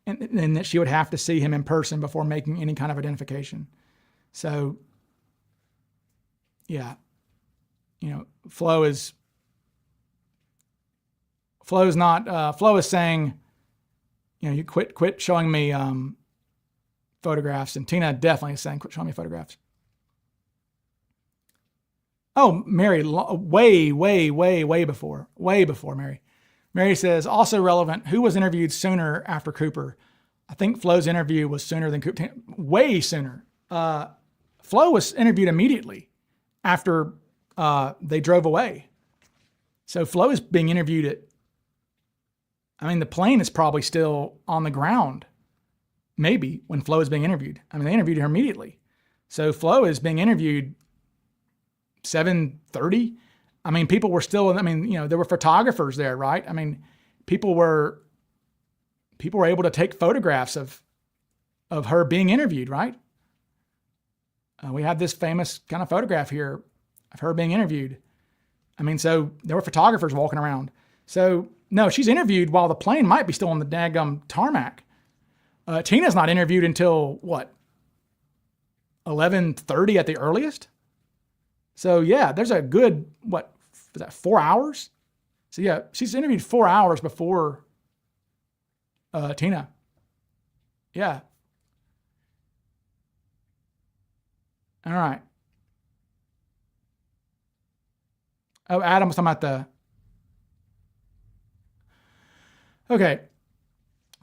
S1: and that she would have to see him in person before making any kind of identification. So, yeah, Flo is saying, you quit showing me photographs, and Tina definitely is saying, quit showing me photographs. Oh, Mary, way before Mary. Mary says, also relevant, who was interviewed sooner after Cooper? I think Flo's interview was sooner than Cooper, way sooner. Flo was interviewed immediately after they drove away. So Flo is being interviewed the plane is probably still on the ground, maybe, when Flo is being interviewed. They interviewed her immediately. So Flo is being interviewed 7:30. People were still, there were photographers there, right? People were able to take photographs of her being interviewed, right? We have this famous kind of photograph here of her being interviewed. I mean, so there were photographers walking around. So no, she's interviewed while the plane might be still on the daggum tarmac. Tina's not interviewed until what? 11:30 at the earliest. So yeah, there's a good, what was that, 4 hours? So yeah, she's interviewed 4 hours before Tina. Yeah. All right. Oh, Adam was talking about the... Okay.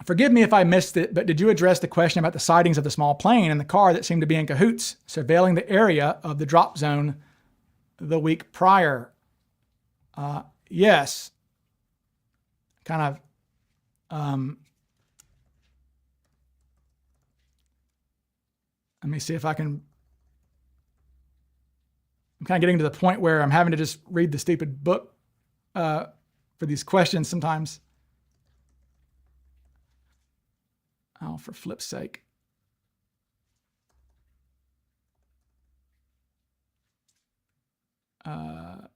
S1: Forgive me if I missed it, but did you address the question about the sightings of the small plane and the car that seemed to be in cahoots, surveilling the area of the drop zone the week prior? Yes. Kind of... let me see if I can... I'm kind of getting to the point where I'm having to just read the stupid book for these questions sometimes. Oh, for flip's sake. There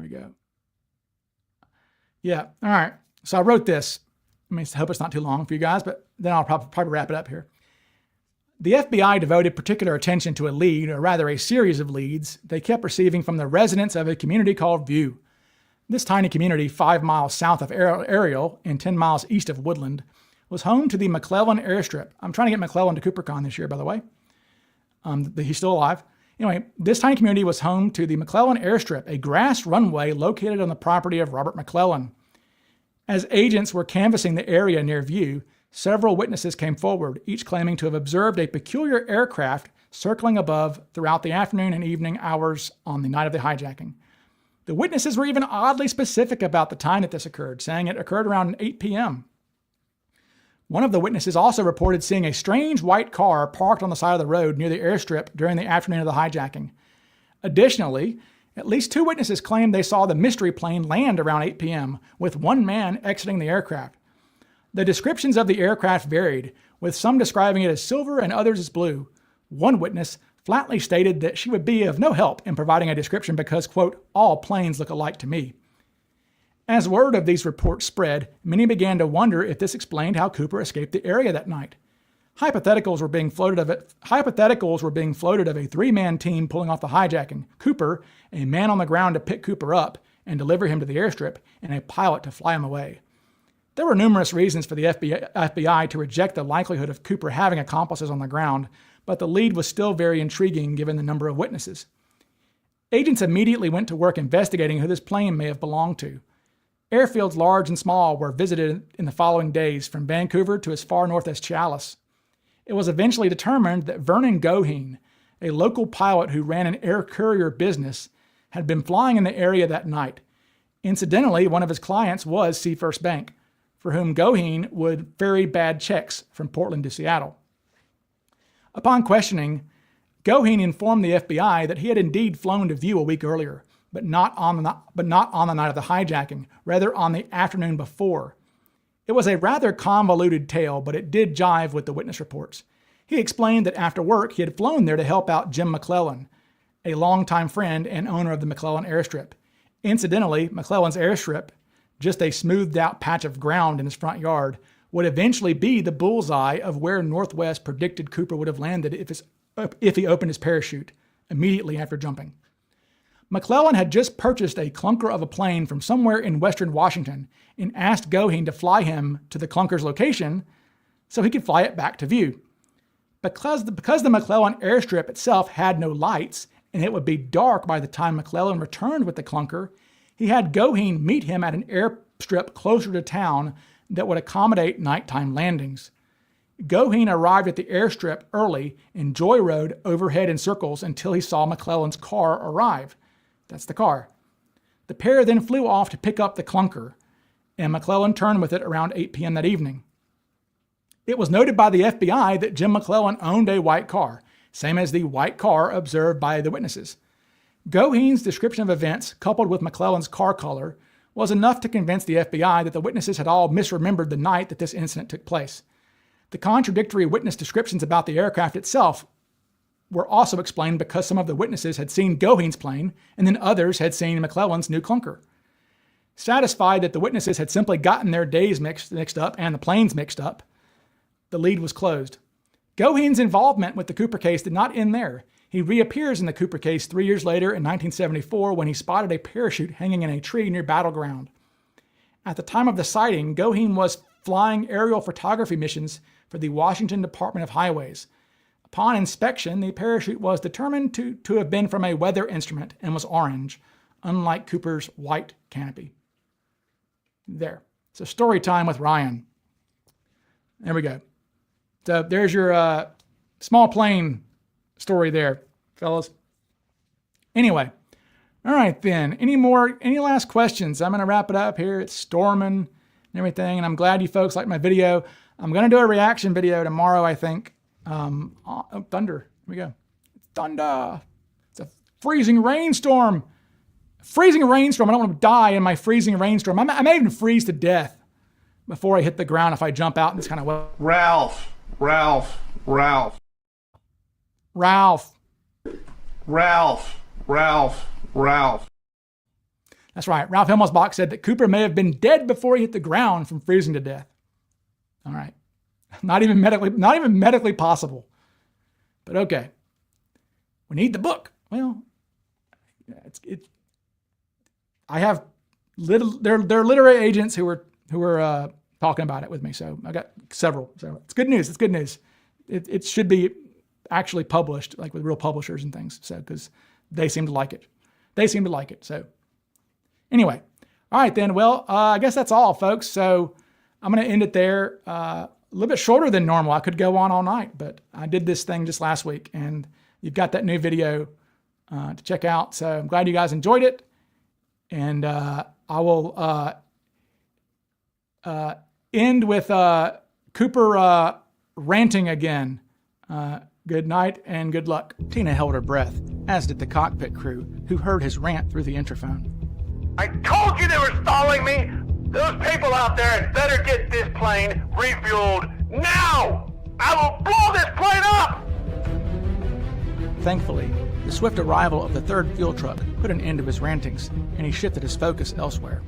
S1: we go. Yeah, all right. So I wrote this. I hope it's not too long for you guys, but then I'll probably wrap it up here. The FBI devoted particular attention to a lead, or rather a series of leads, they kept receiving from the residents of a community called View. This tiny community, 5 miles south of Ariel and 10 miles east of Woodland, was home to the McClellan airstrip. I'm trying to get McClellan to CooperCon this year, by the way. He's still alive. Anyway, this tiny community was home to the McClellan airstrip, a grass runway located on the property of Robert McClellan. As agents were canvassing the area near View, several witnesses came forward, each claiming to have observed a peculiar aircraft circling above throughout the afternoon and evening hours on the night of the hijacking. The witnesses were even oddly specific about the time that this occurred, saying it occurred around 8 p.m. One of the witnesses also reported seeing a strange white car parked on the side of the road near the airstrip during the afternoon of the hijacking. Additionally, at least 2 witnesses claimed they saw the mystery plane land around 8 p.m., with one man exiting the aircraft. The descriptions of the aircraft varied, with some describing it as silver and others as blue. One witness flatly stated that she would be of no help in providing a description because, quote, all planes look alike to me. As word of these reports spread, many began to wonder if this explained how Cooper escaped the area that night. Hypotheticals were being floated of a 3-man team pulling off the hijacking, Cooper, a man on the ground to pick Cooper up and deliver him to the airstrip, and a pilot to fly him away. There were numerous reasons for the FBI to reject the likelihood of Cooper having accomplices on the ground, but the lead was still very intriguing given the number of witnesses. Agents immediately went to work investigating who this plane may have belonged to. Airfields large and small were visited in the following days, from Vancouver to as far north as Challis. It was eventually determined that Vernon Goheen, a local pilot who ran an air courier business, had been flying in the area that night. Incidentally, one of his clients was Seafirst Bank, for whom Goheen would ferry bad checks from Portland to Seattle. Upon questioning, Goheen informed the FBI that he had indeed flown to View a week earlier, but not on the night of the hijacking, rather on the afternoon before. It was a rather convoluted tale, but it did jive with the witness reports. He explained that after work he had flown there to help out Jim McClellan, a longtime friend and owner of the McClellan airstrip. Incidentally, McClellan's airstrip, just a smoothed out patch of ground in his front yard, would eventually be the bullseye of where Northwest predicted Cooper would have landed if he opened his parachute immediately after jumping. McClellan had just purchased a clunker of a plane from somewhere in western Washington and asked Goheen to fly him to the clunker's location so he could fly it back to View. Because the McClellan airstrip itself had no lights and it would be dark by the time McClellan returned with the clunker, he had Goheen meet him at an airstrip closer to town that would accommodate nighttime landings. Goheen arrived at the airstrip early and joyrode overhead in circles until he saw McClellan's car arrive. That's the car. The pair then flew off to pick up the clunker, and McClellan turned with it around 8 p.m. that evening. It was noted by the FBI that Jim McClellan owned a white car, same as the white car observed by the witnesses. Goheen's description of events, coupled with McClellan's car color, was enough to convince the FBI that the witnesses had all misremembered the night that this incident took place. The contradictory witness descriptions about the aircraft itself were also explained because some of the witnesses had seen Goheen's plane and then others had seen McClellan's new clunker. Satisfied that the witnesses had simply gotten their days mixed up and the planes mixed up, the lead was closed. Goheen's involvement with the Cooper case did not end there. He reappears in the Cooper case 3 years later in 1974 when he spotted a parachute hanging in a tree near Battleground. At the time of the sighting, Goheen was flying aerial photography missions for the Washington Department of Highways. Upon inspection, the parachute was determined to have been from a weather instrument and was orange, unlike Cooper's white canopy. There. So story time with Ryan. There we go. So there's your small plane story there, fellas. Anyway, all right then. Any last questions? I'm going to wrap it up here. It's storming and everything, and I'm glad you folks like my video. I'm going to do a reaction video tomorrow, I think. Thunder. Here we go. Thunder. It's a freezing rainstorm. Freezing rainstorm. I don't want to die in my freezing rainstorm. I may even freeze to death before I hit the ground if I jump out in this kind of way.
S3: Ralph.
S1: Ralph. That's right. Ralph Hemmelsbach said that Cooper may have been dead before he hit the ground from freezing to death. All right. Not even medically possible. But okay. We need the book. Well, I have there are literary agents who are talking about it with me. So I got several. So it's good news. It's good news. It should be actually published, like with real publishers and things. So because they seem to like it. So anyway, all right then. Well, I guess that's all, folks. So I'm going to end it there. A little bit shorter than normal. I could go on all night, but I did this thing just last week, and you've got that new video to check out. So I'm glad you guys enjoyed it, and I will end with Cooper ranting again. Good night and good luck. Tina held her breath, as did the cockpit crew, who heard his rant through the interphone.
S2: I told you they were stalling me! Those people out there had better get this plane refueled now! I will blow this plane up!
S1: Thankfully, the swift arrival of the third fuel truck put an end to his rantings, and he shifted his focus elsewhere.